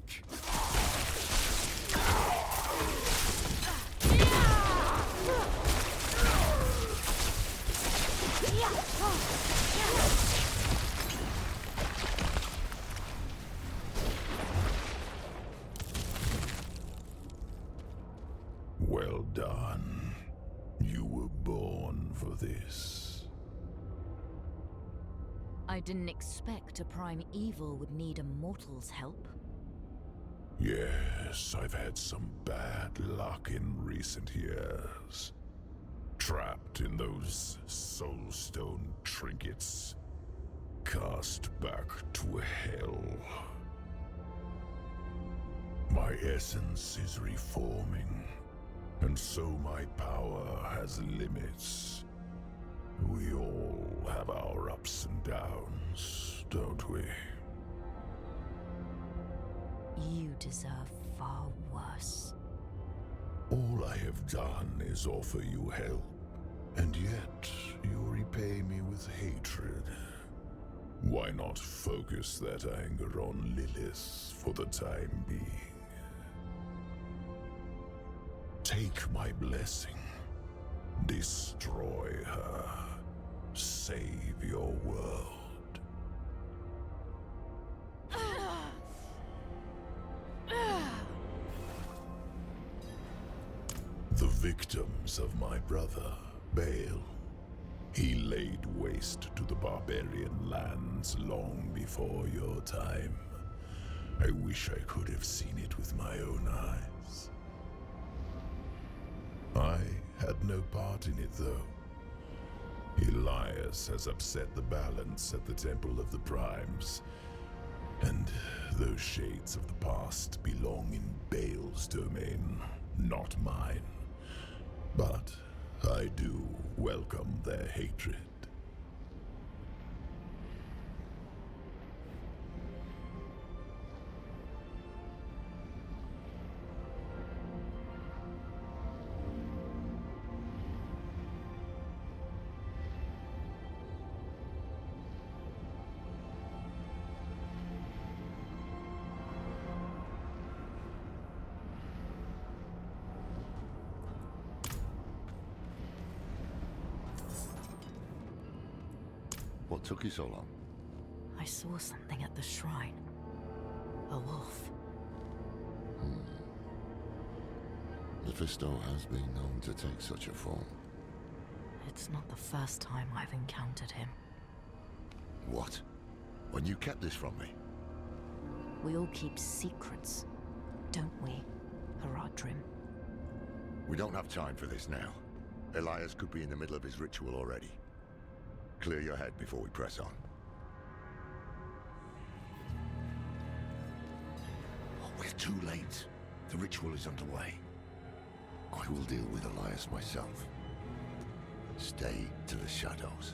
Well done. You born for this. I didn't expect a prime evil would need a mortal's help. Yes, I've had some bad luck in recent years. Trapped in those soulstone trinkets, cast back to hell. My essence is reforming, and so my power has limits. We all have our ups and downs, don't we? You deserve far worse. All I have done is offer you help, and yet you repay me with hatred. Why not focus that anger on Lilith for the time being? Take my blessing. Destroy her. Save your world. The victims of my brother, Baal. He laid waste to the barbarian lands long before your time. I wish I could have seen it with my own eyes. I had no part in it, though. Elias has upset the balance at the Temple of the Primes, and those shades of the past belong in Baal's domain, not mine. But I do welcome their hatred. What took you so long? I saw something at the shrine. A wolf. Mephisto has been known to take such a form. It's not the first time I've encountered him. What? When you kept this from me? We all keep secrets, don't we, Haradrim? We don't have time for this now. Elias could be in the middle of his ritual already. Clear your head before we press on. Oh, we're too late. The ritual is underway. I will deal with Elias myself. Stay to the shadows.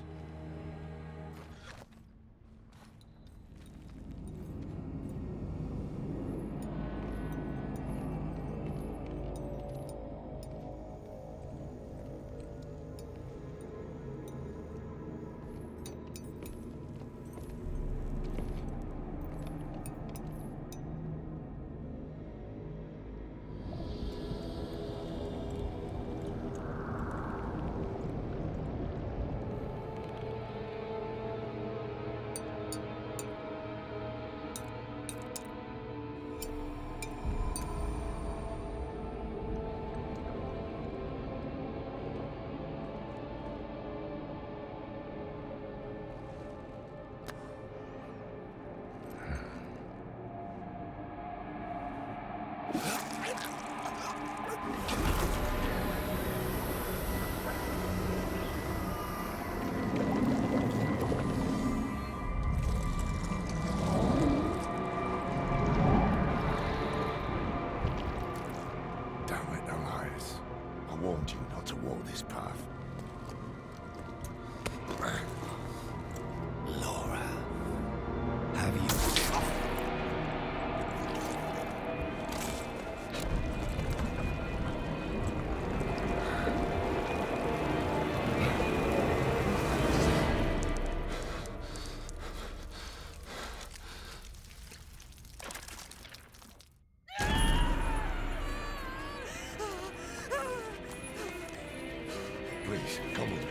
Please, come with me.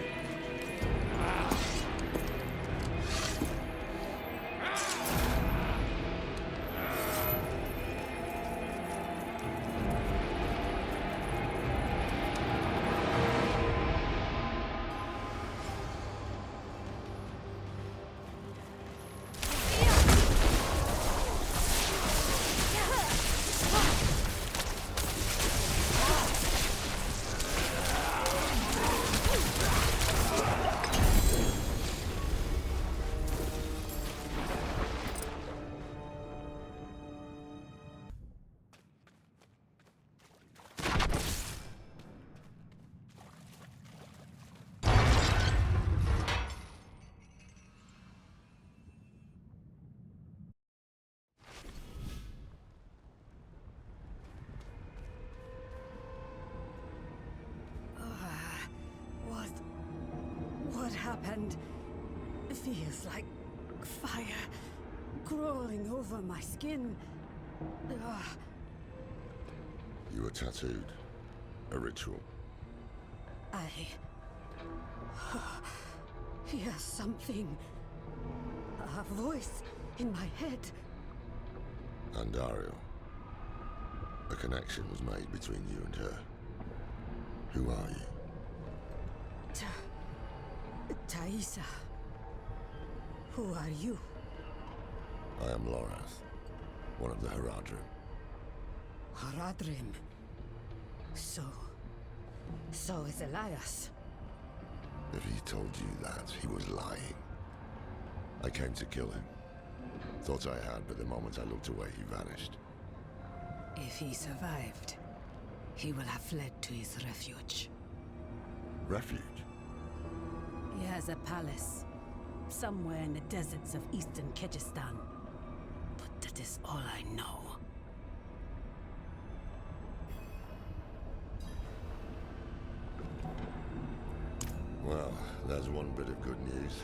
and it feels like fire crawling over my skin. Ugh. You were tattooed. A ritual. I hear something. A voice in my head. Andario. A connection was made between you and her. Who are you? Thaisa. Who are you? I am Lorath, one of the Haradrim. Haradrim. So is Elias. If he told you that, he was lying. I came to kill him. Thought I had, but the moment I looked away, he vanished. If he survived, he will have fled to his refuge. Refuge? He has a palace, somewhere in the deserts of eastern Kyrgyzstan. But that is all I know. Well, there's one bit of good news.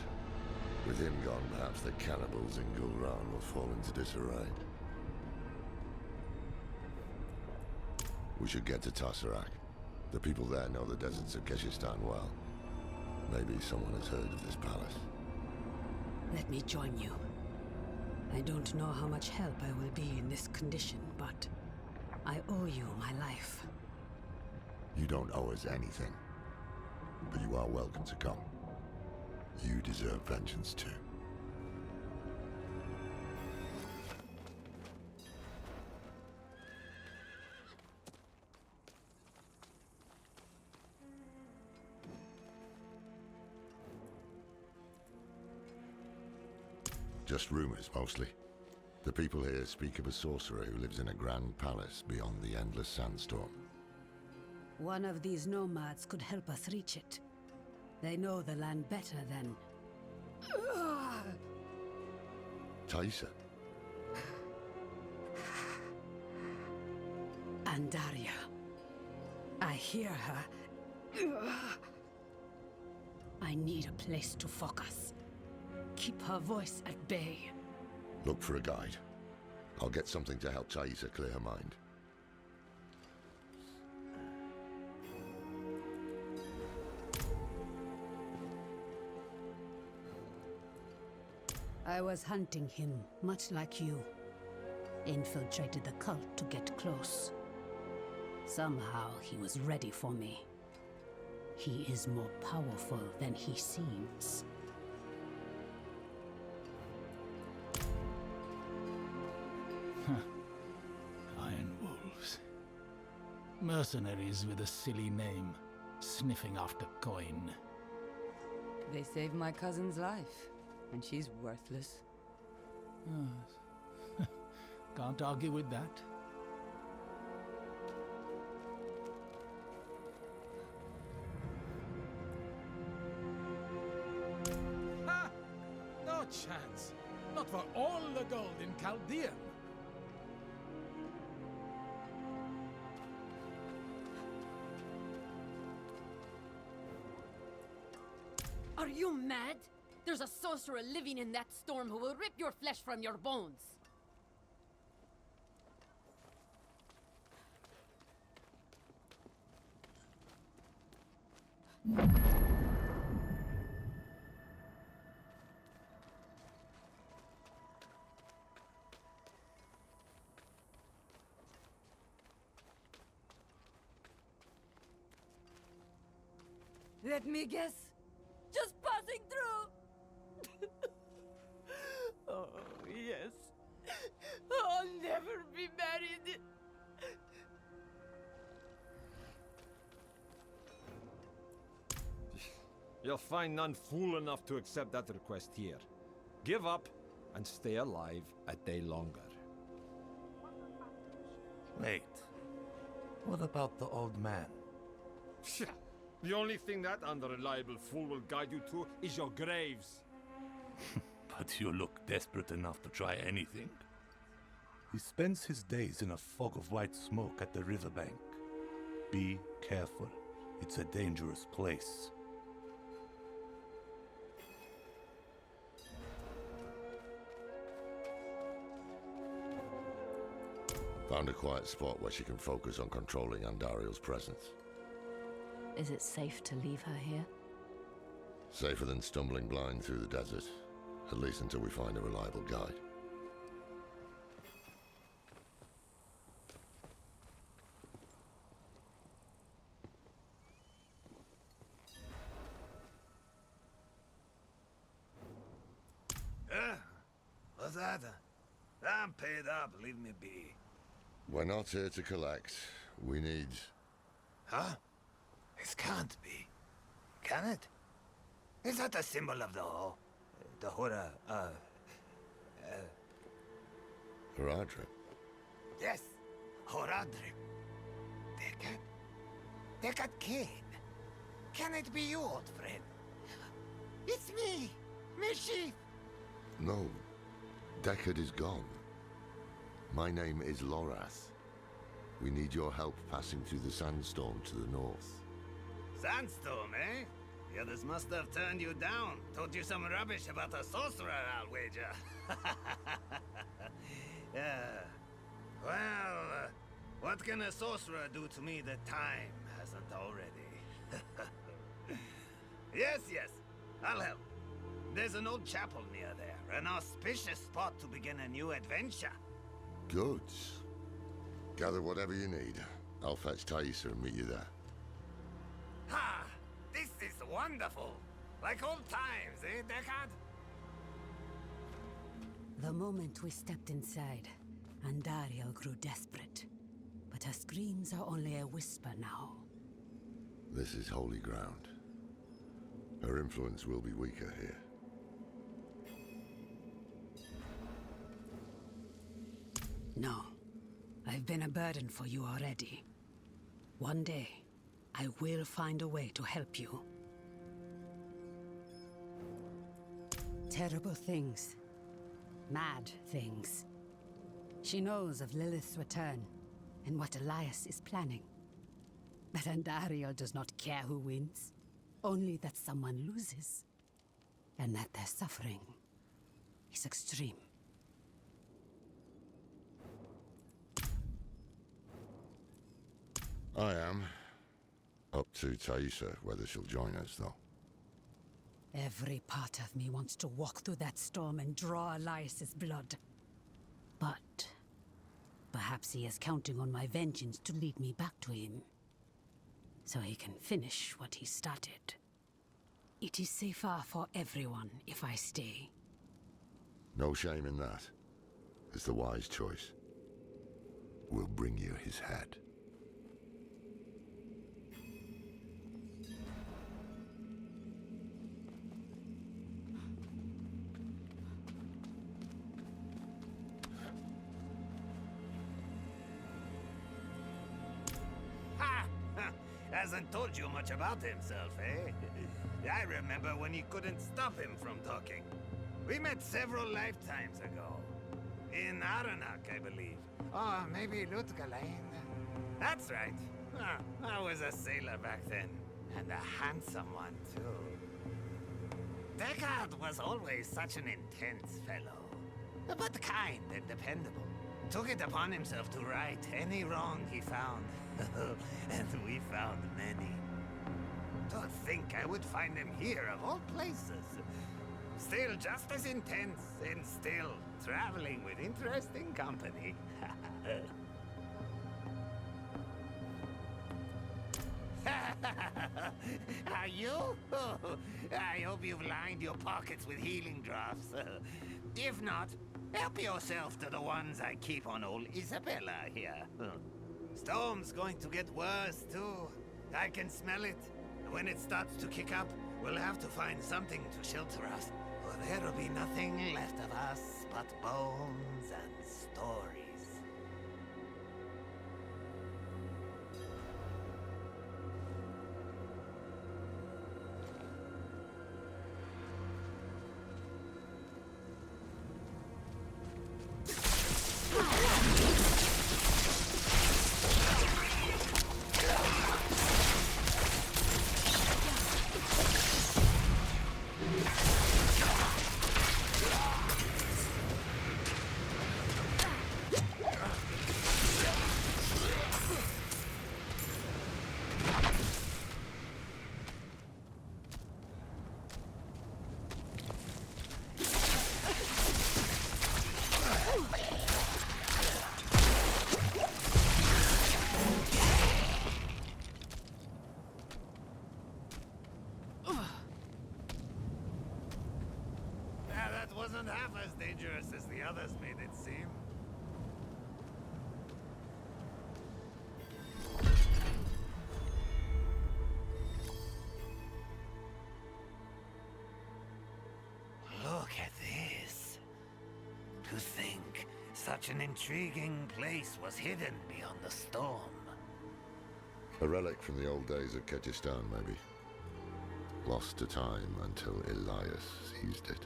With him gone, perhaps the cannibals in Gulran will fall into disarray. We should get to Tasarak. The people there know the deserts of Kyrgyzstan well. Maybe someone has heard of this palace. Let me join you. I don't know how much help I will be in this condition, but I owe you my life. You don't owe us anything. But you are welcome to come. You deserve vengeance too. Just rumors, mostly. The people here speak of a sorcerer who lives in a grand palace beyond the endless sandstorm. One of these nomads could help us reach it. They know the land better than... Thaisa? Andaria. I hear her. I need a place to focus. Keep her voice at bay. Look for a guide. I'll get something to help Thaisa clear her mind. I was hunting him, much like you. Infiltrated the cult to get close. Somehow he was ready for me. He is more powerful than he seems. Iron wolves. Mercenaries with a silly name, sniffing after coin. They saved my cousin's life, and she's worthless. Can't argue with that. Ha! No chance. Not for all the gold in Chaldean. Are you mad? There's a sorcerer living in that storm who will rip your flesh from your bones. Let me guess. Just passing through. Oh, yes. I'll never be married. You'll find none fool enough to accept that request here. Give up and stay alive a day longer. Wait. What about the old man? The only thing that unreliable fool will guide you to is your graves. But you look desperate enough to try anything. He spends his days in a fog of white smoke at the riverbank. Be careful. It's a dangerous place. found a quiet spot where she can focus on controlling Andariel's presence. Is it safe to leave her here? Safer than stumbling blind through the desert, at least until we find a reliable guide. What's that? I'm paid up, leave me be. We're not here to collect. We need... Huh? It can't be. Can it? Is that the symbol of the Ho? The Hora, Horadrim? Yes, Horadrim. Dekat Kane. Can it be you, old friend? It's me, Mischief. No. Deckard is gone. My name is Lorath. We need your help passing through the sandstorm to the north. Sandstorm, eh? The others must have turned you down. Told you some rubbish about a sorcerer, I'll wager. Yeah. Well, what can a sorcerer do to me that time hasn't already? Yes, I'll help. There's an old chapel near there, an auspicious spot to begin a new adventure. Good. Gather whatever you need. I'll fetch Thaisa and meet you there. Ha! This is wonderful! Like old times, eh, Deckard? The moment we stepped inside, Andariel grew desperate. But her screams are only a whisper now. This is holy ground. Her influence will be weaker here. No. I've been a burden for you already. One day, I will find a way to help you. Terrible things. Mad things. She knows of Lilith's return and what Elias is planning. But Andariel does not care who wins. Only that someone loses. And that their suffering is extreme. I am. Up to Thaisa, whether she'll join us, though. Every part of me wants to walk through that storm and draw Elias's blood. But perhaps he is counting on my vengeance to lead me back to him. So he can finish what he started. It is safer for everyone if I stay. No shame in that. It's the wise choice. We'll bring you his head. Hasn't told you much about himself, eh? I remember when you couldn't stop him from talking. We met several lifetimes ago. In Aranak, I believe. Oh, maybe Lutgalain. That's right. I was a sailor back then. And a handsome one, too. Deckard was always such an intense fellow. But kind and dependable. Took it upon himself to right any wrong he found. And we found many. To think I would find him here, of all places. Still just as intense, and still traveling with interesting company. Are you? I hope you've lined your pockets with healing drops. If not, help yourself to the ones I keep on old Isabella here. Storm's going to get worse, too. I can smell it. When it starts to kick up, we'll have to find something to shelter us. Or there'll be nothing left of us but bones and stories. half as dangerous as the others made it seem. Look at this. To think such an intriguing place was hidden beyond the storm. A relic from the old days of Kyrgyzstan, maybe. Lost to time until Elias seized it.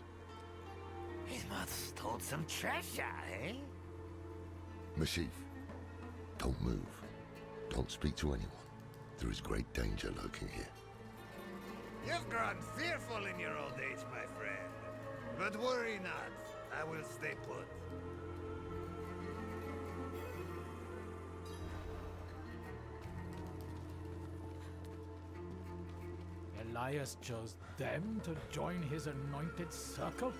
He must hold some treasure, eh? Mashif, don't move. Don't speak to anyone. There is great danger lurking here. You've grown fearful in your old age, my friend. But worry not. I will stay put. Elias chose them to join his anointed circle?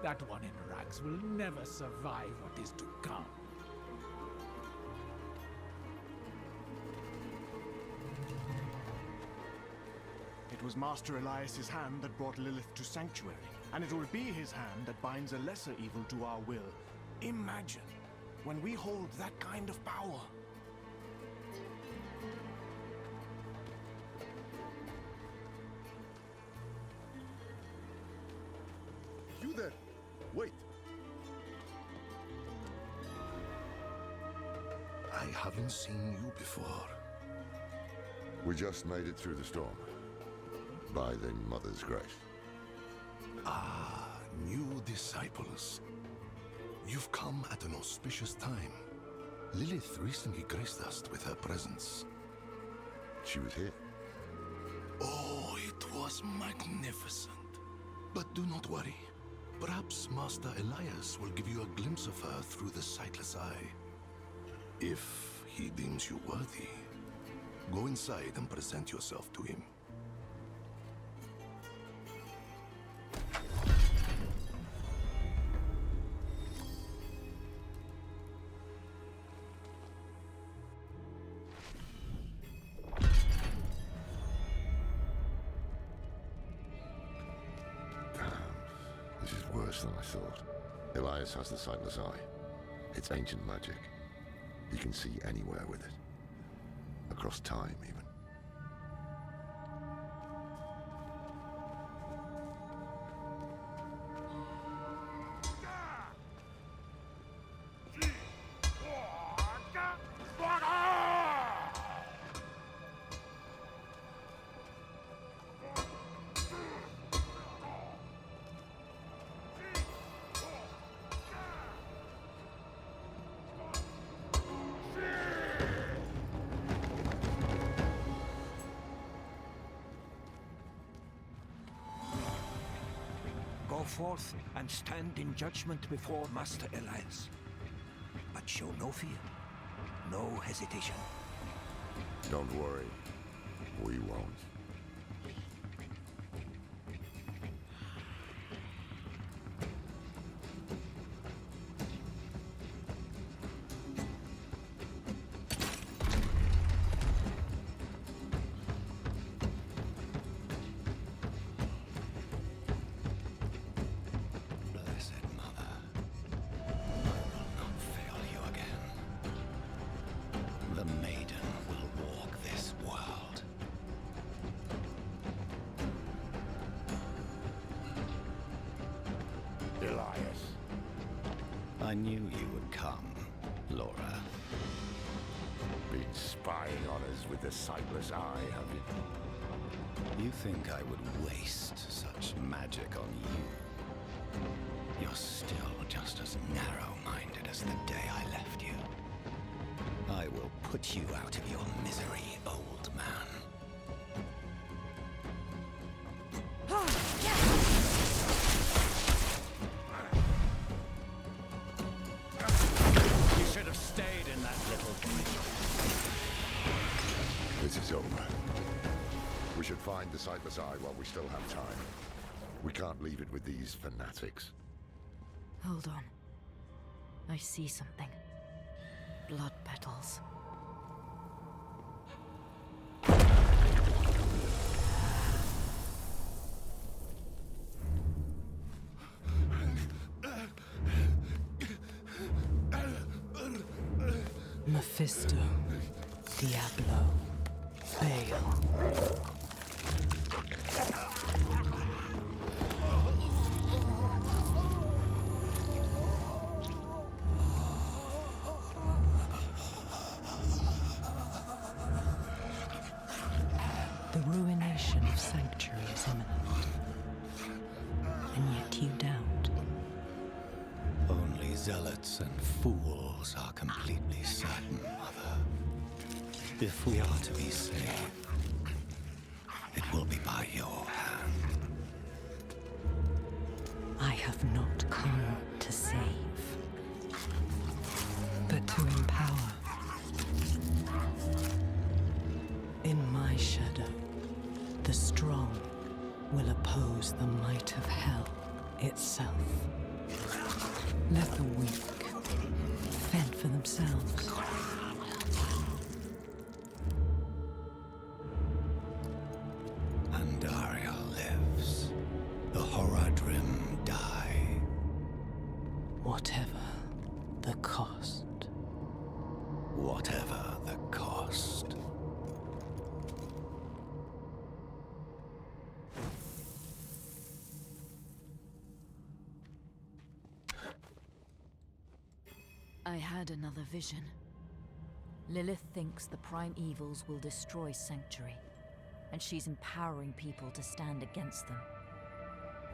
That one in rags will never survive what is to come. It was Master Elias's hand that brought Lilith to Sanctuary, and it will be his hand that binds a lesser evil to our will. Imagine when we hold that kind of power. You there! Wait! I haven't seen you before. We just made it through the storm. By the Mother's grace. Ah, new disciples. You've come at an auspicious time. Lilith recently graced us with her presence. She was here. Oh, it was magnificent. But do not worry. Perhaps Master Elias will give you a glimpse of her through the sightless eye. If he deems you worthy, go inside and present yourself to him. This is worse than I thought. Elias has the sightless eye. It's ancient magic. He can see anywhere with it. Across time, even. Go forth and stand in judgment before Master Elias. But show no fear, no hesitation. Don't worry. We won't. I knew you would come, Laura. Been spying on us with the sightless eye, have you? You think I would waste such magic on you? You're still just as narrow-minded as the day I left you. I will put you out of your misery, old man. This is over. We should find the sightless eye while we still have time. We can't leave it with these fanatics. Hold on. I see something. Blood petals. Mephisto, Diablo, Baal. The ruination of Sanctuary is imminent. And yet you doubt. Only zealots and fools are completely certain, Mother. If we are to be saved, it will be by your hand. I have not come to save, but to empower. In my shadow, the strong will oppose the might of hell itself. Let the weak fend for themselves. Pandaria lives. The Horadrim die. Whatever the cost. Whatever the cost. I had another vision. Lilith thinks the prime evils will destroy Sanctuary, and she's empowering people to stand against them.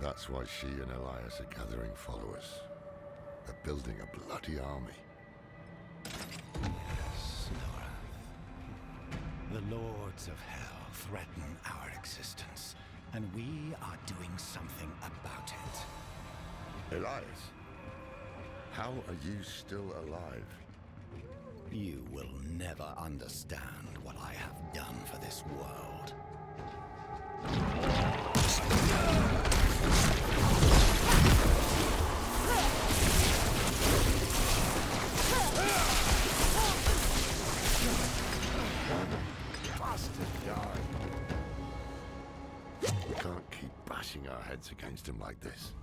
That's why she and Elias are gathering followers. They're building a bloody army. Yes, Laura. The Lords of Hell threaten our existence, and we are doing something about it. Elias? How are you still alive? You will never understand what I have done for this world. Bastard guy. We can't keep bashing our heads against him like this.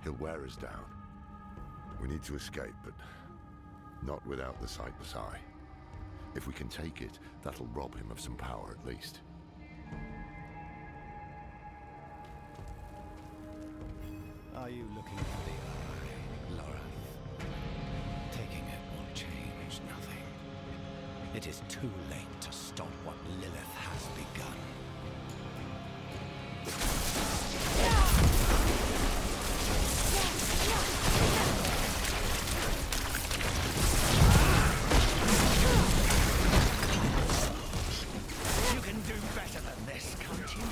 He'll wear us down. We need to escape, but not without the sightless eye. If we can take it, that'll rob him of some power at least. Are you looking for the eye, Laura? Taking it will change nothing. It is too late to stop what Lilith has begun. You can do better than this, can't you?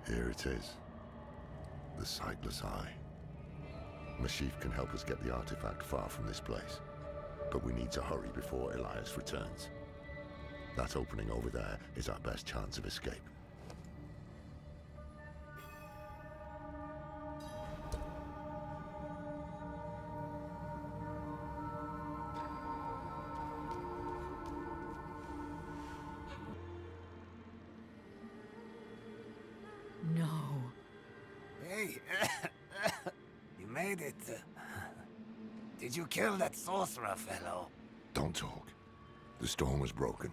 Here it is. The sightless eye. Mashif can help us get the artifact far from this place. But we need to hurry before Elias returns. That opening over there is our best chance of escape. No. Hey, you made it. Did you kill that sorcerer fellow? Don't talk. The storm was broken.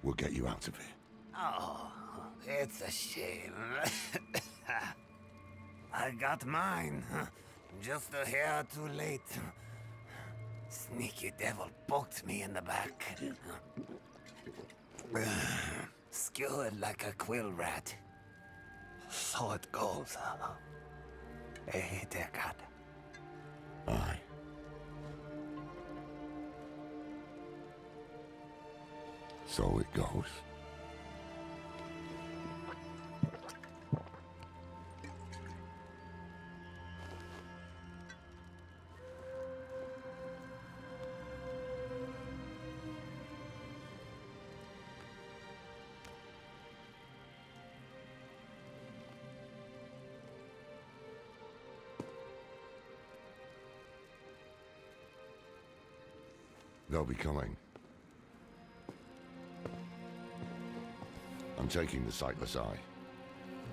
We'll get you out of here. Oh, it's a shame. I got mine. Just a hair too late. Sneaky devil poked me in the back. Skewered like a quill rat. So it goes. Hey, dear God. Aye. So it goes. They'll be coming. I'm taking the sightless eye.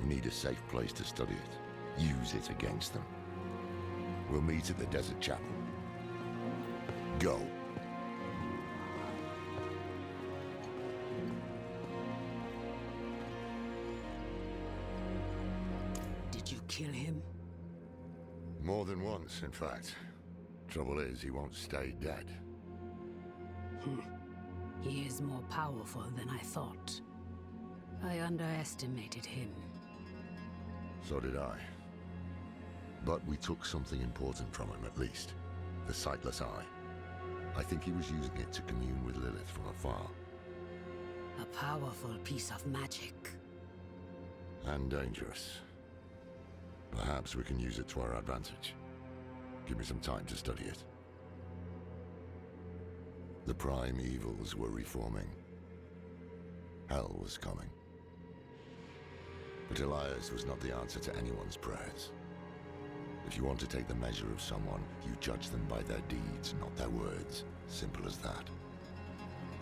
We need a safe place to study it. Use it against them. We'll meet at the desert chapel. Go. Did you kill him? More than once, in fact. Trouble is, he won't stay dead. He is more powerful than I thought. I underestimated him. So did I. But we took something important from him, at least. The sightless eye. I think he was using it to commune with Lilith from afar. A powerful piece of magic. And dangerous. Perhaps we can use it to our advantage. Give me some time to study it. The prime evils were reforming. Hell was coming. But Elias was not the answer to anyone's prayers. If you want to take the measure of someone, you judge them by their deeds, not their words. Simple as that.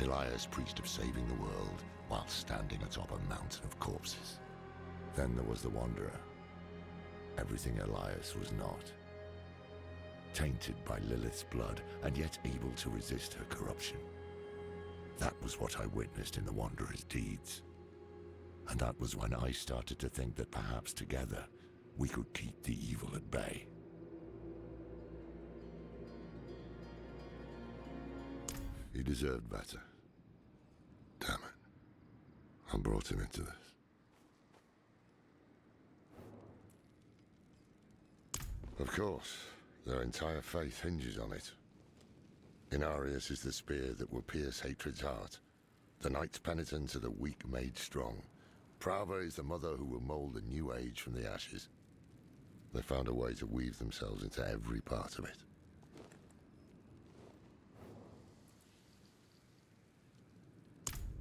Elias preached of saving the world while standing atop a mountain of corpses. Then there was the Wanderer. Everything Elias was not. Tainted by Lilith's blood, and yet able to resist her corruption. That was what I witnessed in the Wanderer's deeds. And that was when I started to think that perhaps together, we could keep the evil at bay. He deserved better. Damn it. I brought him into this. Of course, their entire faith hinges on it. Inarius is the spear that will pierce hatred's heart. The knight's penitent are the weak made strong. Prava is the mother who will mold a new age from the ashes. They found a way to weave themselves into every part of it.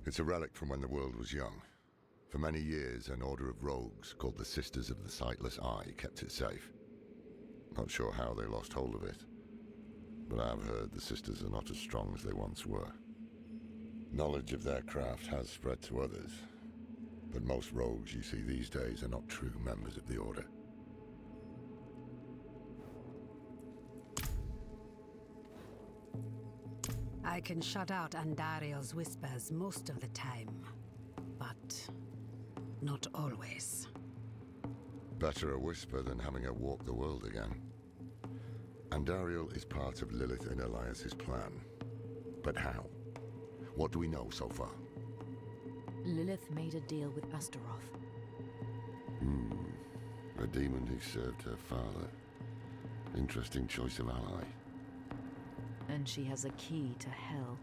It's a relic from when the world was young. For many years, an order of rogues called the Sisters of the Sightless Eye kept it safe. Not sure how they lost hold of it, but I've heard the Sisters are not as strong as they once were. Knowledge of their craft has spread to others, but most rogues you see these days are not true members of the Order. I can shut out Andariel's whispers most of the time, but not always. Better a whisper than having her walk the world again. Andariel is part of Lilith and Elias's plan. But how? What do we know so far? Lilith made a deal with Astaroth. A demon who served her father. Interesting choice of ally. And she has a key to hell.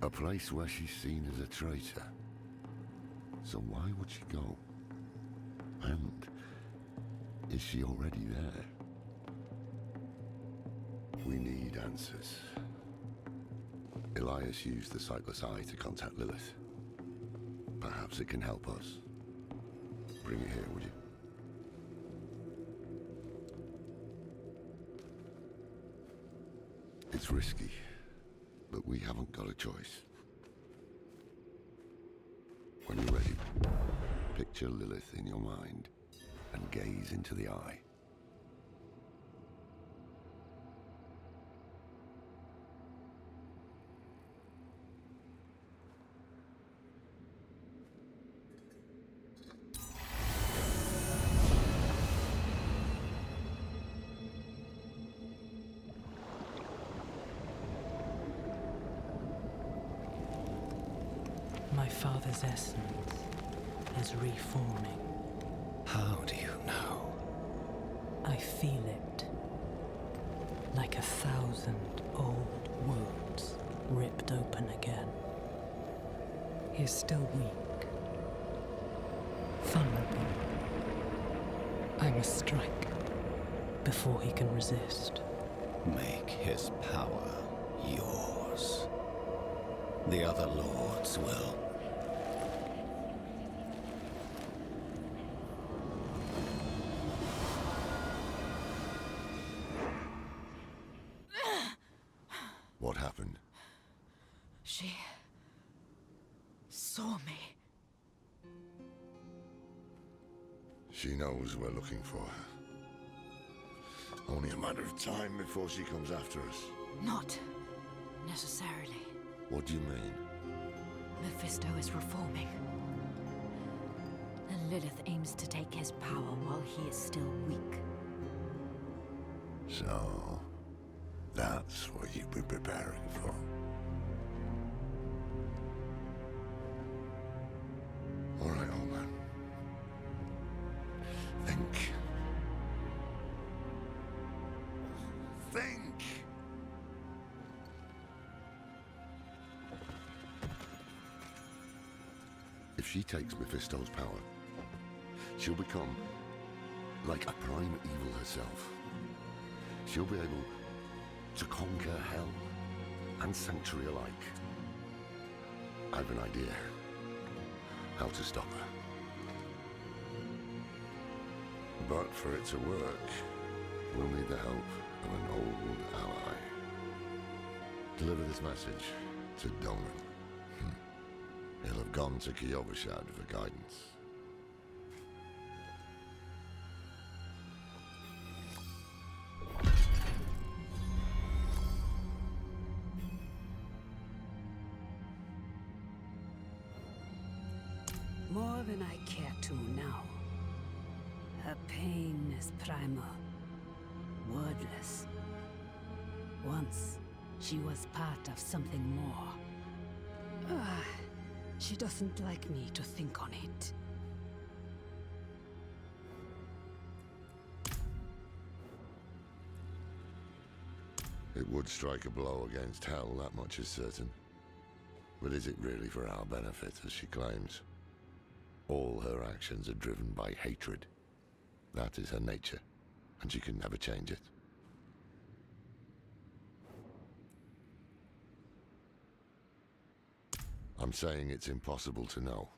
A place where she's seen as a traitor. So why would she go? And is she already there? We need answers. Elias used the Sightless Eye to contact Lilith. Perhaps it can help us. Bring it here, would you? It's risky, but we haven't got a choice. When you're ready, picture Lilith in your mind and gaze into the eye. My father's essence is reforming. How do you know? I feel it. Like 1,000 old wounds ripped open again. He is still weak. Vulnerable. I must strike before he can resist. Make his power yours. The other lords will. What happened? She saw me. She knows we're looking for her. Only a matter of time before she comes after us. Not necessarily. What do you mean? Mephisto is reforming. And Lilith aims to take his power while he is still weak. So, that's what you've been preparing for. All right, old man. Think. Think! If she takes Mephisto's power, she'll become like a prime evil herself. She'll be able to conquer hell and sanctuary alike. I've an idea how to stop her. But for it to work, we'll need the help of an old ally. Deliver this message to Donan. He'll have gone to Kyovashad for guidance. More than I care to now. Her pain is primal, wordless. Once, she was part of something more. She doesn't like me to think on it. It would strike a blow against hell, that much is certain. But is it really for our benefit, as she claims? All her actions are driven by hatred. That is her nature, and she can never change it. I'm saying it's impossible to know.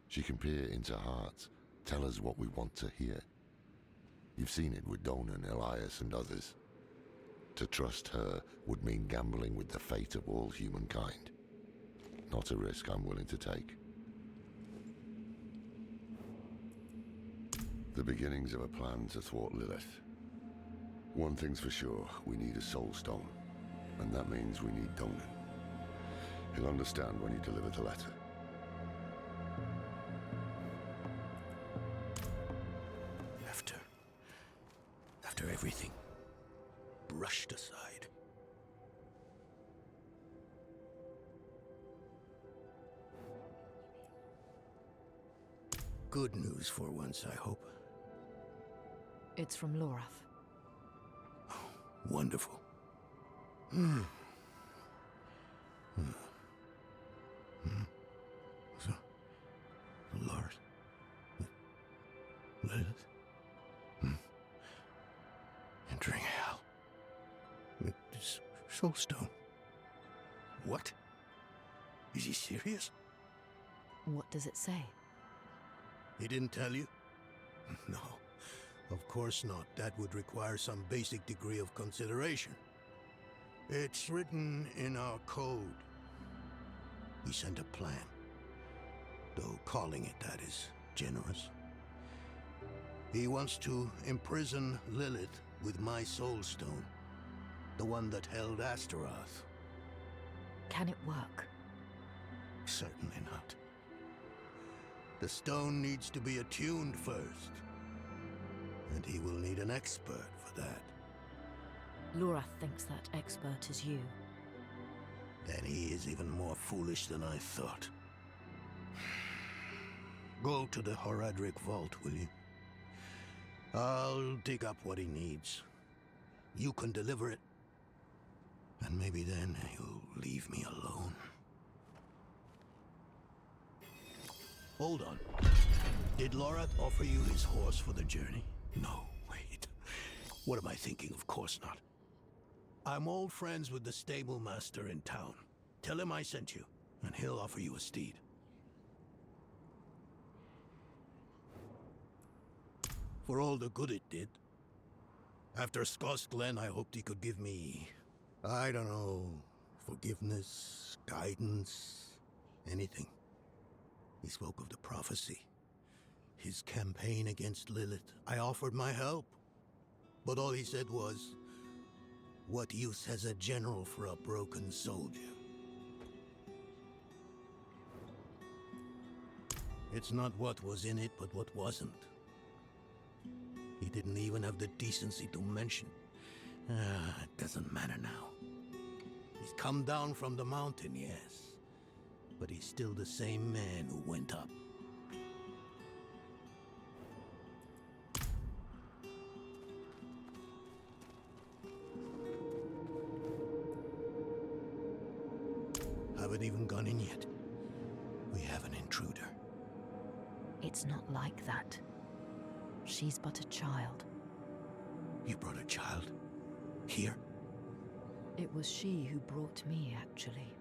She can peer into hearts, tell us what we want to hear. You've seen it with Donan, Elias, and others. To trust her would mean gambling with the fate of all humankind. Not a risk I'm willing to take. The beginnings of a plan to thwart Lilith. One thing's for sure, we need a soul stone. And that means we need Donan. He'll understand when you deliver the letter. After everything brushed aside. Good news for once, I hope. It's from Lorath. Wonderful. So, Lord, Lilith, entering hell with this soul stone. What? Is he serious? What does it say? He didn't tell you? No, of course not. That would require some basic degree of consideration. It's written in our code. He sent a plan, though calling it that is generous. He wants to imprison Lilith with my soul stone, the one that held Astaroth. Can it work? Certainly not. The stone needs to be attuned first, and he will need an expert for that. Lorath thinks that expert is you. Then he is even more foolish than I thought. Go to the Horadric vault, will you? I'll dig up what he needs. You can deliver it. And maybe then he'll leave me alone. Hold on. Did Lorath offer you his horse for the journey? No, wait. What am I thinking? Of course not. I'm old friends with the stable master in town. Tell him I sent you, and he'll offer you a steed. For all the good it did. After Skosk Glen, I hoped he could give me I don't know. Forgiveness, guidance, anything. He spoke of the prophecy. His campaign against Lilith. I offered my help. But all he said was, "What use has a general for a broken soldier?" It's not what was in it, but what wasn't. He didn't even have the decency to mention. It doesn't matter now. He's come down from the mountain, yes. But he's still the same man who went up. Haven't even gone in yet. We have an intruder. It's not like that. She's but a child. You brought a child? Here? It was she who brought me, actually.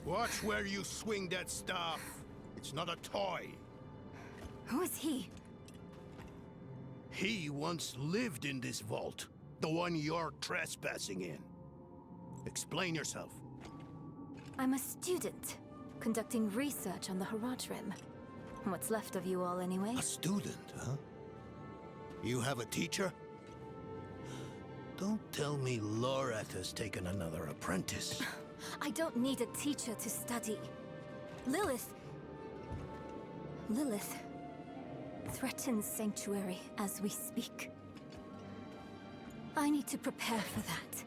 Watch where you swing that staff. It's not a toy. Who is he? He once lived in this vault. The one you're trespassing in. Explain yourself. I'm a student, conducting research on the Haradrim. What's left of you all, anyway? A student, huh? You have a teacher? Don't tell me Lorath has taken another apprentice. I don't need a teacher to study. Lilith threatens Sanctuary as we speak. I need to prepare for that.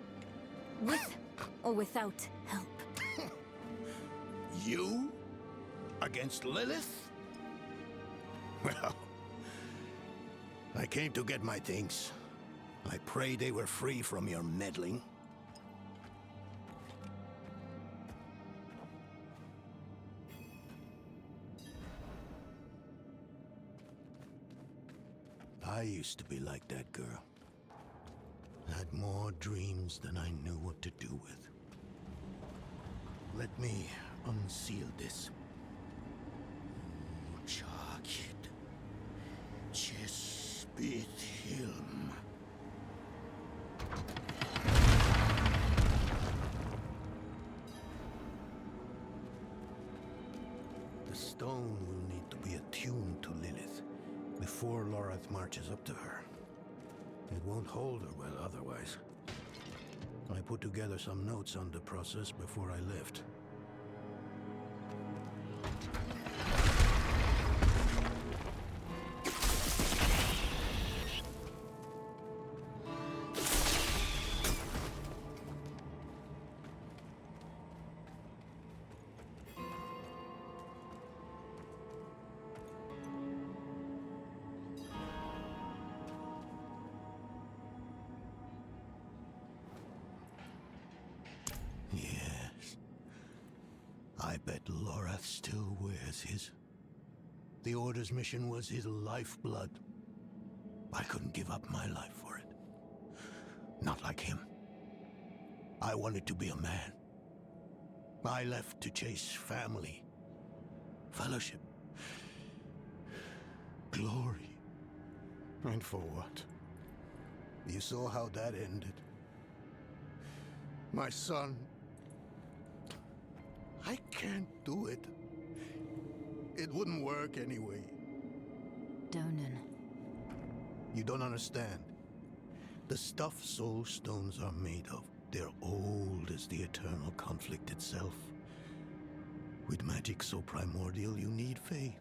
With or without help. You? Against Lilith? Well, I came to get my things. I pray they were free from your meddling. I used to be like that girl. Had more dreams than I knew what to do with. Let me unseal this. Chakit. Chespit Hilm. The stone will need to be attuned to Lilith before Lorath marches up to her. It won't hold her well otherwise. I put together some notes on the process before I left. I bet Lorath still wears his. The Order's mission was his lifeblood. I couldn't give up my life for it. Not like him. I wanted to be a man. I left to chase family, fellowship, glory. And for what? You saw how that ended. My son. I can't do it. It wouldn't work anyway. Donan. You don't understand. The stuff soul stones are made of, they're old as the eternal conflict itself. With magic so primordial, you need faith.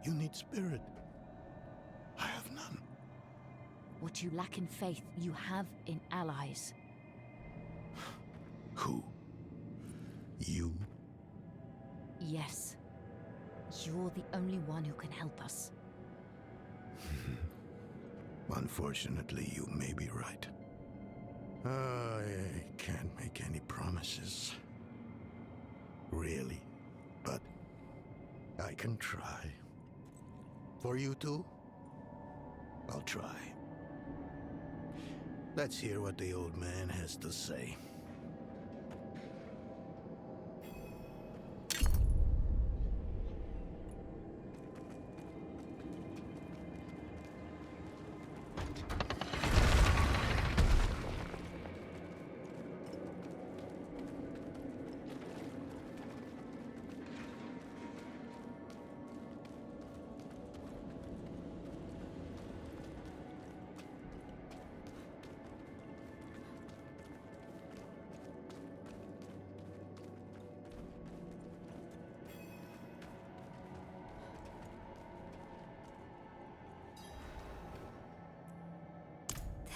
You need spirit. I have none. What you lack in faith, you have in allies. Who? You? Yes. You're the only one who can help us. Unfortunately, you may be right. I can't make any promises. Really. But I can try. For you two, I'll try. Let's hear what the old man has to say.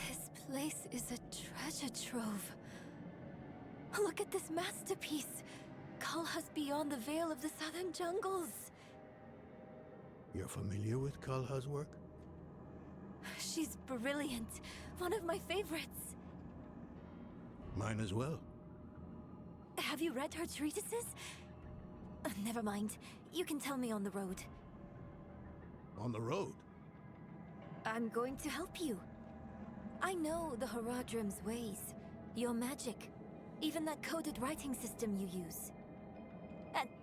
This place is a treasure trove. Look at this masterpiece. Kalha's beyond the veil of the southern jungles. You're familiar with Kalha's work? She's brilliant. One of my favorites. Mine as well. Have you read her treatises? Never mind. You can tell me on the road. On the road? I'm going to help you. I know the Horadrim's ways, your magic, even that coded writing system you use.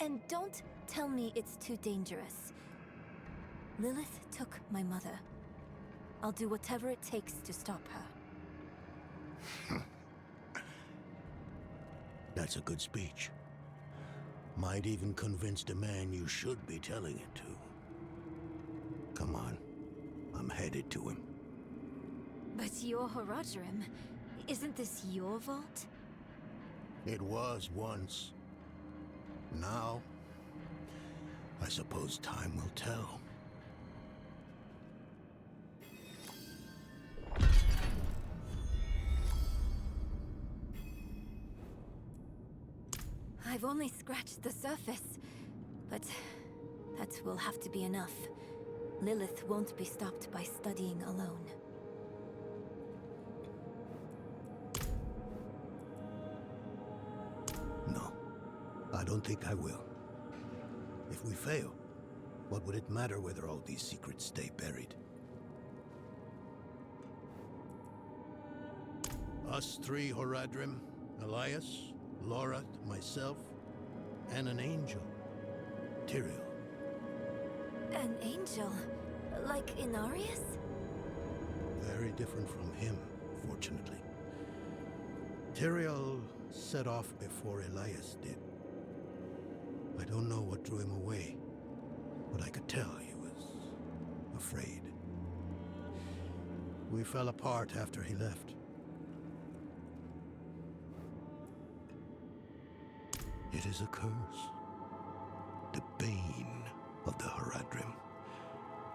And don't tell me it's too dangerous. Lilith took my mother. I'll do whatever it takes to stop her. That's a good speech. Might even convince the man you should be telling it to. Come on, I'm headed to him. But your Horadrim, isn't this your vault? It was once. Now, I suppose time will tell. I've only scratched the surface, but that will have to be enough. Lilith won't be stopped by studying alone. No, I don't think I will. If we fail, what would it matter whether all these secrets stay buried? Us three, Horadrim, Elias, Lorath, myself, and an angel, Tyrael. An angel? Like Inarius? Very different from him, fortunately. Tyrael set off before Elias did. I don't know what drew him away, but I could tell he was afraid. We fell apart after he left. It is a curse. The bane of the Horadrim,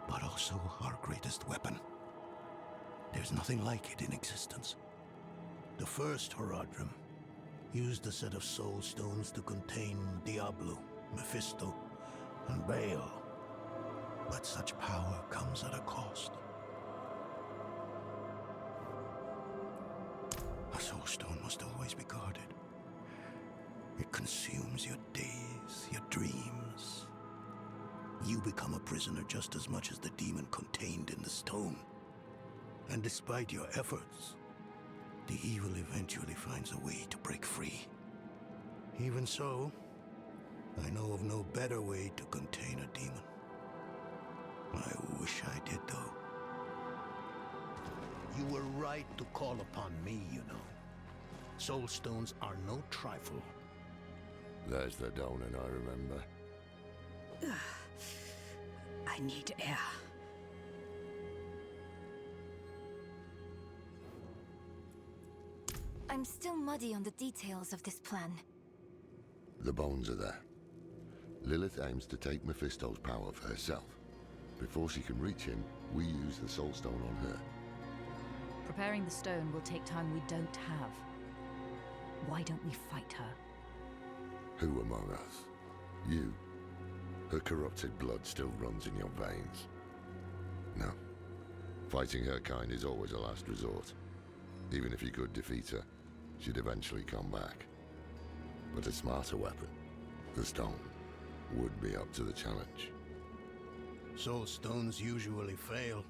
but also our greatest weapon. There's nothing like it in existence. The first Horadrim used a set of soul stones to contain Diablo, Mephisto, and Baal. But such power comes at a cost. A soul stone must always be guarded. It consumes your days, your dreams. You become a prisoner just as much as the demon contained in the stone. And despite your efforts, the evil eventually finds a way to break free. Even so, I know of no better way to contain a demon. I wish I did, though. You were right to call upon me, you know. Soul stones are no trifle. There's the Donan I remember. I need air. I'm still muddy on the details of this plan. The bones are there. Lilith aims to take Mephisto's power for herself. Before she can reach him, we use the Soul Stone on her. Preparing the stone will take time we don't have. Why don't we fight her? Who among us? You. Her corrupted blood still runs in your veins. No. Fighting her kind is always a last resort. Even if you could defeat her, she'd eventually come back. But a smarter weapon, the stone, would be up to the challenge. Soul stones usually fail,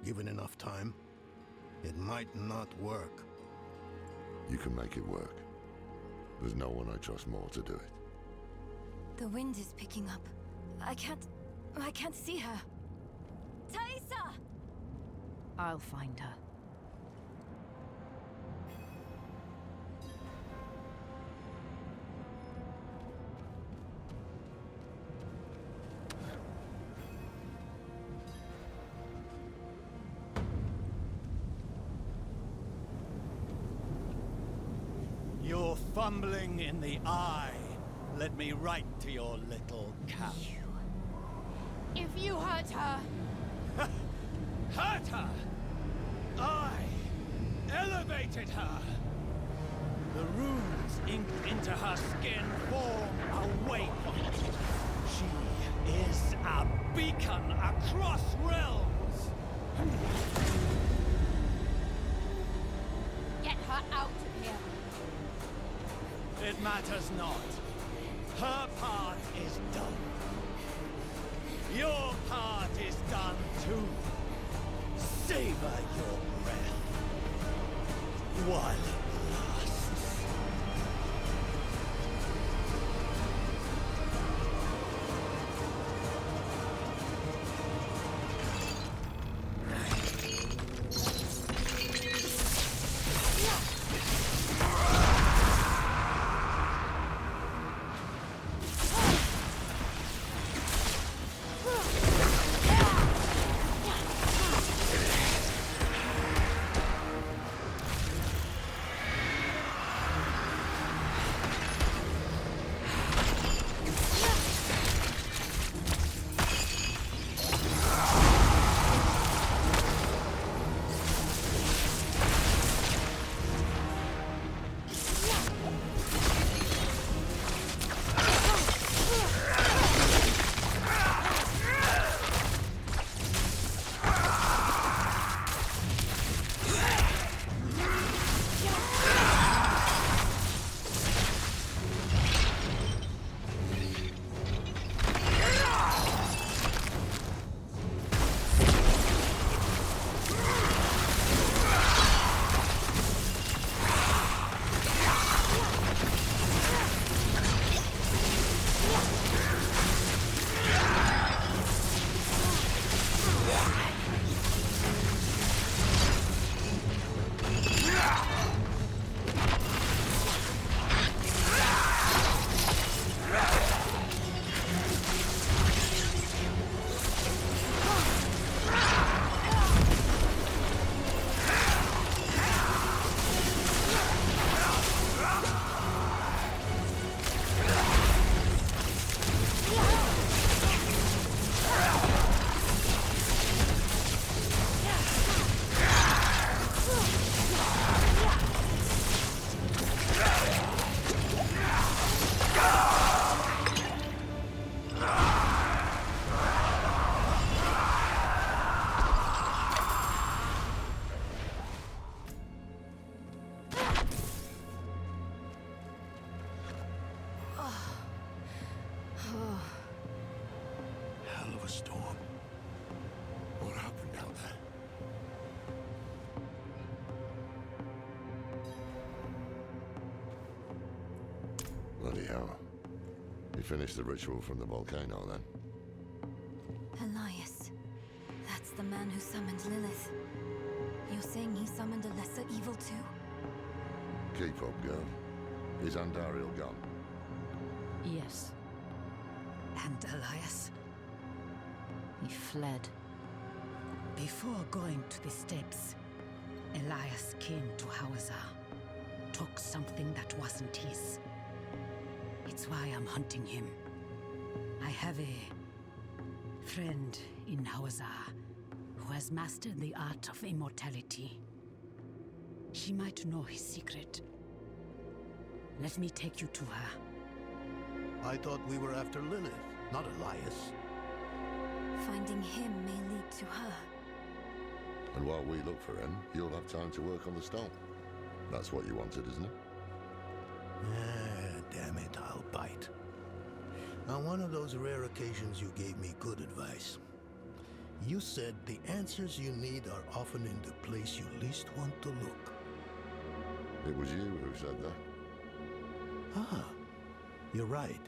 given enough time. It might not work. You can make it work. There's no one I trust more to do it. The wind is picking up. I can't see her. Thaisa! I'll find her. You're fumbling in the eye. Let me write to your little cap. If you hurt her... Hurt her! I elevated her! The runes inked into her skin form a waypoint. She is a beacon across realms! Get her out of here. It matters not. Her part is done. Your part is done too. Savor your breath while it lasts. Bloody hell. You finished the ritual from the volcano, then? Elias. That's the man who summoned Lilith. You're saying he summoned a lesser evil too? Keep up, girl. Is Andariel gone? Yes. And Elias? He fled. Before going to the steps, Elias came to Hawazar, took something that wasn't his. It's why I'm hunting him. I have a friend in Hawazar who has mastered the art of immortality. She might know his secret. Let me take you to her. I thought we were after Lilith, not Elias. Finding him may lead to her. And while we look for him, you'll have time to work on the stone. That's what you wanted, isn't it? Damn it, I'll bite. On one of those rare occasions you gave me good advice. You said the answers you need are often in the place you least want to look. It was you who said that. Ah, you're right.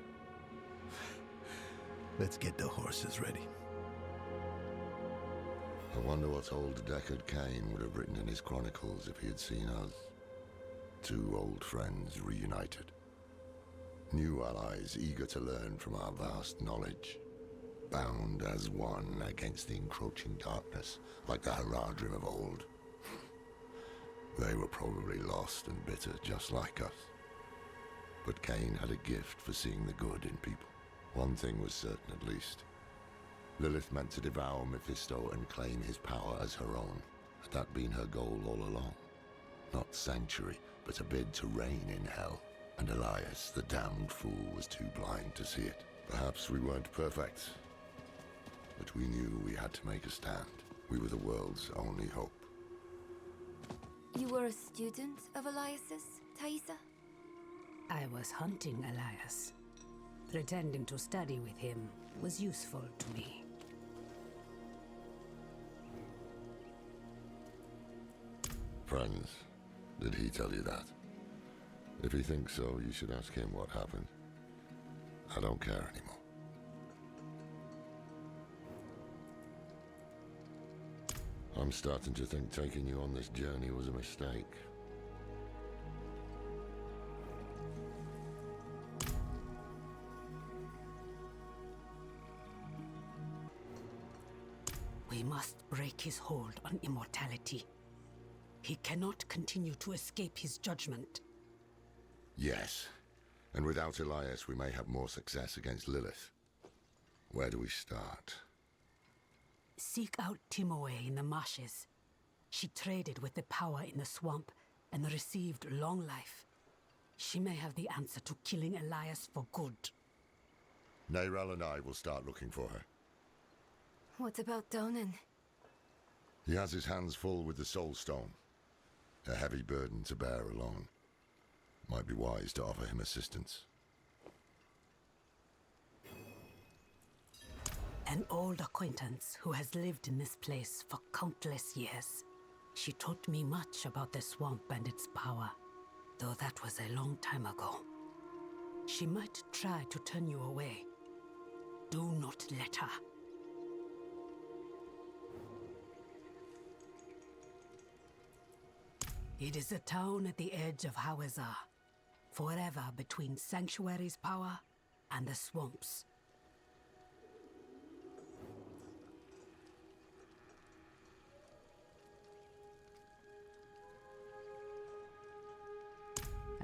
Let's get the horses ready. I wonder what old Deckard Cain would have written in his chronicles if he had seen us. Two old friends reunited. New allies eager to learn from our vast knowledge. Bound as one against the encroaching darkness, like the Haradrim of old. They were probably lost and bitter, just like us. But Cain had a gift for seeing the good in people. One thing was certain, at least. Lilith meant to devour Mephisto and claim his power as her own. Had that been her goal all along? Not sanctuary, but a bid to reign in hell. And Elias, the damned fool, was too blind to see it. Perhaps we weren't perfect, but we knew we had to make a stand. We were the world's only hope. You were a student of Elias's, Thaisa? I was hunting Elias. Pretending to study with him was useful to me. Friends, did he tell you that? If he thinks so, you should ask him what happened. I don't care anymore. I'm starting to think taking you on this journey was a mistake. We must break his hold on immortality. He cannot continue to escape his judgment. Yes. And without Elias, we may have more success against Lilith. Where do we start? Seek out Timoe in the marshes. She traded with the power in the swamp and received long life. She may have the answer to killing Elias for good. Neyrel and I will start looking for her. What about Donan? He has his hands full with the Soul Stone. A heavy burden to bear alone. Might be wise to offer him assistance. An old acquaintance who has lived in this place for countless years. She taught me much about the swamp and its power, though that was a long time ago. She might try to turn you away. Do not let her. It is a town at the edge of Hawazar, forever between Sanctuary's power and the swamps.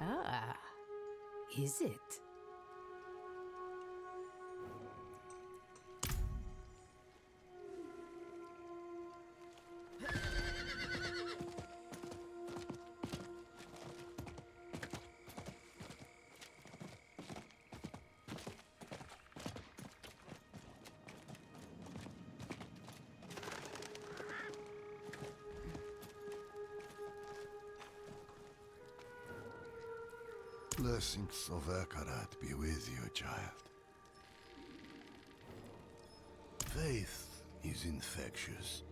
Ah, is it? Blessings of Akarat be with you, child. Faith is infectious.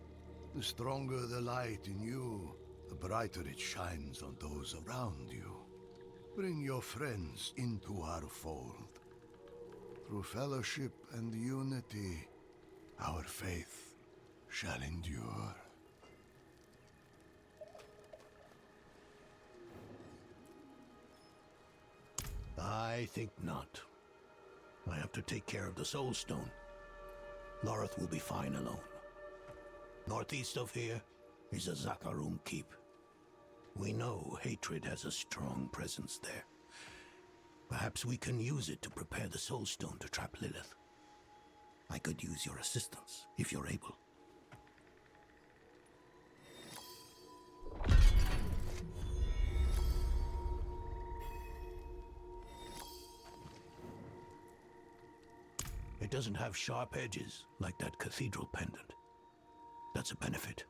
The stronger the light in you, the brighter it shines on those around you. Bring your friends into our fold. Through fellowship and unity, our faith shall endure. I think not. I have to take care of the Soul Stone. Lorith will be fine alone. Northeast of here is a Zakarum keep. We know hatred has a strong presence there. Perhaps we can use it to prepare the Soul Stone to trap Lilith. I could use your assistance, if you're able. It doesn't have sharp edges like that cathedral pendant. That's a benefit.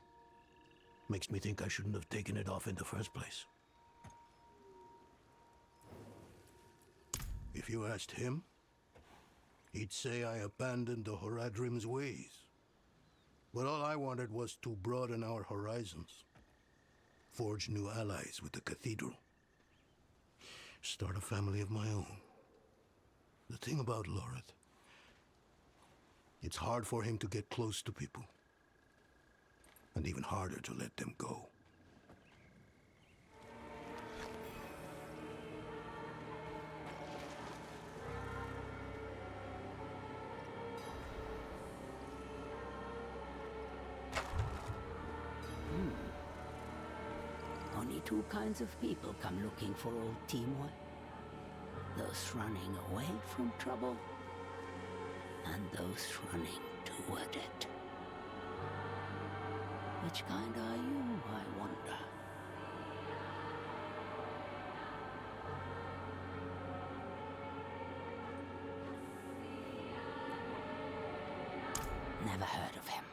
Makes me think I shouldn't have taken it off in the first place. If you asked him, he'd say I abandoned the Haradrim's ways. But all I wanted was to broaden our horizons. Forge new allies with the cathedral. Start a family of my own. The thing about Loreth, it's hard for him to get close to people. And even harder to let them go. Only two kinds of people come looking for old Timor. Those running away from trouble, and those running toward it. Which kind are you, I wonder? Never heard of him.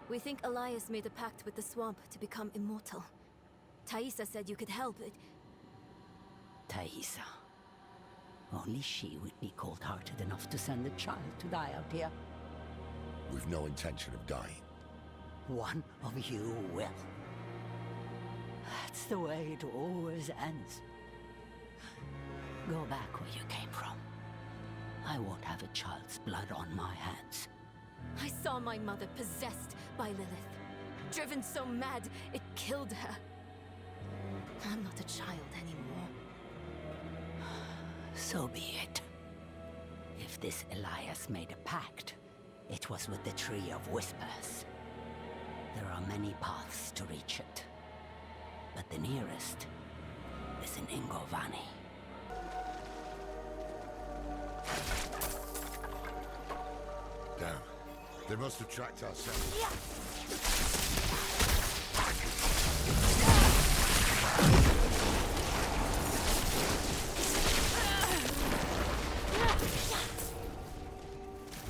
We think Elias made a pact with the swamp to become immortal. Thaisa said you could help it. Thaisa. Only she would be cold-hearted enough to send a child to die out here. We've no intention of dying. One of you will. That's the way it always ends. Go back where you came from. I won't have a child's blood on my hands. I saw my mother possessed by Lilith. Driven so mad, it killed her. I'm not a child anymore. So be it. If this Elias made a pact, it was with the Tree of Whispers. There are many paths to reach it, but the nearest is in Ingovani. Damn. They must have tracked our scent.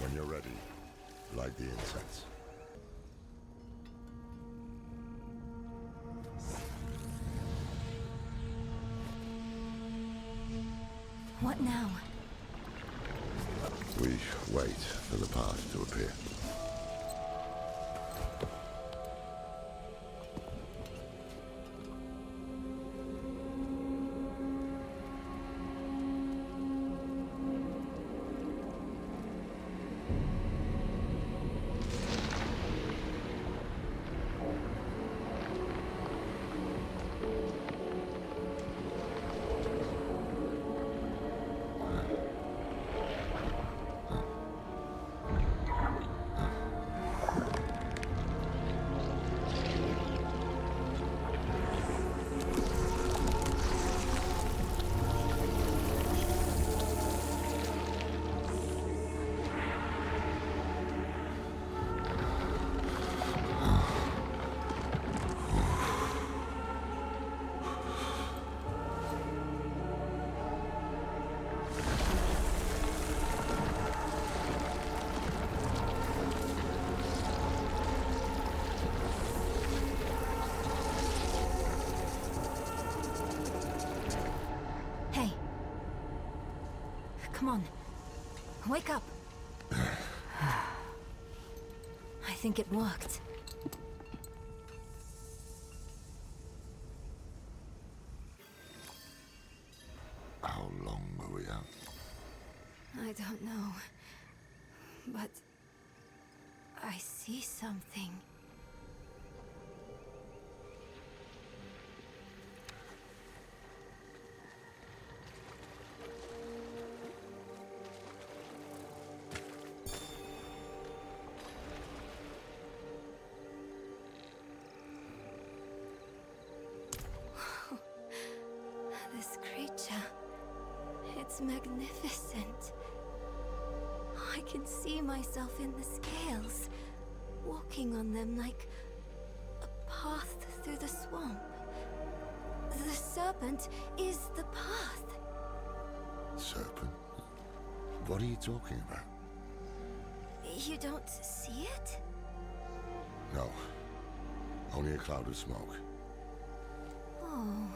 When you're ready, light the incense. What now? We wait for the path to appear. Come on. Wake up. I think it worked. How long were we out? I don't know. But I see something. This creature, it's magnificent. I can see myself in the scales, walking on them like a path through the swamp. The serpent is the path. Serpent? What are you talking about? You don't see it? No. Only a cloud of smoke. Oh.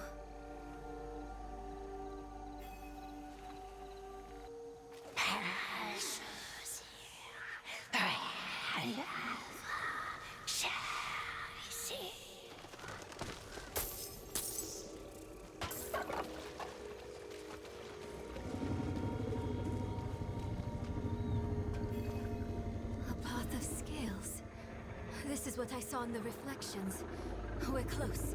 This is what I saw in the reflections. We're close.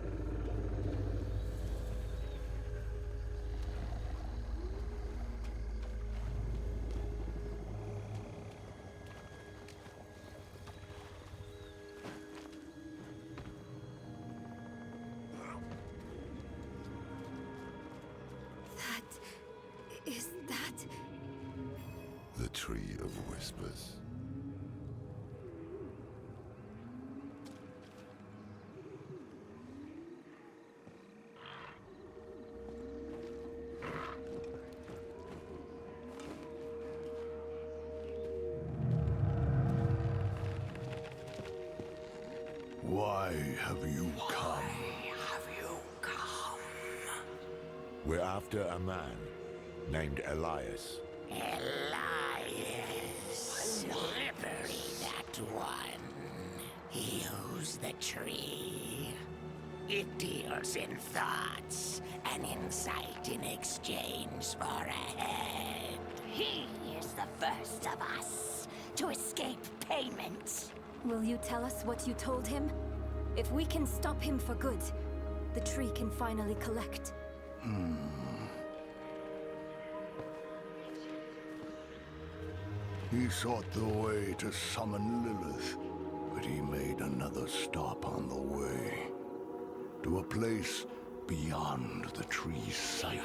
Is that... The Tree of Whispers. Why have you come? We're after a man named Elias. Elias. Slippery, that one. He owns the tree. It deals in thoughts and insight in exchange for a head. He is the first of us to escape payment. Will you tell us what you told him? If we can stop him for good, the tree can finally collect. He sought the way to summon Lilith, but he made another stop on the way. To a place beyond the tree's sight.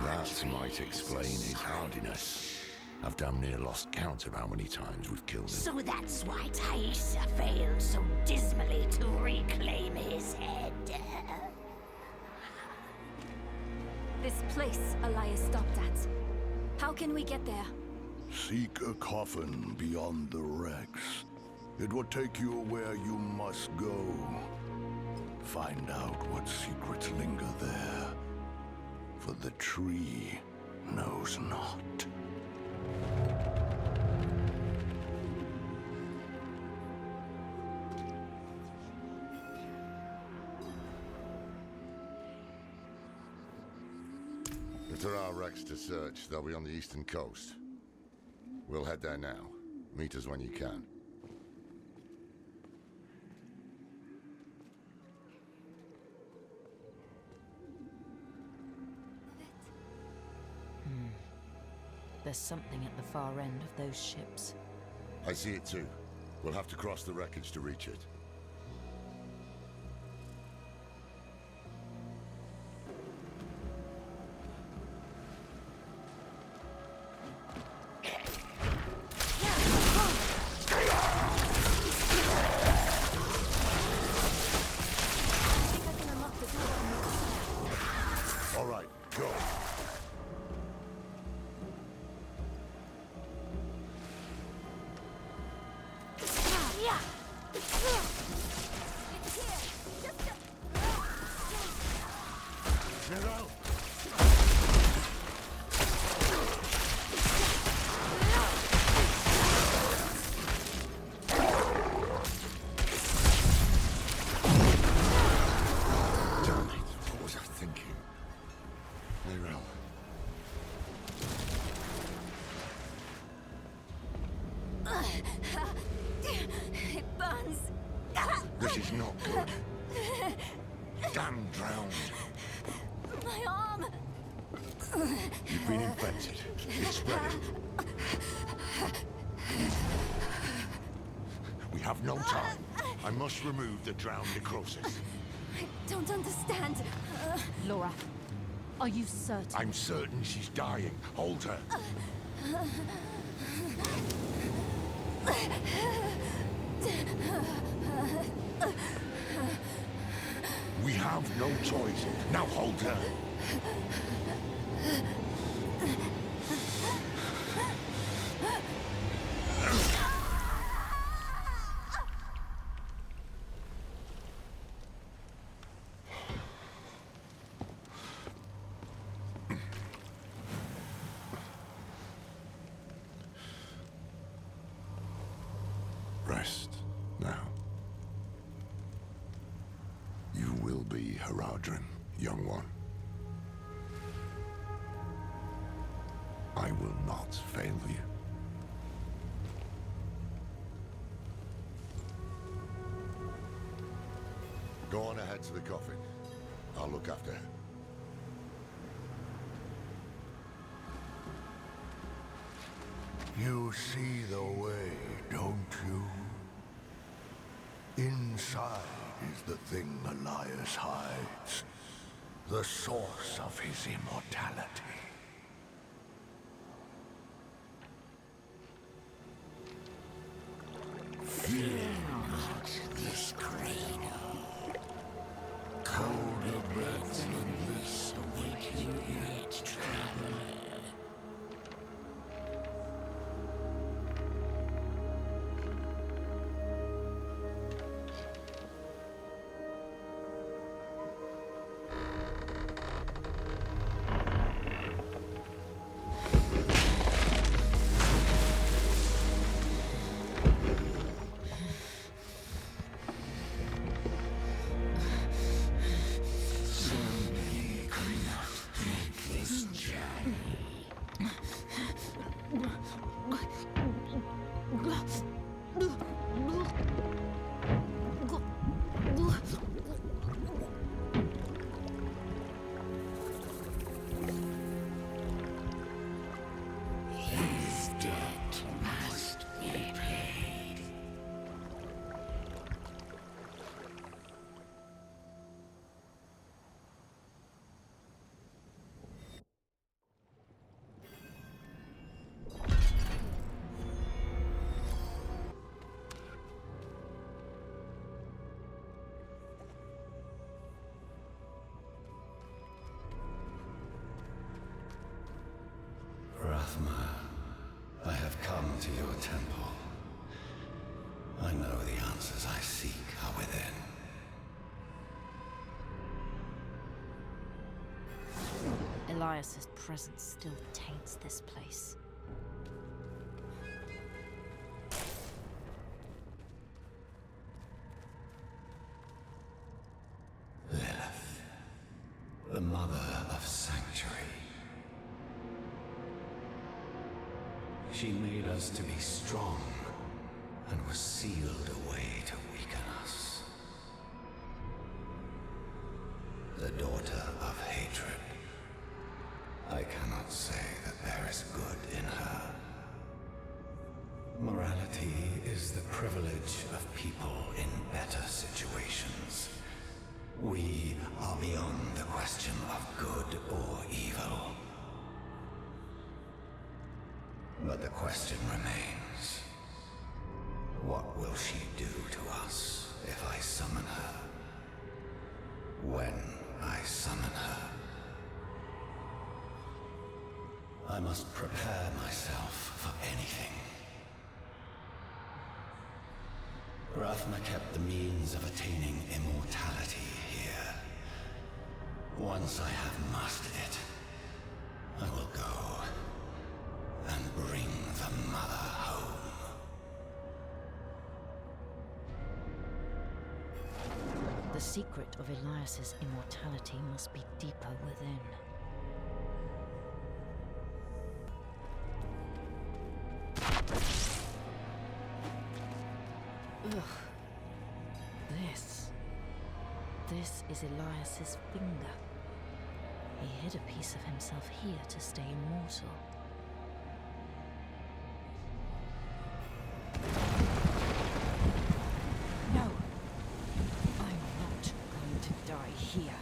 That might explain his hardiness. I've damn near lost count of how many times we've killed him. So that's why Thaisa failed so dismally to reclaim his head. This place Elias stopped at. How can we get there? Seek a coffin beyond the wrecks. It will take you where you must go. Find out what secrets linger there. For the tree knows not. If there are wrecks to search, they'll be on the eastern coast. We'll head there now. Meet us when you can. There's something at the far end of those ships. I see it too. We'll have to cross the wreckage to reach it. All right, go. It burns. This is not good. Damn drowned. My arm. You've been infected. It's spreading. We have no time. I must remove the drowned necrosis. I don't understand. Laura, are you certain? I'm certain she's dying. Hold her. We have no choice. Now hold her. Rest now. You will be Haradrim, young one. I will not fail you. Go on ahead to the coffin. I'll look after her. You see the way, don't you? Inside is the thing Elias hides. The source of his immortality. Fear not this cradle. Colder beds than this await you yet, traveler. I have come to your temple. I know the answers I seek are within. Elias's presence still taints this place. Lilith, the mother of Sanctuary. She made us to be strong and was sealed away to weaken us. The daughter of hatred. I cannot say that there is good in her. Morality is the privilege of people in better situations. We are beyond the question of good or evil. But the question remains, what will she do to us if I summon her? When I summon her? I must prepare myself for anything. Rathma kept the means of attaining immortality here. Once I have mastered it, I will go and bring the mother home. The secret of Elias's immortality must be deeper within. Ugh. This is Elias's finger. He hid a piece of himself here to stay immortal. No! I'm not going to die here.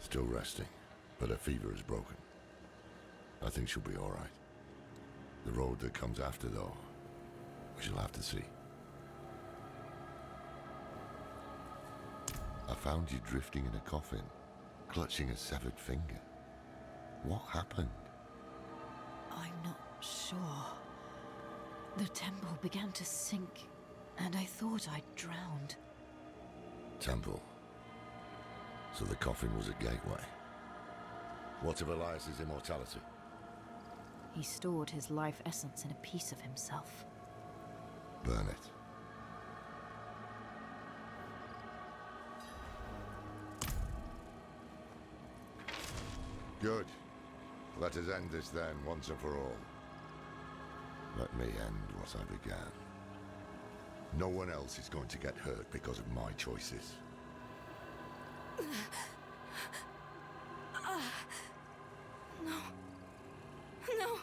Still resting, but her fever is broken. I think she'll be all right. The road that comes after, though, we shall have to see. I found you drifting in a coffin, clutching a severed finger. What happened? I'm not sure. The temple began to sink, and I thought I'd drowned. Temple. So the coffin was a gateway. What of Elias's immortality? He stored his life essence in a piece of himself. Burn it. Good. Let us end this then, once and for all. Let me end what I began. No one else is going to get hurt because of my choices. No. No.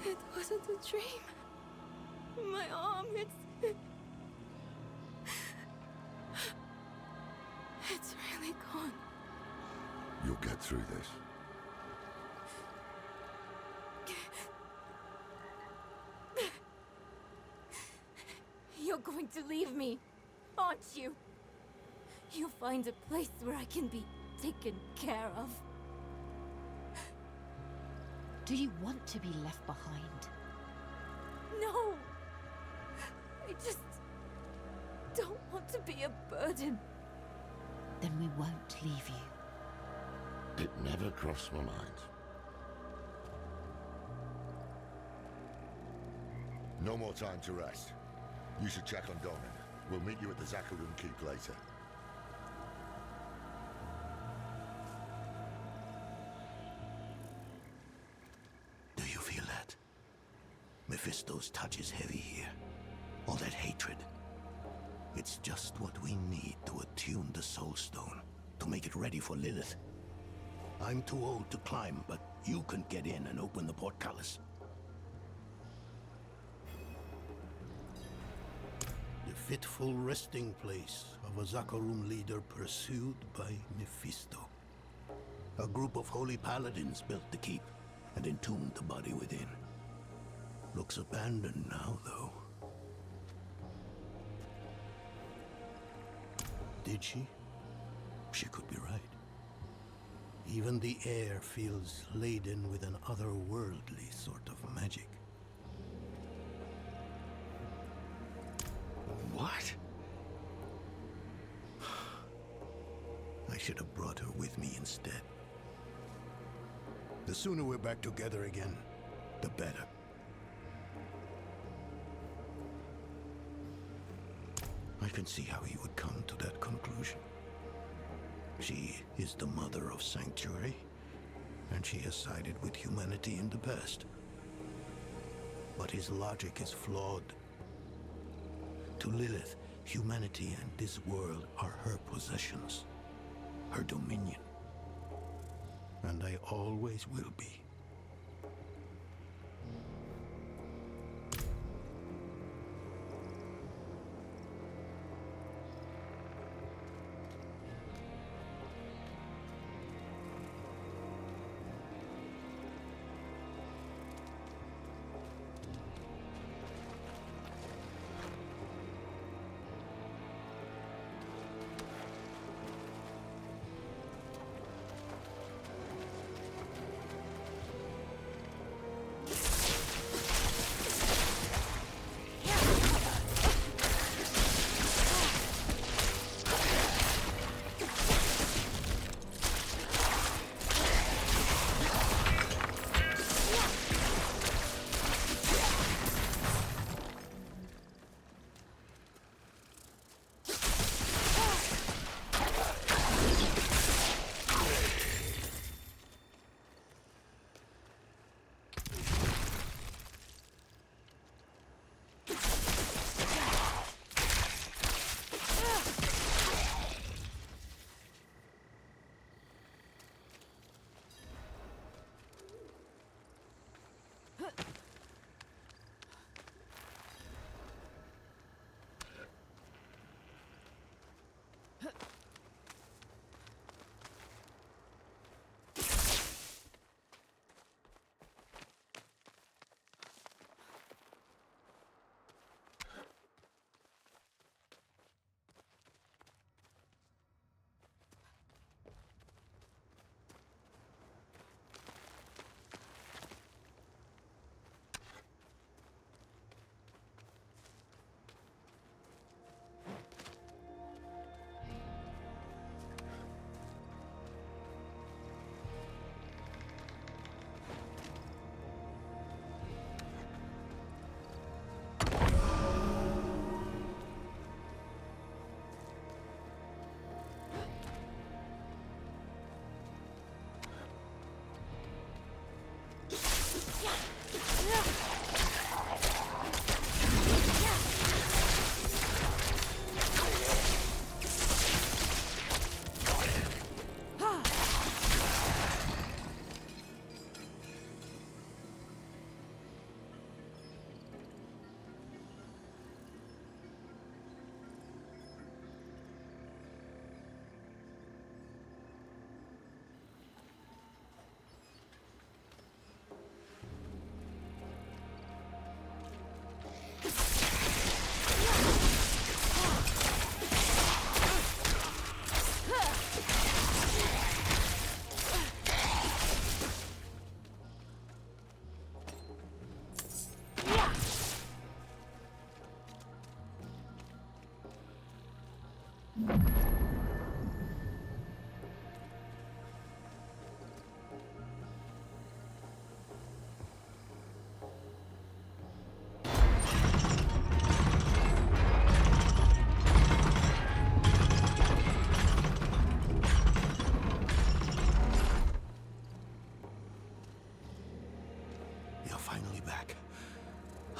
It wasn't a dream. My arm, it's really gone. You'll get through this. You're going to leave me, aren't you? You'll find a place where I can be taken care of. Do you want to be left behind? No! I just don't want to be a burden. Then we won't leave you. It never crossed my mind. No more time to rest. You should check on Donan. We'll meet you at the Zakharum Keep later. Do you feel that? Mephisto's touch is heavy here. All that hatred. It's just what we need to attune the Soul Stone, to make it ready for Lilith. I'm too old to climb, but you can get in and open the portcullis. The fitful resting place of a Zakharum leader pursued by Mephisto. A group of holy paladins built the keep and entombed the body within. Looks abandoned now, though. Did she? She could be right. Even the air feels laden with an otherworldly sort of magic. What? I should have brought her with me instead. The sooner we're back together again, the better. I can see how he would come to that conclusion. She is the mother of Sanctuary, and she has sided with humanity in the past. But his logic is flawed. To Lilith, humanity and this world are her possessions, her dominion. And I always will be.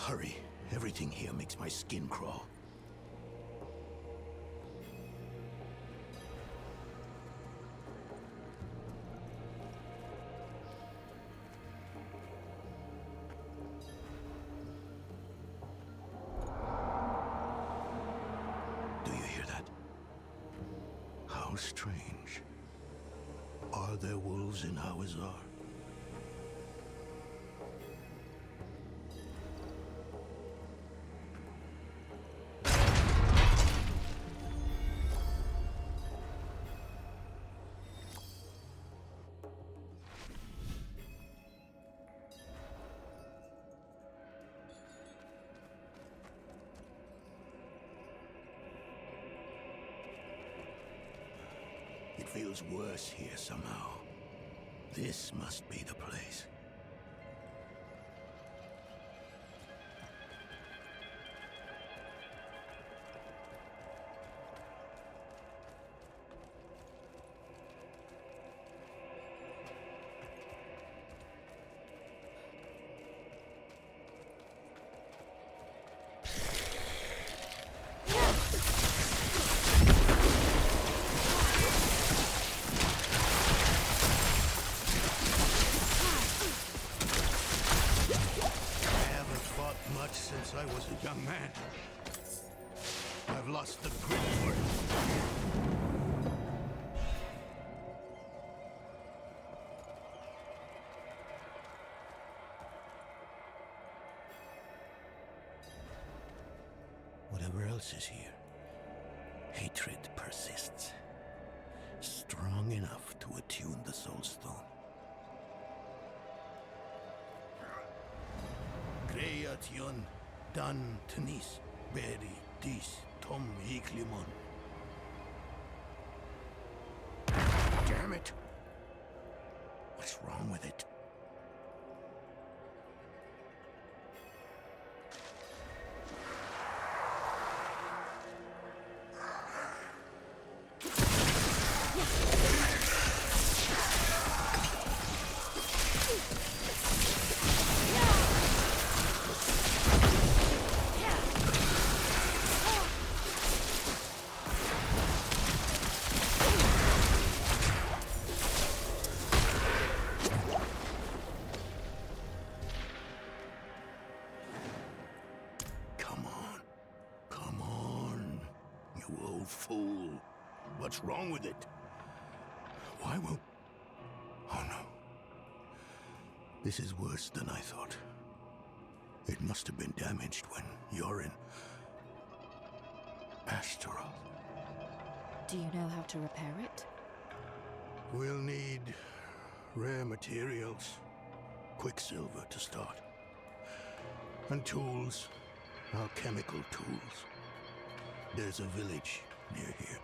Hurry. Everything here makes my skin crawl. Do you hear that? How strange. Are there wolves in Hawazar? It feels worse here somehow. This must be the place. Since I was a young man, I've lost the grit for it. Whatever else is here, hatred persists, strong enough to attune the Soul Stone. Creation dan tenis beri dis tom hiklimon. Damn it! What's wrong with it? Fool. What's wrong with it? Why won't... Oh no. This is worse than I thought. It must have been damaged when you're in... Asteroth. Do you know how to repair it? We'll need rare materials. Quicksilver to start. And tools. Alchemical tools. There's a village near here.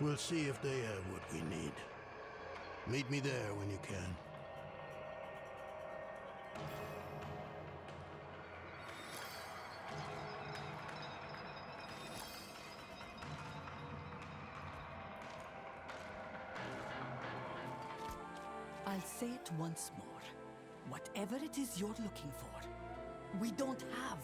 We'll see if they have what we need. Meet me there when you can. I'll say it once more. Whatever it is you're looking for, we don't have.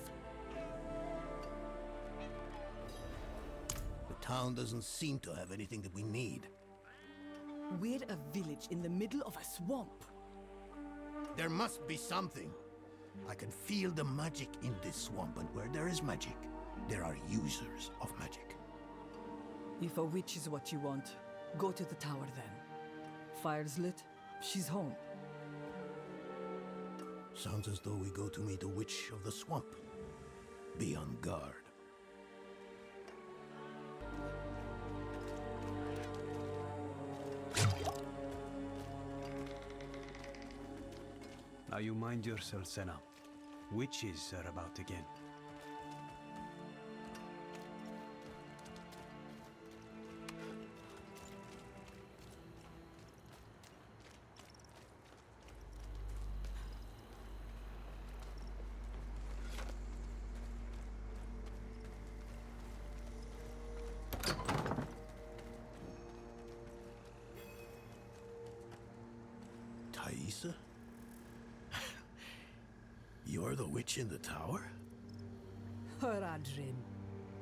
The town doesn't seem to have anything that we need. We're a village in the middle of a swamp. There must be something. I can feel the magic in this swamp, and where there is magic, there are users of magic. If a witch is what you want, go to the tower then. Fire's lit, she's home. Sounds as though we go to meet a witch of the swamp. Be on guard. Now you mind yourself, Senna. Witches are about again. Thaisa? You're the witch in the tower? Horadrim,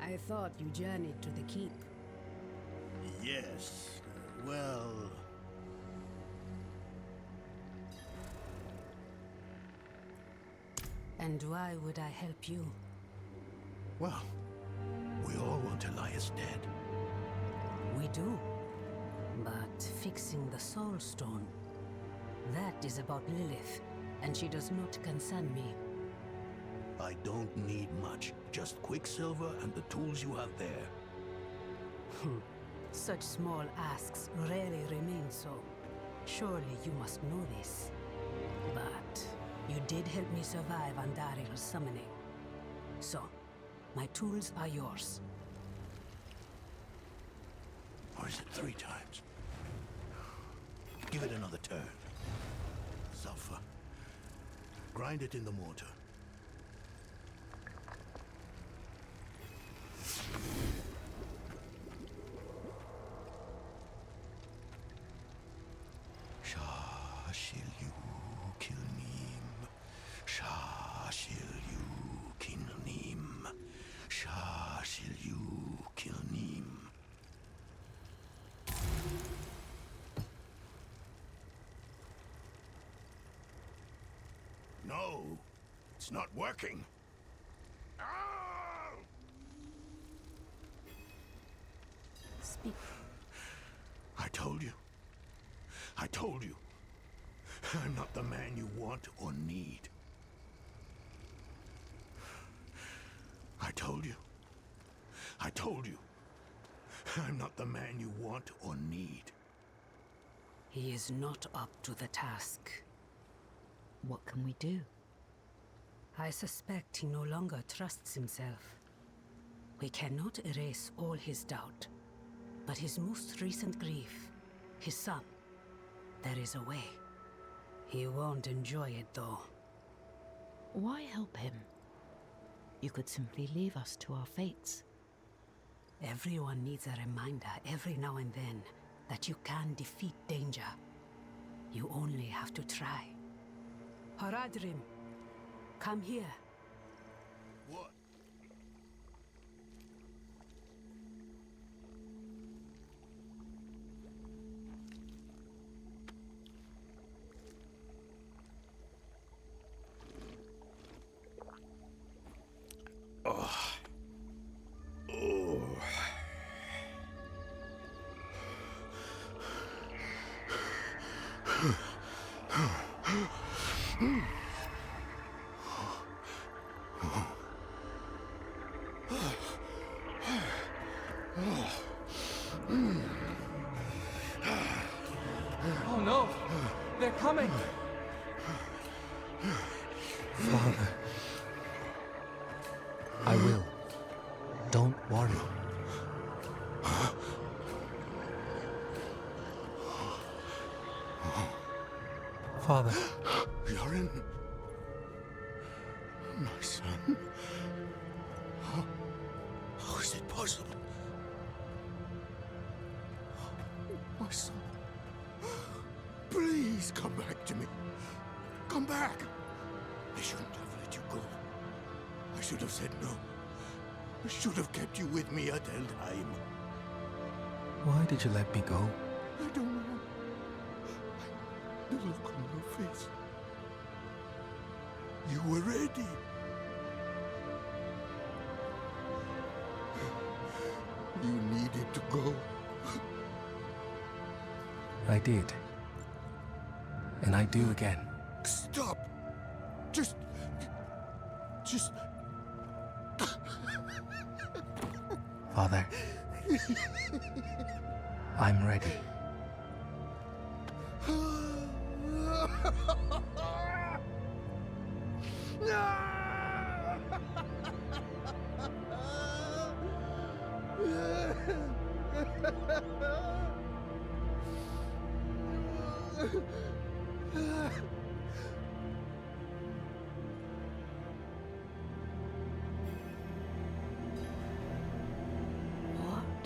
I thought you journeyed to the keep. Yes, well... And why would I help you? Well, we all want Elias dead. We do. But fixing the Soul Stone, that is about Lilith, and she does not concern me. I don't need much. Just Quicksilver and the tools you have there. Such small asks rarely remain so. Surely you must know this. But you did help me survive Andaril's summoning. So, my tools are yours. Or is it 3 times? Give it another turn. Sulfur. Grind it in the mortar. No, it's not working. Speak. I told you. I told you. I'm not the man you want or need. I told you. I told you. I'm not the man you want or need. He is not up to the task. What can we do? I suspect he no longer trusts himself. We cannot erase all his doubt, but his most recent grief, his son, there is a way. He won't enjoy it, though. Why help him? You could simply leave us to our fates. Everyone needs a reminder every now and then that you can defeat danger. You only have to try. Horadrim, come here. What? Oh no! They're coming! Father. I will. Don't worry. Father. You're in... My son? How is it possible? My son. Please come back to me. Come back. I shouldn't have let you go. I should have said no. I should have kept you with me at Eldheim. Why did you let me go? I don't know. The look on your face. You were ready. You needed to go. I did. And I do again. Stop! Just... Father. I'm ready. What?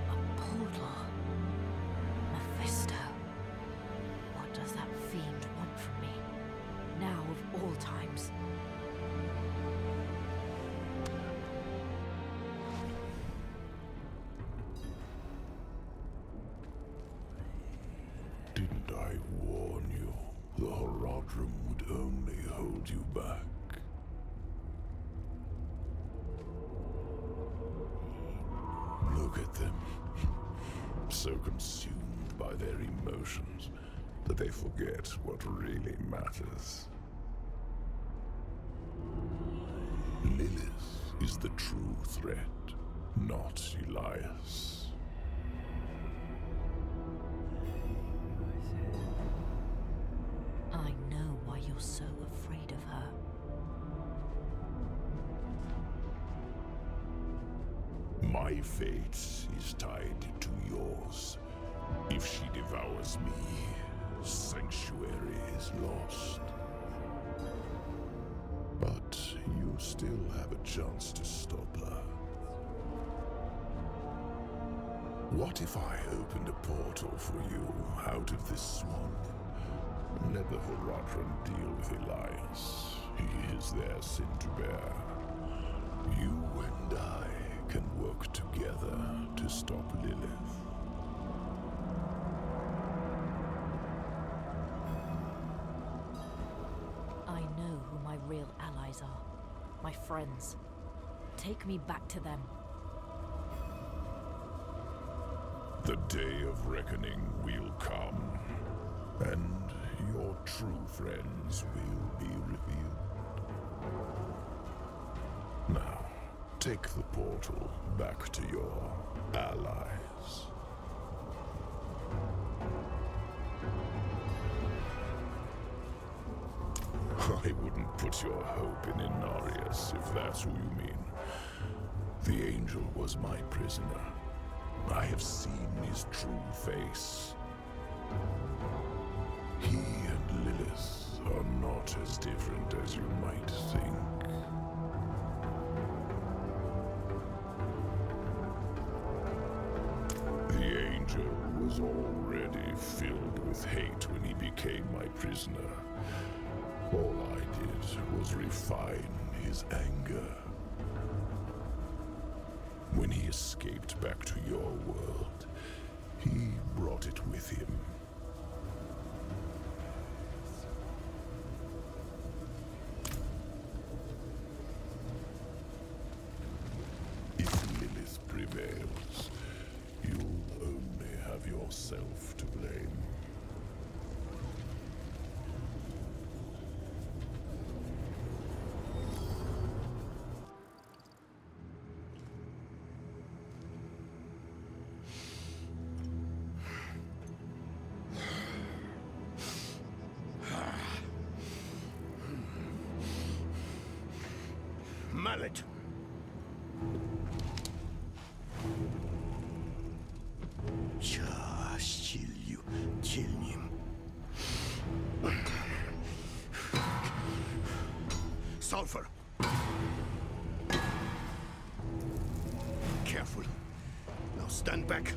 A portal? Mephisto? What does that fiend want from me? Now of all times. so consumed by their emotions that they forget what really matters. Lilith is the true threat, not Elias. I know why you're so afraid of her. My fate is tied to yours. If she devours me, Sanctuary is lost. But you still have a chance to stop her. What if I opened a portal for you out of this swamp? Let the Horadrim deal with Elias. He is their sin to bear. You and I can work together to stop Lilith. I know who my real allies are. My friends. Take me back to them. The day of reckoning will come, and your true friends will be revealed. Now, take the portal back to your allies. I wouldn't put your hope in Inarius, if that's who you mean. The angel was my prisoner. I have seen his true face. He and Lilith are not as different as you might think. The angel was already filled with hate when he became my prisoner. All I did was refine his anger. When he escaped back to your world, he brought it with him. If Lilith prevails, you'll only have yourself to blame. Mallet! Sulfur! Careful. Now stand back.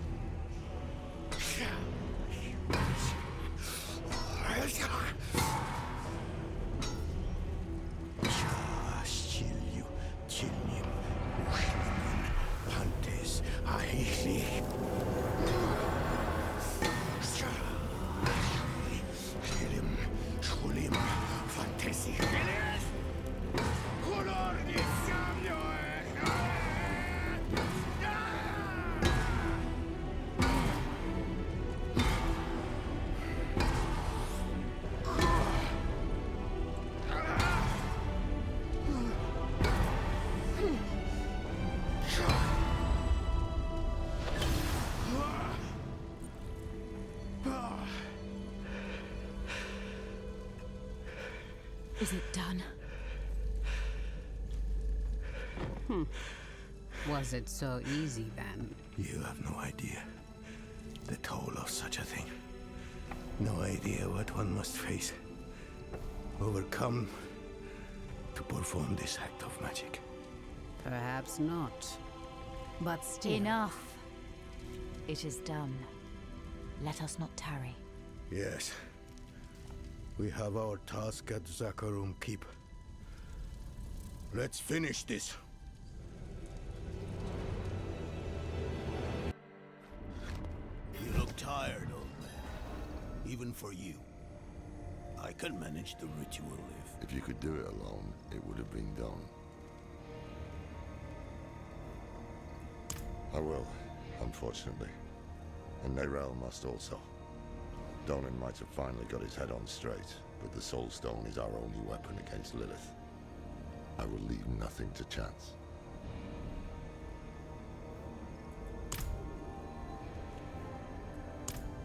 Is it done? Was it so easy then? You have no idea the toll of such a thing. No idea what one must face, overcome to perform this act of magic. Perhaps not. But still... Enough. It is done. Let us not tarry. Yes. We have our task at Zakarum Keep. Let's finish this. You look tired, old man. Even for you. I can manage the ritual If you could do it alone, it would have been done. I will, unfortunately. And Nerel must also. Donan might have finally got his head on straight, but the Soul Stone is our only weapon against Lilith. I will leave nothing to chance.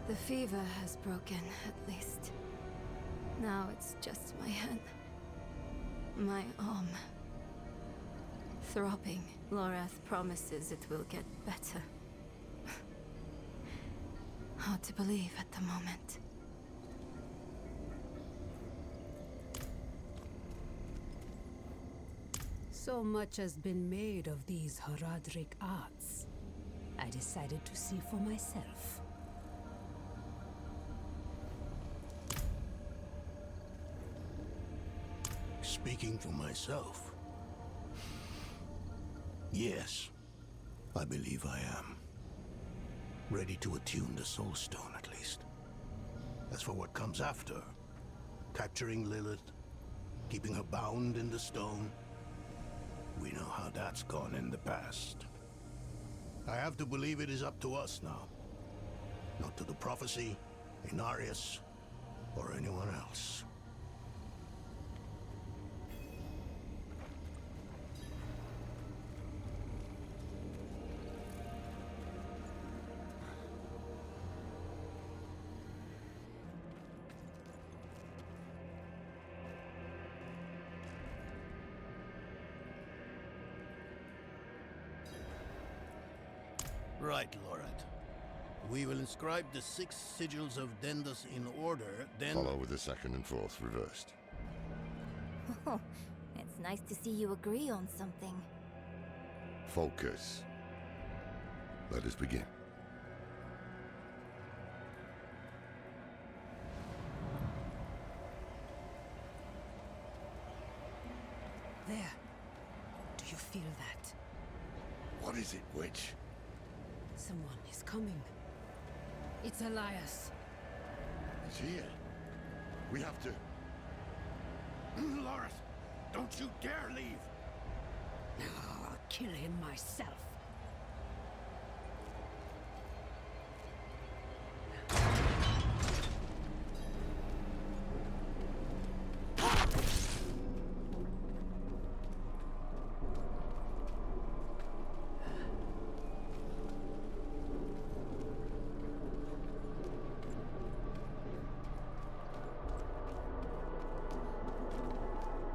The fever has broken, at least. Now it's just my hand. My arm. Throbbing. Lorath promises it will get better. Hard to believe at the moment. So much has been made of these Horadric arts. I decided to see for myself. Speaking for myself, yes, I believe I am. Ready to attune the Soul Stone, at least. As for what comes after, capturing Lilith, keeping her bound in the stone, we know how that's gone in the past. I have to believe it is up to us now. Not to the prophecy, Inarius, or anyone else. Right, Lorat. We will inscribe the 6 sigils of Dendos in order, then... Follow with the second and fourth reversed. Oh, it's nice to see you agree on something. Focus. Let us begin. There. Do you feel that? What is it, witch? Someone is coming. It's Elias. He's here. We have to... Lorith, don't you dare leave! I'll kill him myself.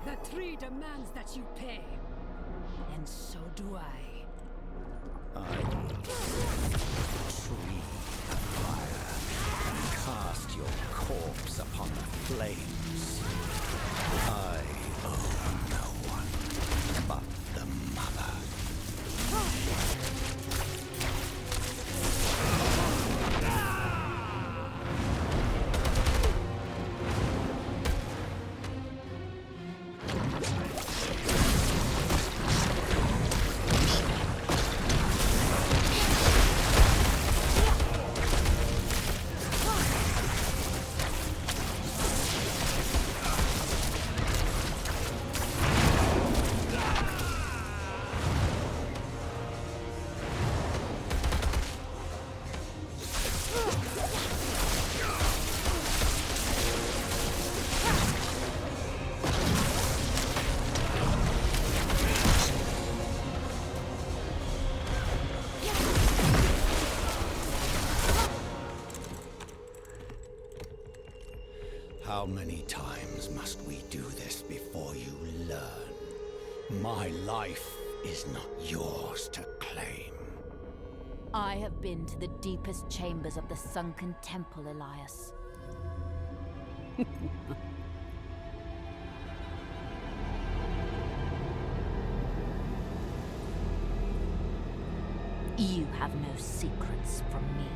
The tree demands that you pay. And so do I. Tree of fire, cast your corpse upon the flames. I owe no one but the mother. How many times must we do this before you learn? My life is not yours to claim. I have been to the deepest chambers of the sunken temple, Elias. You have no secrets from me.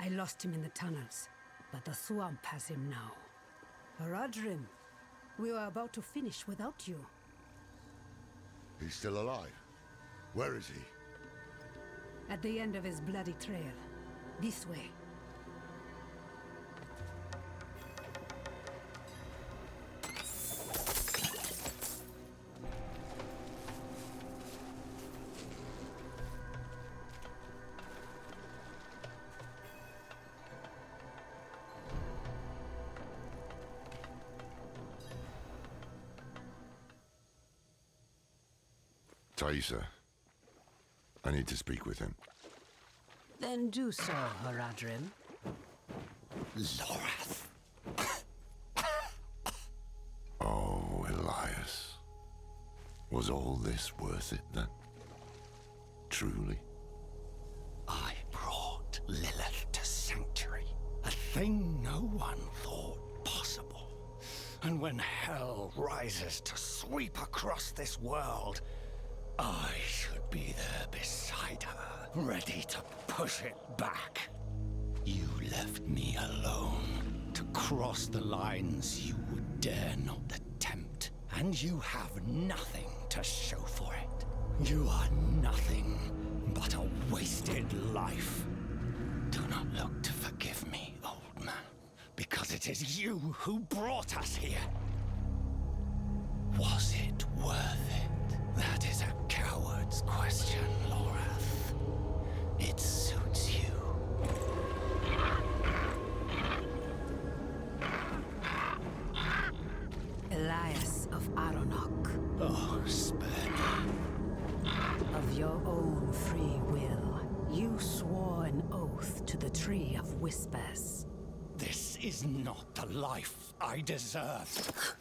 I lost him in the tunnels, but the swamp has him now. Haradrim, we were about to finish without you. He's still alive? Where is he? At the end of his bloody trail. This way. Thaisa, I need to speak with him. Then do so, Haradrim. Lorath. Oh, Elias. Was all this worth it then? Truly? I brought Lilith to Sanctuary, a thing no one thought possible. And when hell rises to sweep across this world, I should be there beside her, ready to push it back. You left me alone to cross the lines you would dare not attempt, and you have nothing to show for it. You are nothing but a wasted life. Do not look to forgive me, old man, because it is you who brought us here. Was it worth it? That is a coward's question, Lorath. It suits you. Elias of Aronok. Oh, spare me. Of your own free will, you swore an oath to the Tree of Whispers. This is not the life I deserve.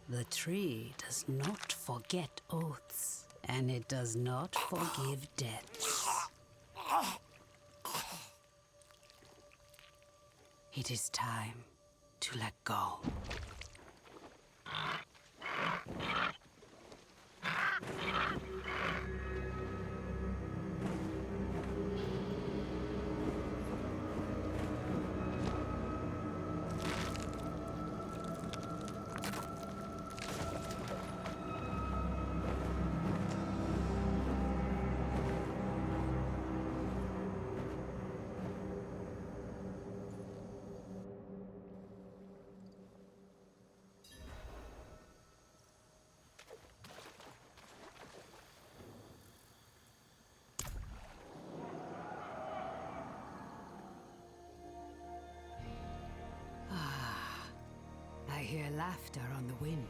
The tree does not forget oaths, and it does not forgive debts. It is time to let go. I hear laughter on the wind.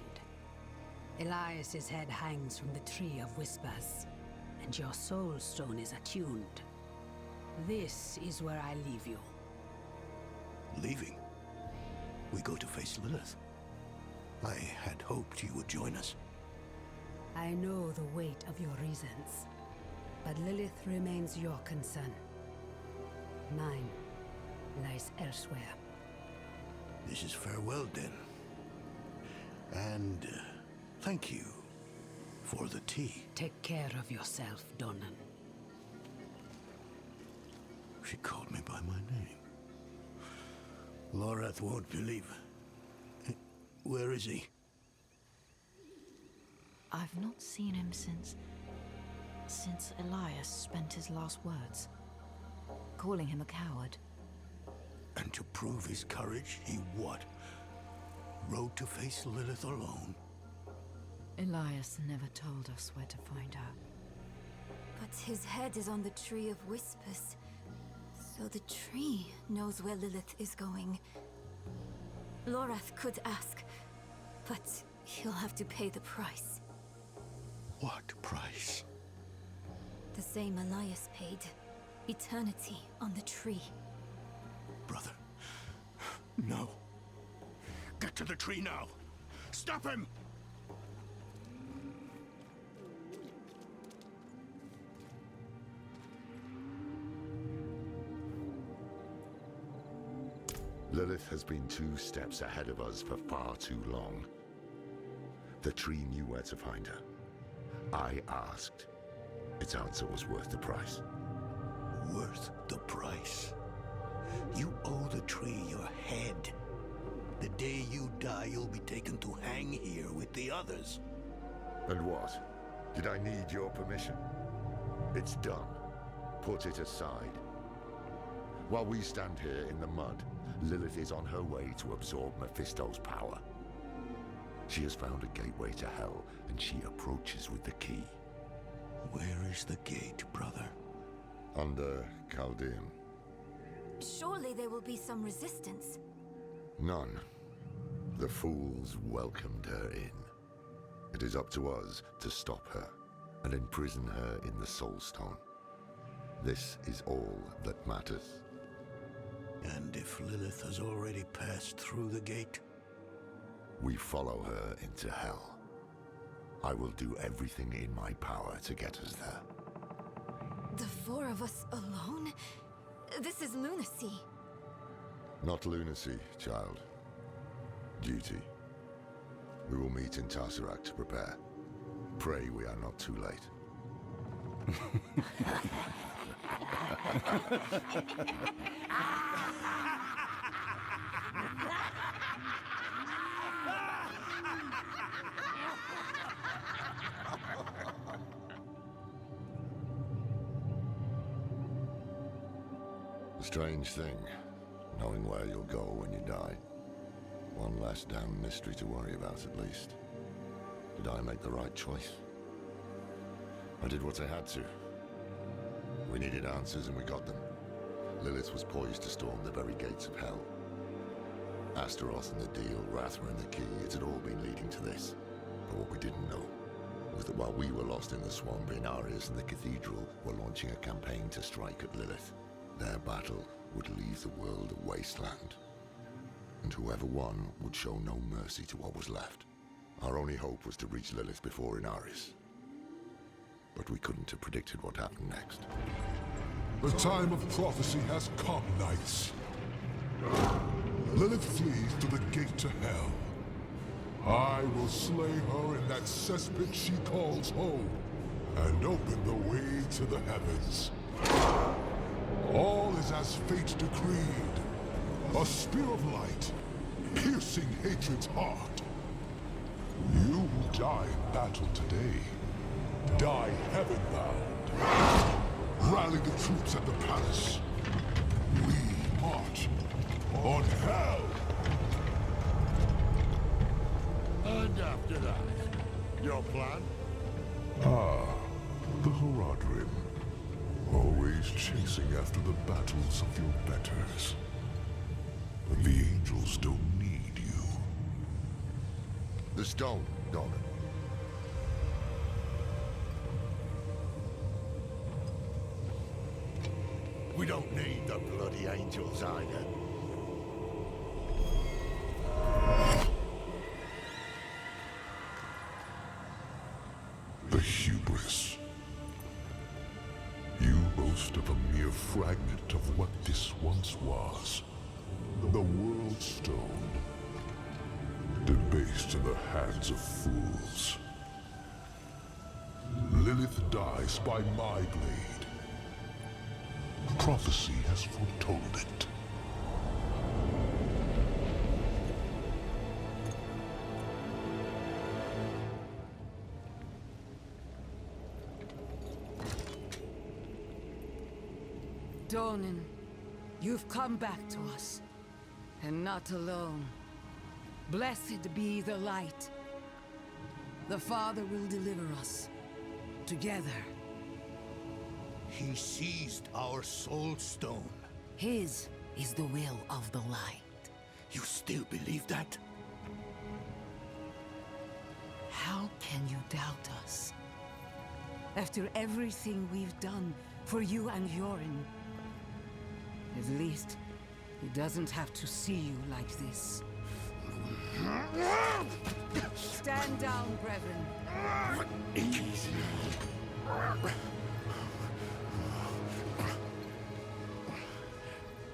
Elias's head hangs from the Tree of Whispers, and your soul stone is attuned. This is where I leave you. Leaving? We go to face Lilith. I had hoped you would join us. I know the weight of your reasons, but Lilith remains your concern. Mine lies elsewhere. This is farewell, then. And thank you for the tea. Take care of yourself, Donan. She called me by my name. Lorath won't believe. Where is he? I've not seen him since Elias spent his last words, calling him a coward. And to prove his courage, he what? Rode to face Lilith alone? Elias never told us where to find her. But his head is on the Tree of Whispers, so the tree knows where Lilith is going. Lorath could ask, but he'll have to pay the price. What price? The same Elias paid. Eternity on the tree. Brother, no. Get to the tree now. Stop him! Lilith has been 2 steps ahead of us for far too long. The tree knew where to find her. I asked. Its answer was worth the price. Worth the price? You owe the tree your head. The day you die, you'll be taken to hang here with the others. And what? Did I need your permission? It's done. Put it aside. While we stand here in the mud, Lilith is on her way to absorb Mephisto's power. She has found a gateway to hell, and she approaches with the key. Where is the gate, brother? Under Chaldean. Surely there will be some resistance. None. The fools welcomed her in. It is up to us to stop her and imprison her in the Soul Stone. This is all that matters. And if Lilith has already passed through the gate? We follow her into hell. I will do everything in my power to get us there. The four of us alone? This is lunacy. Not lunacy, child. Duty. We will meet in Tesseract to prepare. Pray we are not too late. A strange thing, knowing where you'll go when you die. One less damn mystery to worry about, at least. Did I make the right choice? I did what I had to. We needed answers and we got them. Lilith was poised to storm the very gates of hell. Astaroth and the deal, Rathra and the key, it had all been leading to this. But what we didn't know was that while we were lost in the swamp, Inarius and the cathedral were launching a campaign to strike at Lilith. Their battle would leave the world a wasteland. And whoever won would show no mercy to what was left. Our only hope was to reach Lilith before Inarius. But we couldn't have predicted what happened next. The time of prophecy has come, knights. Lilith flees to the gate to hell. I will slay her in that cesspit she calls home, and open the way to the heavens. All is as fate decreed. A spear of light, piercing hatred's heart. You who die in battle today, die heaven-bound. Rally the troops at the palace. We march on hell. And after that, your plan? The Horadrim. Always chasing after the battles of your betters. But the angels don't need you. The stone, Dolan. We don't need the bloody angels either. The hubris. You boast of a mere fragment of what this once was. The World Stone. Debased in the hands of fools. Lilith dies by my blade. Prophecy has foretold it. Donan, you've come back to us, and not alone. Blessed be the light. The Father will deliver us, together. He seized our soul stone. His is the will of the light. You still believe that? How can you doubt us? After everything we've done for you and Yorin. At least, he doesn't have to see you like this. Stand down, brethren.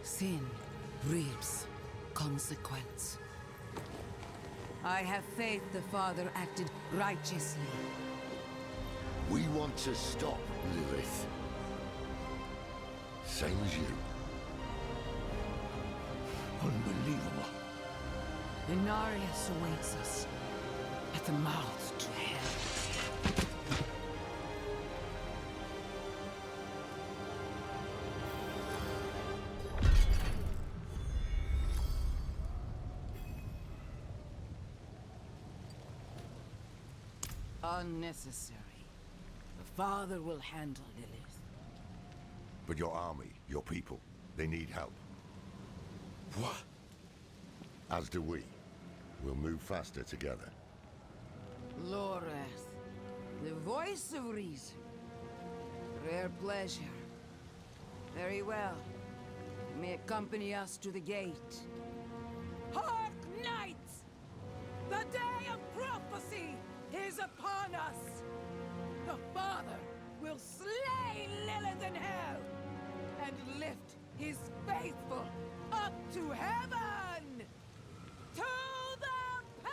Sin reaps consequence. I have faith the Father acted righteously. We want to stop Lilith. Same as you. Unbelievable. Inarius awaits us at the mouth to hell. Unnecessary. The father will handle Lilith. But your army, your people, they need help. What? As do we. We'll move faster together. Lorath, the voice of reason. Rare pleasure. Very well. You may accompany us to the gate. Hark, knights! The day of prophecy is upon us! The Father will slay Lilith in hell and lift his faithful up to heaven! To the palace!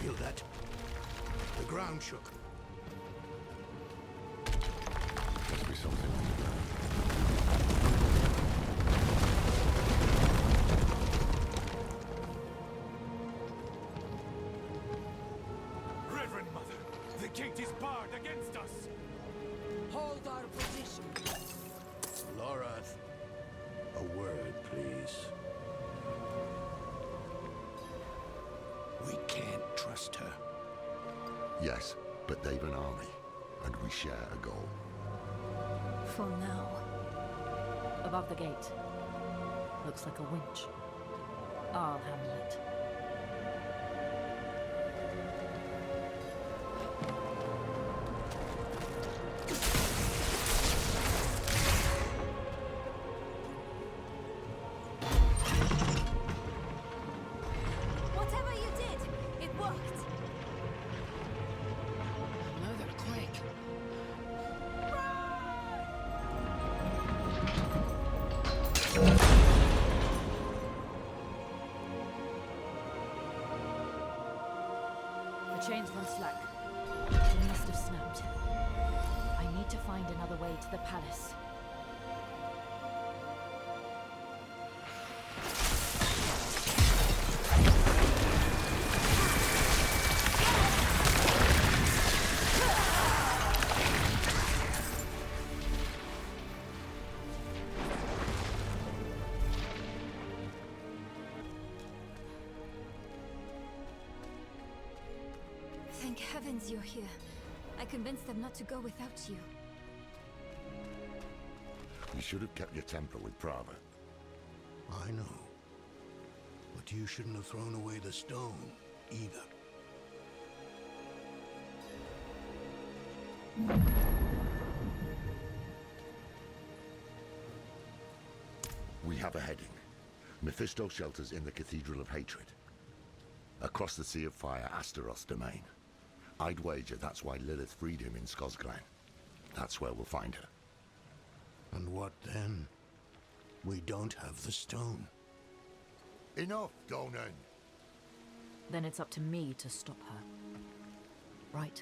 Feel that? The ground shook. Must be something. Reverend Mother, the gate is barred against us. Hold our position. Lorath, a word, please. We can't trust her. Yes, but they've an army, and we share a goal. For now. Above the gate. Looks like a winch. I'll handle it. Whatever you did, it worked. Another quake. The chain's run slack. They must have snapped. I need to find another way to the palace. Thank heavens you're here. I convinced them not to go without you. You should have kept your temper with Prava. I know. But you shouldn't have thrown away the stone, either. We have a heading. Mephisto shelters in the Cathedral of Hatred. Across the Sea of Fire, Astaroth's domain. I'd wager that's why Lilith freed him in Skosglen. That's where we'll find her. And what then? We don't have the stone. Enough, Donan! Then it's up to me to stop her. Right?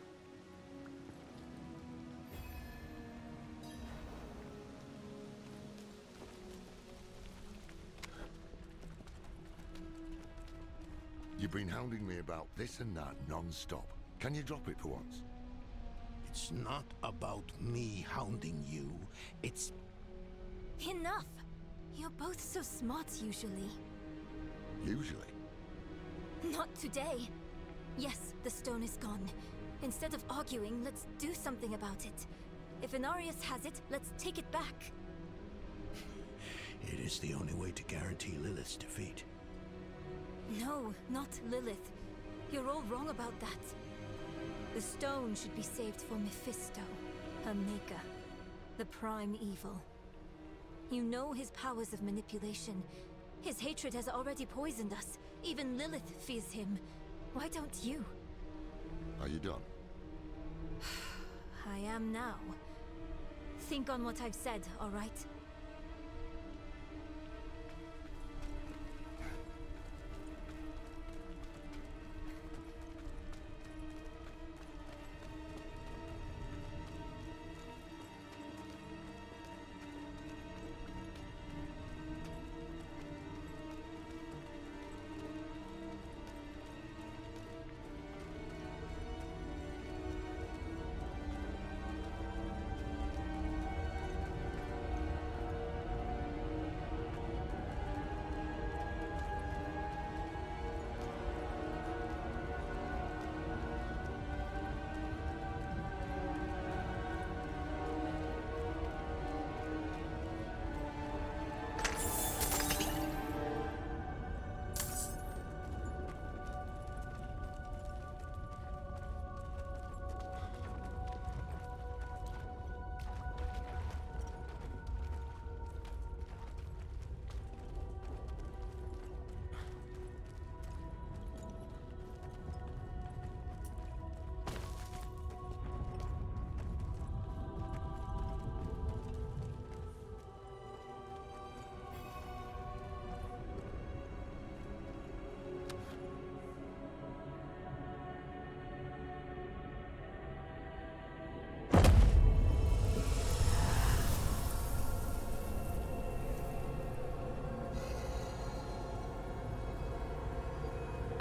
You've been hounding me about this and that non-stop. Can you drop it for once? It's not about me hounding you. It's... Enough! You're both so smart usually. Usually. Not today. Yes, the stone is gone. Instead of arguing, let's do something about it. If Inarius has it, let's take it back. It is the only way to guarantee Lilith's defeat. No, not Lilith. You're all wrong about that. The stone should be saved for Mephisto, her maker, the prime evil. You know his powers of manipulation. His hatred has already poisoned us. Even Lilith fears him. Why don't you? Are you done? I am now. Think on what I've said, all right?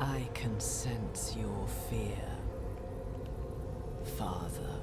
I can sense your fear, Father.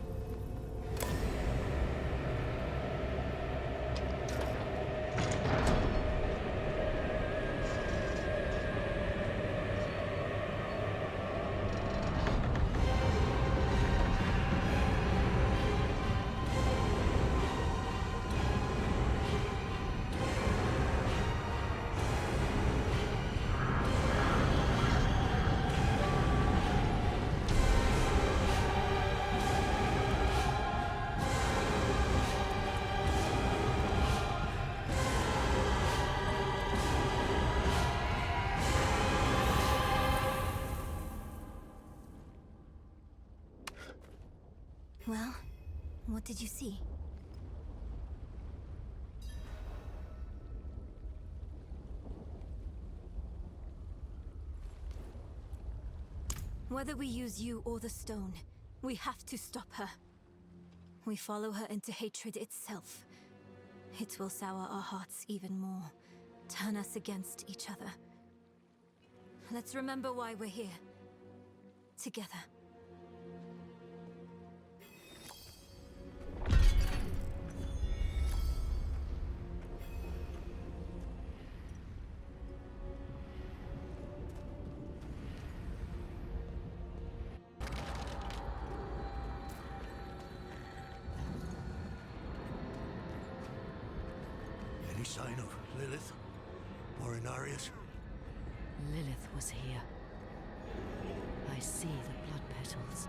Well, what did you see? Whether we use you or the stone, we have to stop her. We follow her into hatred itself. It will sour our hearts even more, turn us against each other. Let's remember why we're here. Together. Any sign of Lilith? Or Inarius? Lilith was here. I see the blood petals.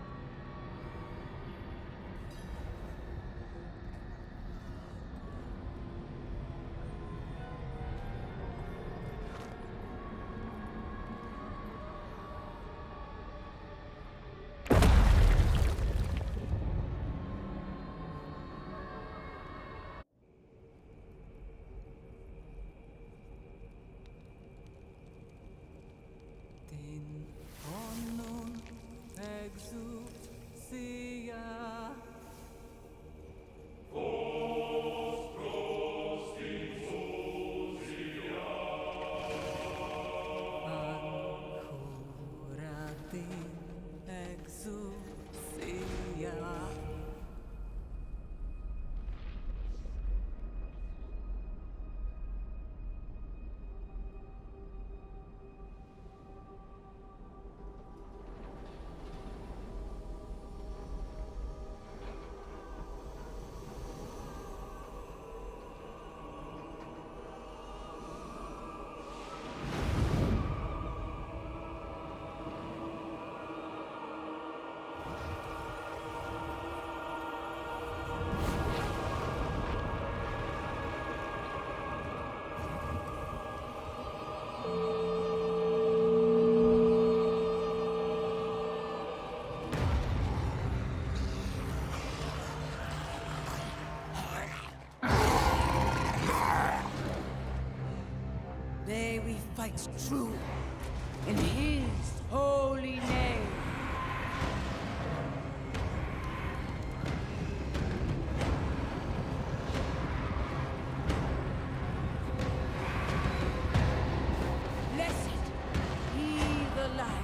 Din onun exu Today we fight true in his holy name. Blessed be the light.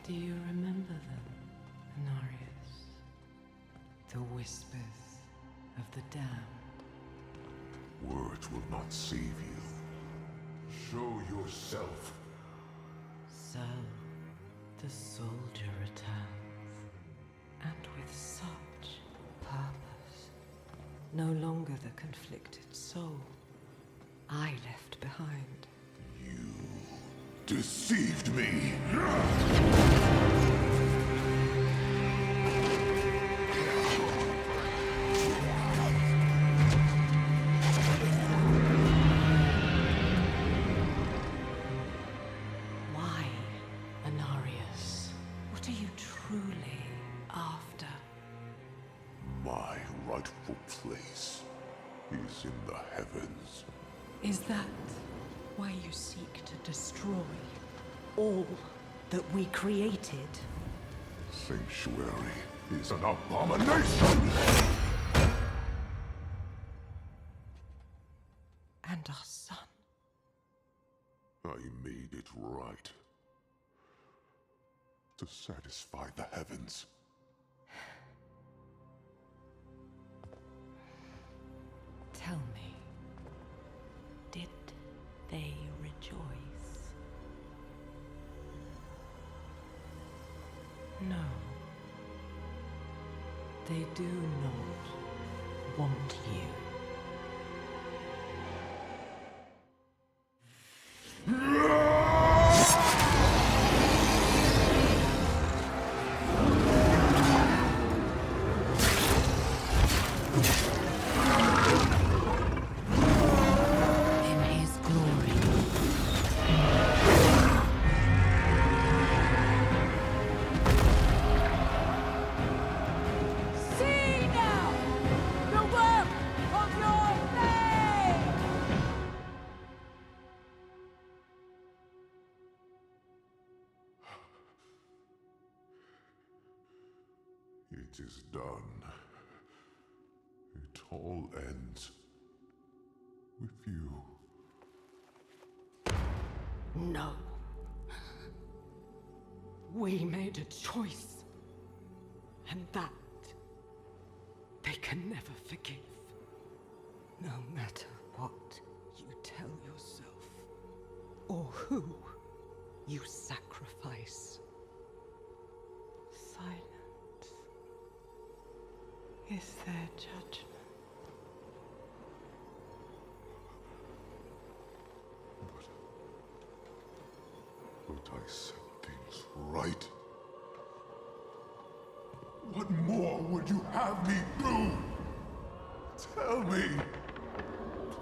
Do you remember them, Anarius? The whispers of the damned. Words will not save you. Show yourself. So, the soldier returns, and with such purpose. No longer the conflicted soul I left behind. You deceived me! Why, Anarius? What are you truly after? My rightful place is in the heavens. Is that why you seek to destroy all that we created? Sanctuary is an abomination! And our son. I made it right. To satisfy the heavens. Tell me, did they rejoice? No. They do not want you. It is done. It all ends with you. No. We made a choice. And that they can never forgive. No matter what you tell yourself, or who you sacrifice. Silence. is their judgment. But I set things right. What more would you have me do? Tell me.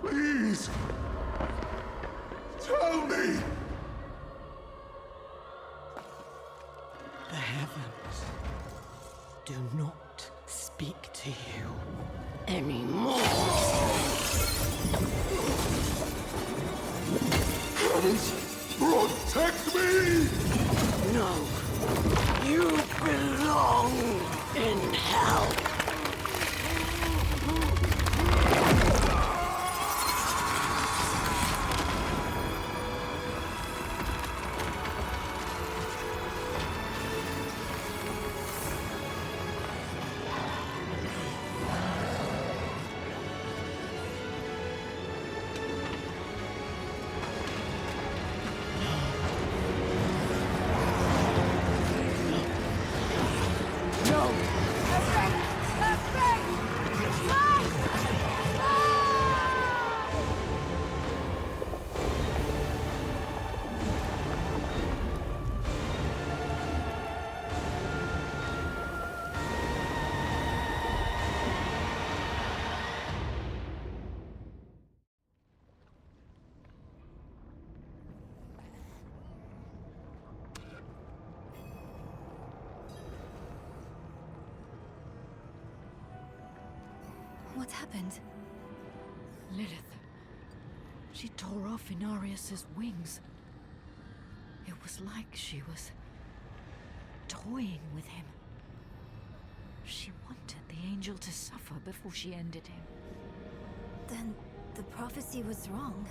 Please. Tell me. The heavens do not speak to you anymore. Heavens, protect me! No. You belong in hell. What happened? Lilith. She tore off Inarius's wings. It was like she was toying with him. She wanted the angel to suffer before she ended him. Then the prophecy was wrong.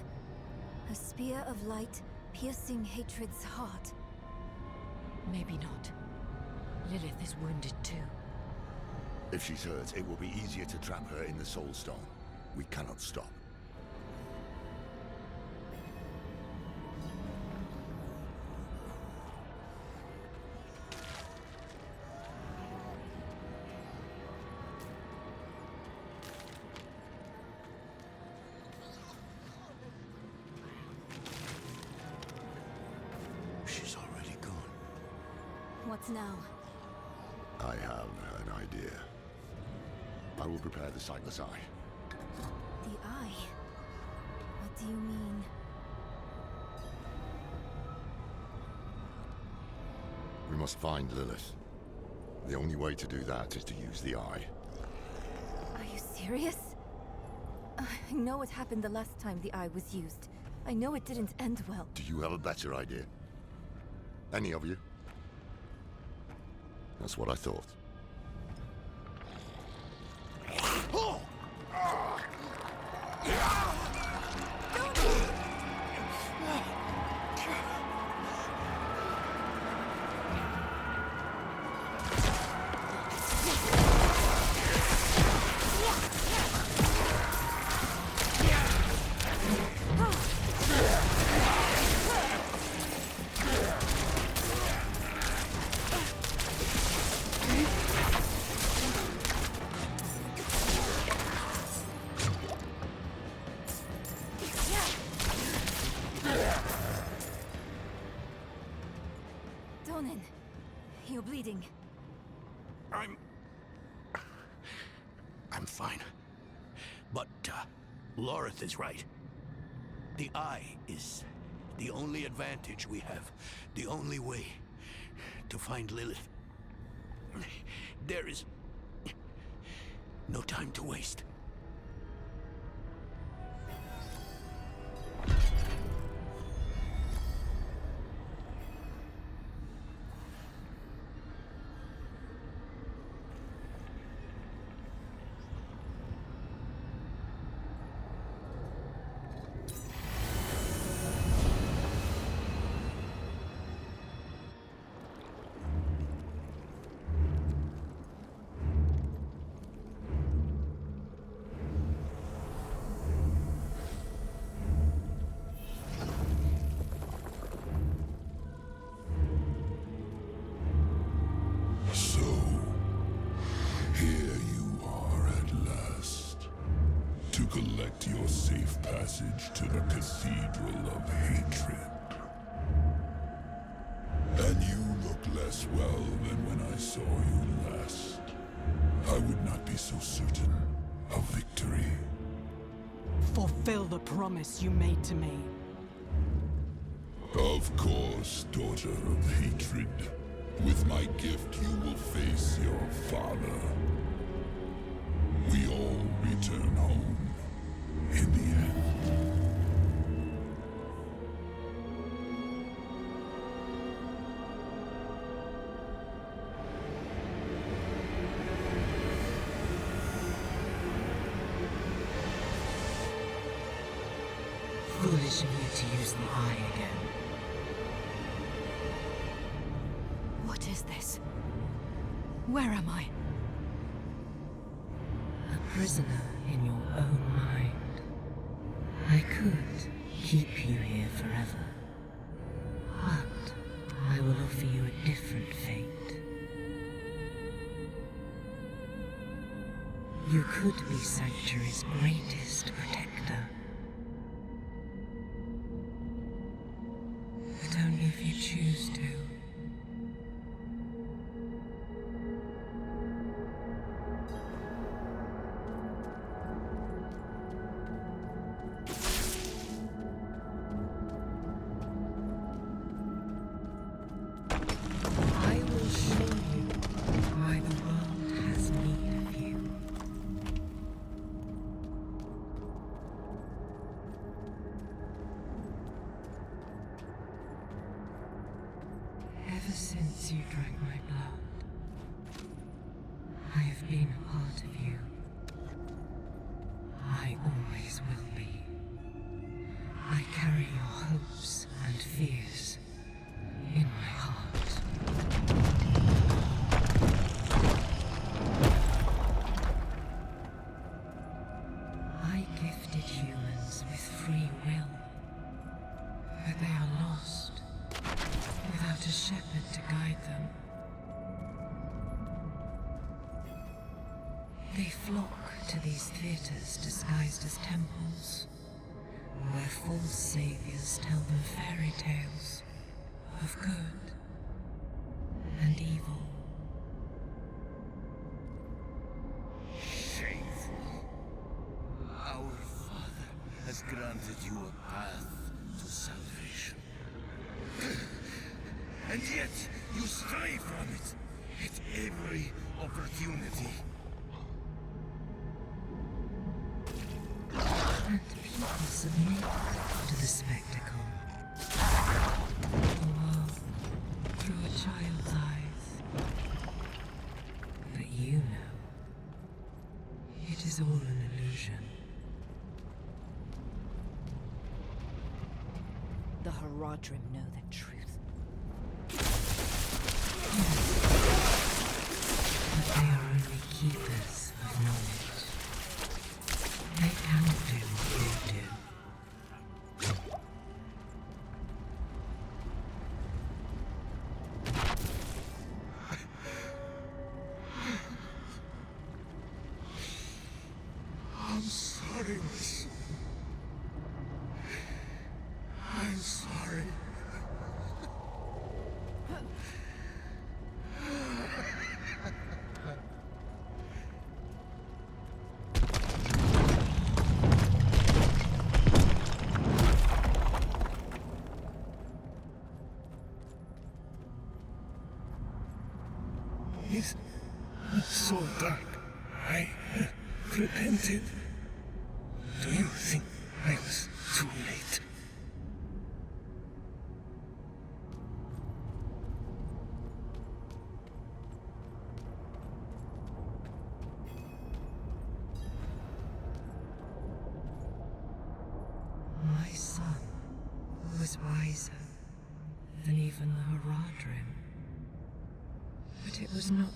A spear of light piercing hatred's heart. Maybe not. Lilith is wounded too. If she's hurt, it will be easier to trap her in the Soul Stone. We cannot stop. She's already gone. What now? I have an idea. I will prepare the sightless eye. The eye? What do you mean? We must find Lilith. The only way to do that is to use the eye. Are you serious? I know what happened the last time the eye was used. I know it didn't end well. Do you have a better idea? Any of you? That's what I thought. You're bleeding. I'm fine. But, Lorith is right. The eye is the only advantage we have. The only way to find Lilith. There is no time to waste. collect your safe passage to the Cathedral of Hatred. And you look less well than when I saw you last. I would not be so certain of victory. Fulfill the promise you made to me. Of course, daughter of hatred. With my gift, you will face your father. We all return home in the end. Foolish of you to use the eye again. What is this? Where am I? A prisoner in your own mind. I could keep you here forever. But I will offer you a different fate. You could be Sanctuary's greatest protector. But only if you choose to. I will show you why the world has need of you. Ever since you drank my blood, I have been a part of you. I always will be. I carry your hopes and fears in my heart. I gifted humans with free will, but they are lost without a shepherd to guide them. They flock to these theaters disguised as temples, where false saviors tell them fairy tales of good and evil. Shameful. Our Father has granted you a path to salvation. And yet, you stray from it at every opportunity. And people submit to the spectacle. The world through a child's eyes. But you know, it is all an illusion. The Haradrim know the truth. But they are only keepers of knowledge. They cannot do what you do. I'm sorry, miss. I'm sorry. It's so dark. I repented. Do you think I was too late? My son was wiser than even the Haradrim. But it was not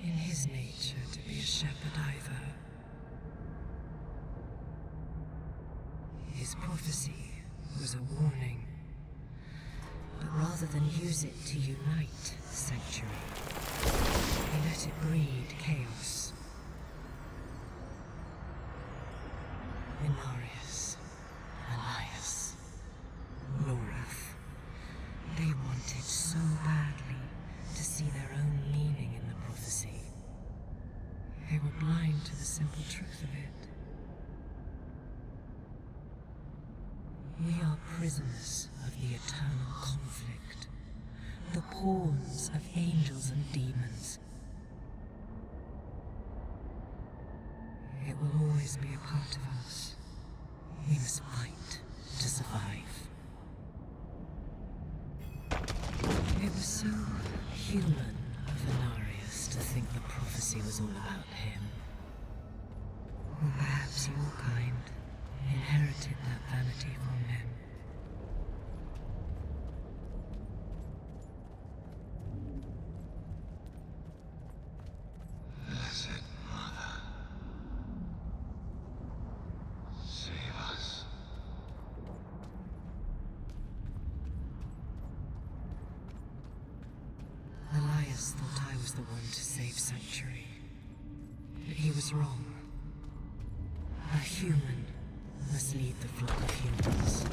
in his nature to be a shepherd either. His prophecy was a warning. But rather than use it to unite Sanctuary, he let it breed chaos. blind to the simple truth of it. We are prisoners of the eternal conflict, the pawns of angels and demons. It will always be a part of us. We must fight to survive. It was so human of Inarius to think the prophecy was all about him. Or perhaps your kind inherited that vanity from him. Blessed Mother, save us. Elias thought I was the one to save Sanctuary. But he was wrong. A human must lead the flock of humans.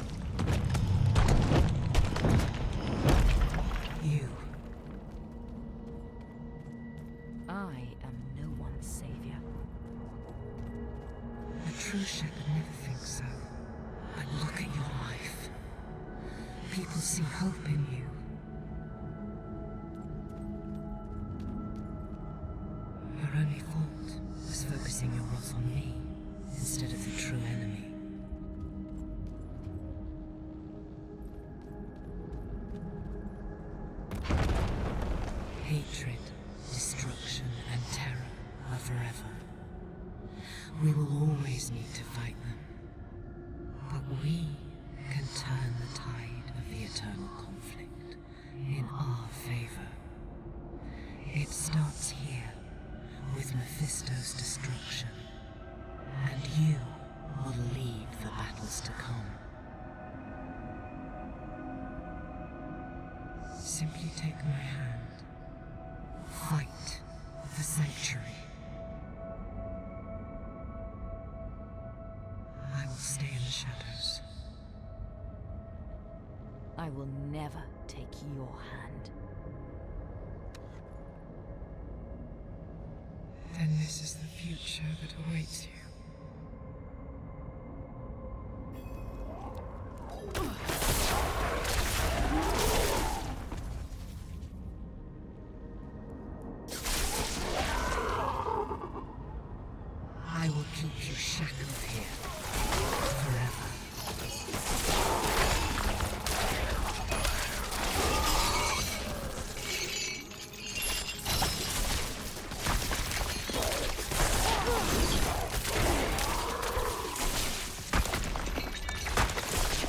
You. I am no one's savior. A true shepherd never thinks so. But look at your life. People see hope in you. Your only fault was focusing your wrath on me instead of the true enemy. Hatred, destruction, and terror are forever. We will always need to fight them. But we can turn the tide of the eternal conflict in our favor. It starts here, with Mephisto's destruction, and you will lead the battles to come. Simply take my hand. Fight for Sanctuary. I will stay in the shadows. I will never take your hand. Then this is the future that awaits you. I will keep you shackled here forever.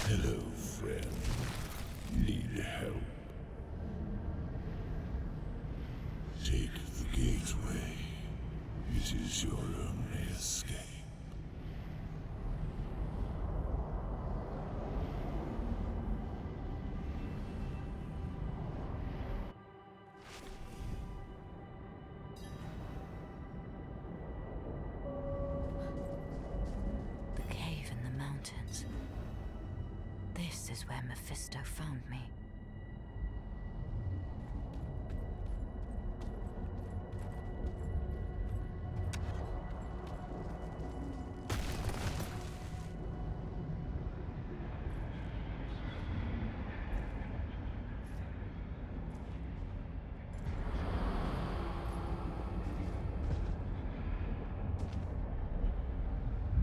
Hello, friend. Need help? Take the gateway. It is your only escape. The cave in the mountains. This is where Mephisto found me.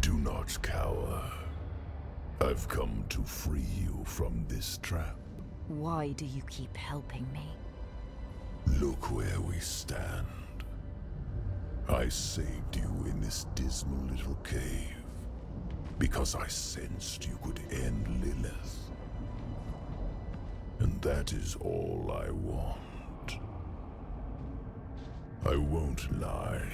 Do not cower. I've come to free you from this trap. Why do you keep helping me? Look where we stand. I saved you in this dismal little cave because I sensed you could end Lilith. And that is all I want. I won't lie.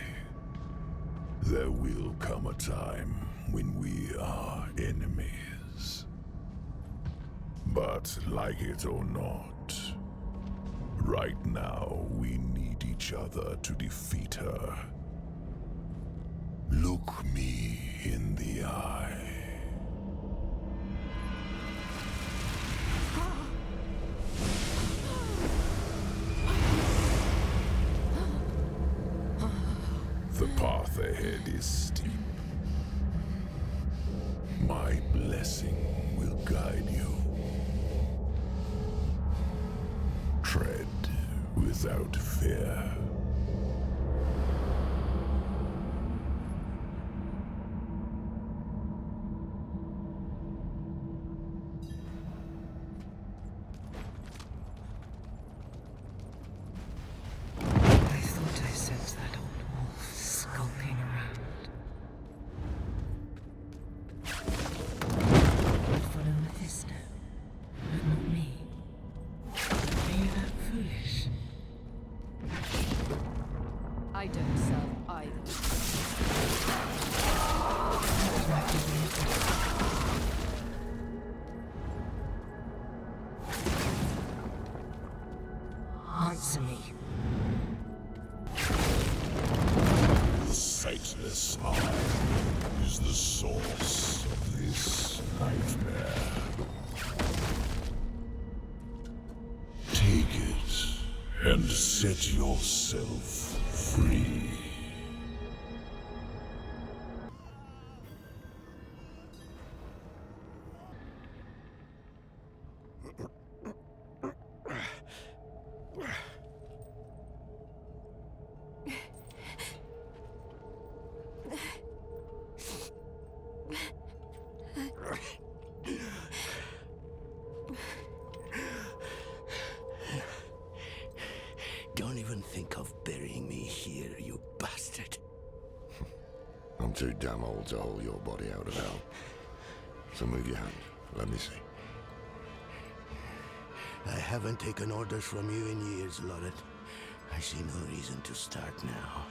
There will come a time when we are enemies. But like it or not, right now we need each other to defeat her. Look me in the eye. The path ahead is steep. My blessing will guide you. Tread without fear. I thought I sensed that old wolf skulking around. I'd follow Mephisto, but not me. Are you that foolish? I don't serve either. That might be weird. Answer me. The sightless eye is the source of this nightmare. Take it and set yourself free. Don't even think of burying me here, you bastard. I'm too damn old to haul your body out of hell. So move your hand. Let me see. I haven't taken orders from you in years, Lorette. I see no reason to start now.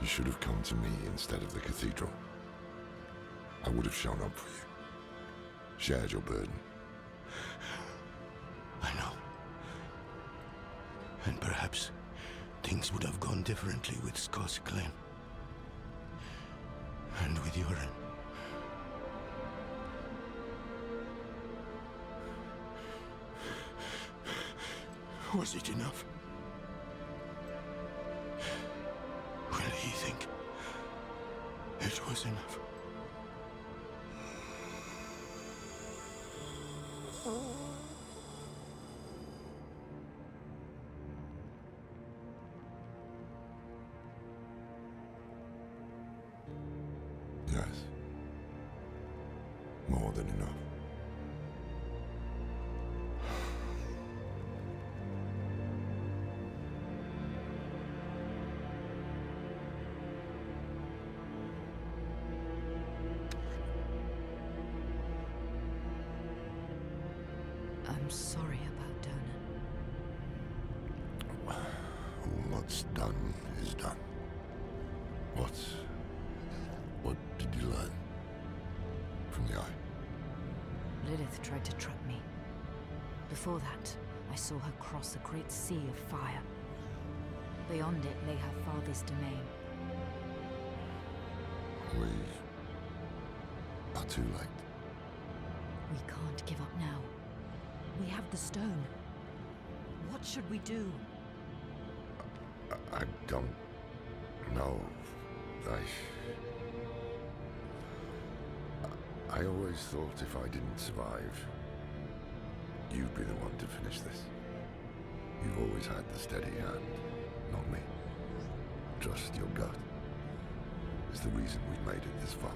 You should have come to me instead of the cathedral. I would have shown up for you. Shared your burden. I know. And perhaps things would have gone differently with Scott's clan. And with Yoren. Was it enough? Will he think it was enough? Yes. More than enough. I'm sorry about Donan. What's done is done. What did you learn from the eye? Lilith tried to trap me. Before that, I saw her cross a great sea of fire. Beyond it lay her father's domain. We are too late. We can't give up now. We have the stone. What should we do? I don't know. I always thought if I didn't survive, you'd be the one to finish this. You've always had the steady hand, not me. Trust your gut is the reason we made it this far.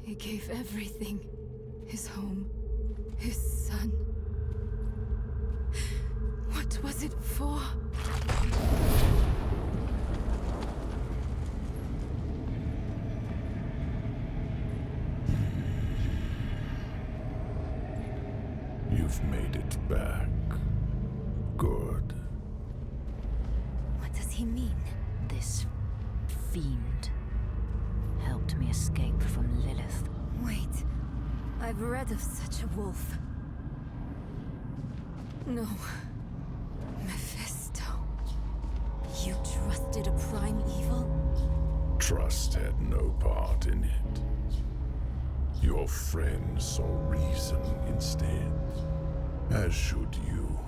He gave everything. His home, his son. What was it for? You've made it back. Good. What does he mean? This fiend helped me escape from Lilith. Wait, I've read of such a wolf. No. Mephisto. You trusted a prime evil? Trust had no part in it. Your friend saw reason instead, as should you.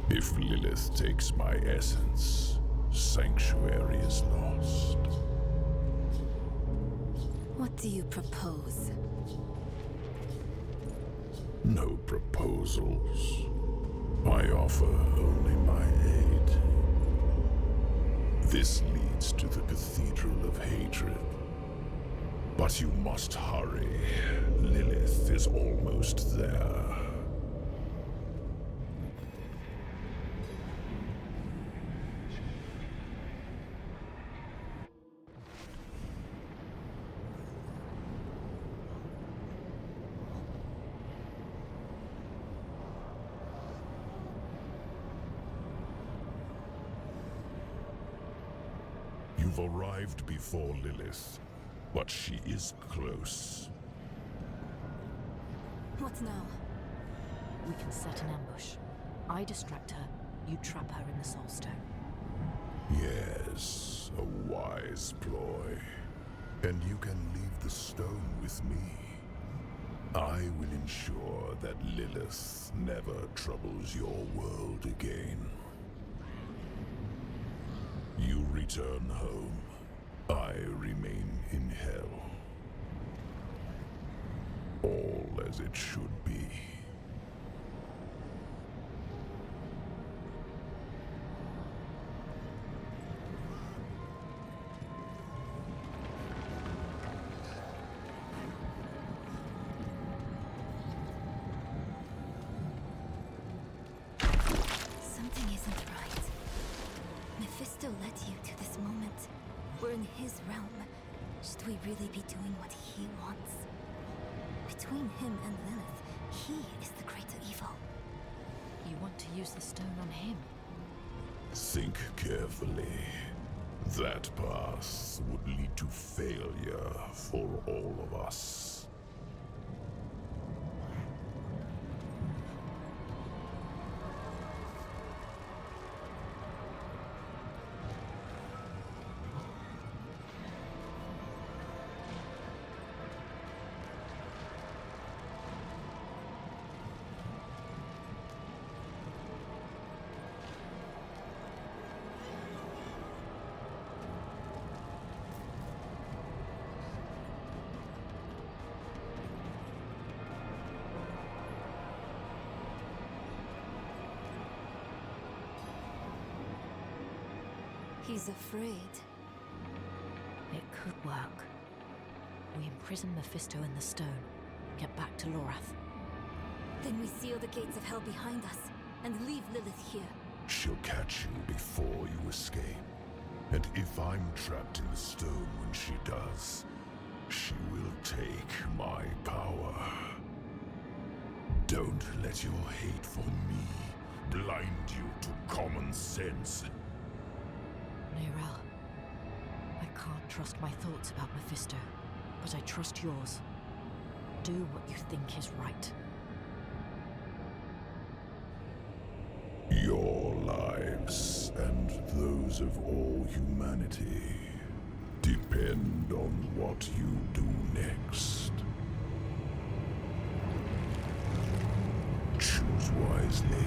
If Lilith takes my essence, Sanctuary is lost. What do you propose? No proposals. I offer only my aid. This leads to the Cathedral of Hatred. But you must hurry. Lilith is almost there. You've arrived before Lilith, but she is close. What now? We can set an ambush. I distract her, you trap her in the Soul Stone. Yes, a wise ploy. And you can leave the stone with me. I will ensure that Lilith never troubles your world again. You return home. I remain in hell. All as it should be. Something isn't right. Mephisto led you to this moment. We're in his realm. Should we really be doing what he wants? Between him and Lilith, he is the greater evil. You want to use the stone on him? Think carefully. That path would lead to failure for all of us. He's afraid. It could work. We imprison Mephisto in the stone, get back to Lorath. Then we seal the gates of hell behind us, and leave Lilith here. She'll catch you before you escape. And if I'm trapped in the stone when she does, she will take my power. Don't let your hate for me blind you to common sense. Neyrelle, I can't trust my thoughts about Mephisto, but I trust yours. Do what you think is right. Your lives and those of all humanity depend on what you do next. Choose wisely.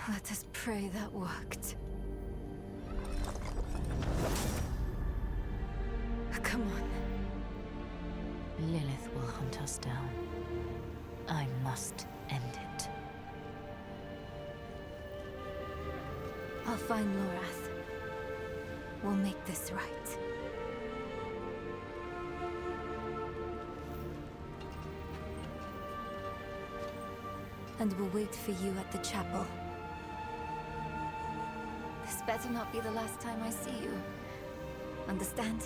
Let us pray that worked. Come on. Lilith will hunt us down. I must end it. I'll find Lorath. We'll make this right. And we'll wait for you at the chapel. This better not be the last time I see you. Understand?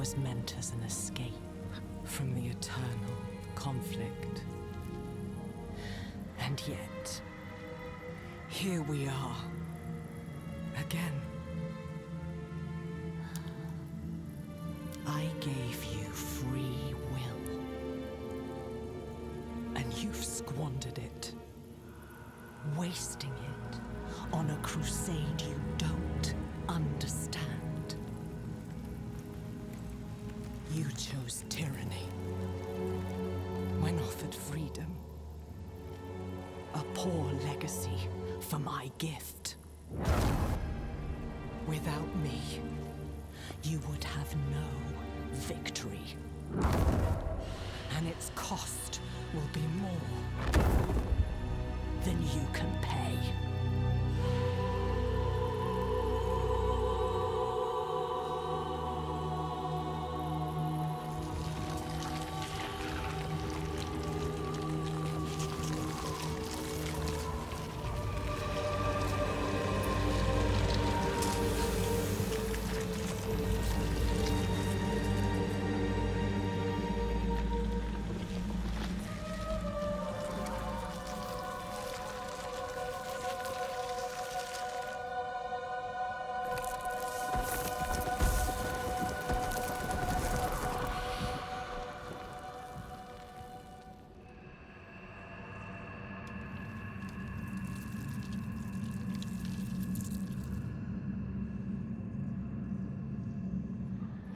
was meant as an escape from the eternal conflict. And yet, here we are, again. I gave you free will, and you've squandered it, wasting it on a crusade you don't understand. You chose tyranny when offered freedom. A poor legacy for my gift. Without me, you would have no victory. And its cost will be more than you can pay.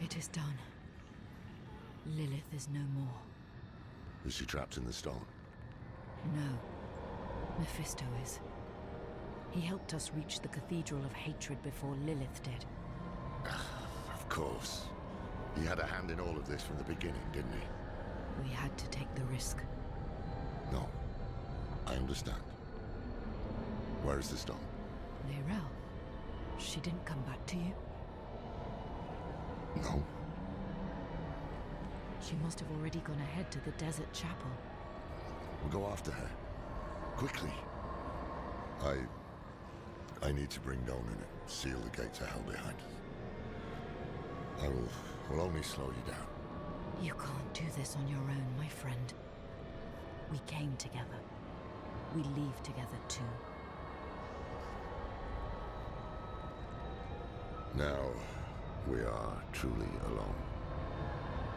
It is done. Lilith is no more. Is she trapped in the stone? No. Mephisto is. He helped us reach the Cathedral of Hatred before Lilith did. Of course. He had a hand in all of this from the beginning, didn't he? We had to take the risk. No. I understand. Where is the stone? Neyrelle. She didn't come back to you? No. She must have already gone ahead to the desert chapel. We'll go after her. Quickly. I need to bring Donan and seal the gates of hell behind us. I will only slow you down. You can't do this on your own, my friend. We came together. We leave together too. Now, we are truly alone.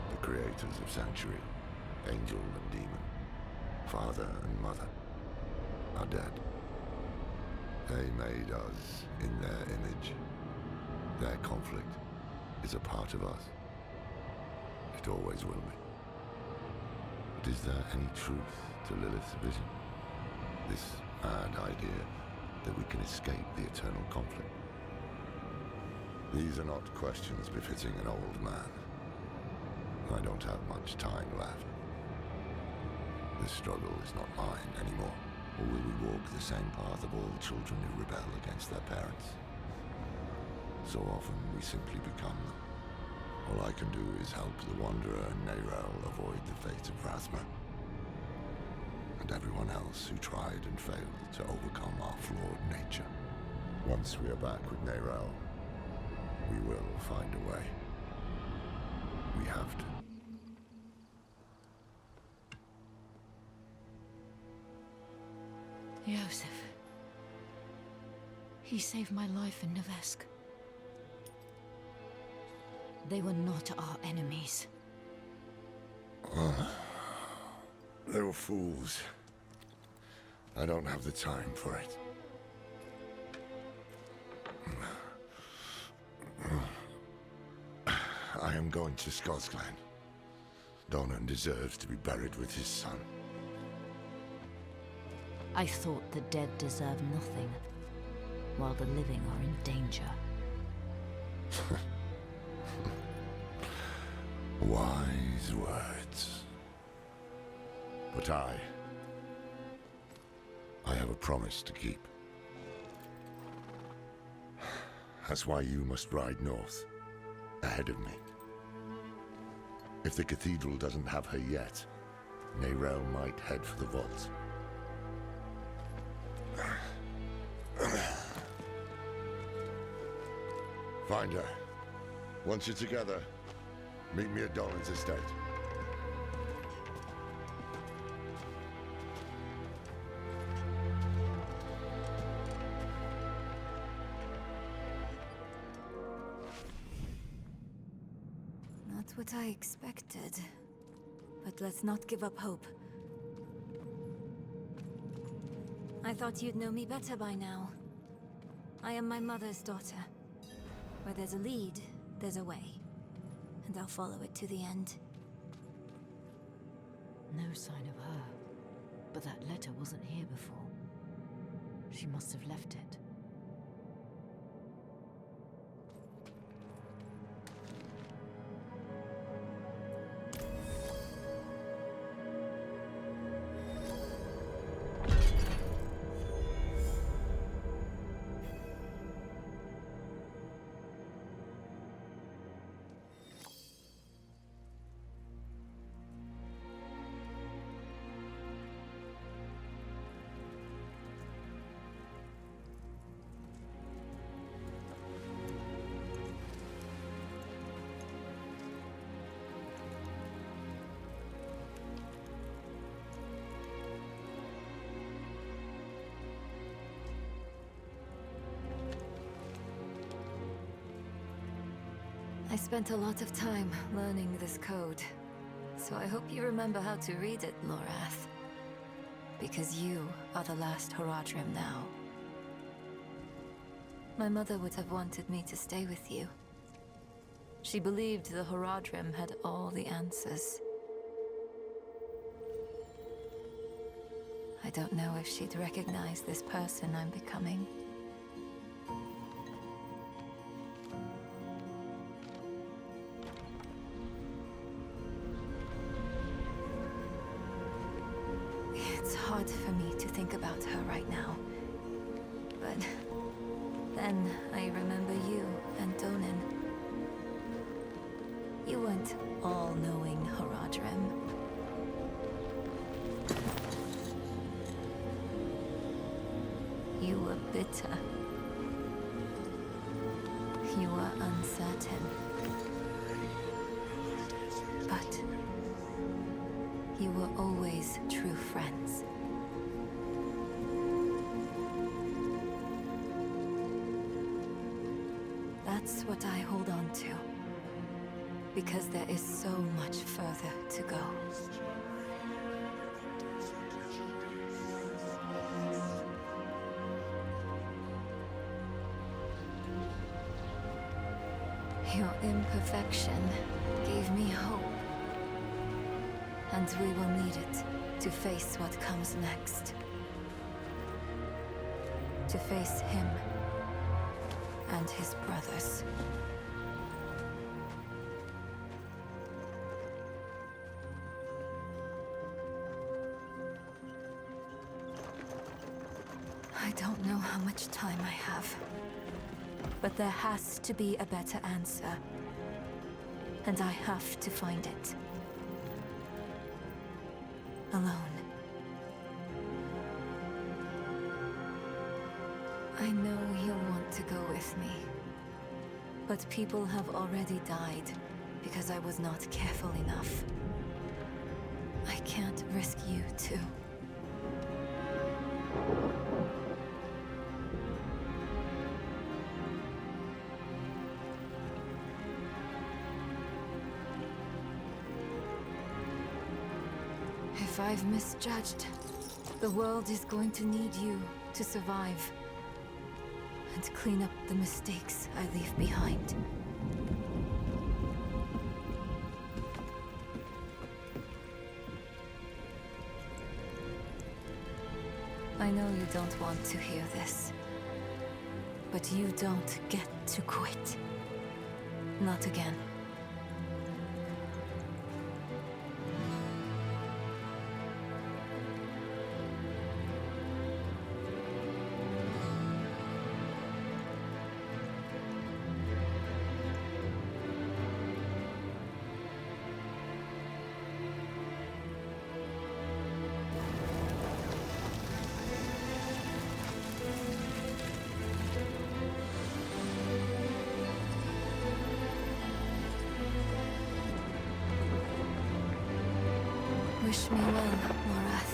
The creators of Sanctuary, angel and demon, father and mother, are dead. They made us in their image. Their conflict is a part of us. It always will be. But is there any truth to Lilith's vision? This mad idea that we can escape the eternal conflict? These are not questions befitting an old man. I don't have much time left. This struggle is not mine anymore. Or will we walk the same path of all children who rebel against their parents? So often we simply become them. All I can do is help the Wanderer and Neyrelle avoid the fate of Razma. And everyone else who tried and failed to overcome our flawed nature. Once we are back with Neyrelle, we will find a way. We have to. Joseph. He saved my life in Nevesk. They were not our enemies. They were fools. I don't have the time for it. I am going to Skosglen. Donan deserves to be buried with his son. I thought the dead deserve nothing, while the living are in danger. Wise words. But I have a promise to keep. That's why you must ride north, ahead of me. If the cathedral doesn't have her yet, Neyrelle might head for the vault. Find her. Once you're together, Meet me at Dolan's estate. Not what I expected. But let's not give up hope. I thought you'd know me better by now. I am my mother's daughter. Where there's a lead, there's a way. And I'll follow it to the end. No sign of her. But that letter wasn't here before. She must have left it. I spent a lot of time learning this code, so I hope you remember how to read it, Lorath. Because you are the last Horadrim now. My mother would have wanted me to stay with you. She believed the Horadrim had all the answers. I don't know if she'd recognize this person I'm becoming. It's hard for me to think about her right now. But then I remember you and Donan. You weren't all-knowing Horadrim. You were bitter. You were uncertain. But you were always true friends. That's what I hold on to. Because there is so much further to go. Your imperfection gave me hope. And we will need it to face what comes next. To face him and his brothers. I don't know how much time I have. But there has to be a better answer. And I have to find it. Alone. I know he'll want to go with me. But people have already died because I was not careful enough. I can't risk you too. If I've misjudged, the world is going to need you to survive and clean up the mistakes I leave behind. I know you don't want to hear this, but you don't get to quit. Not again. Wish me well, Morath.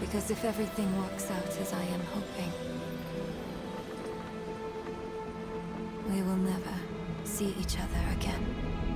Because if everything works out as I am hoping, we will never see each other again.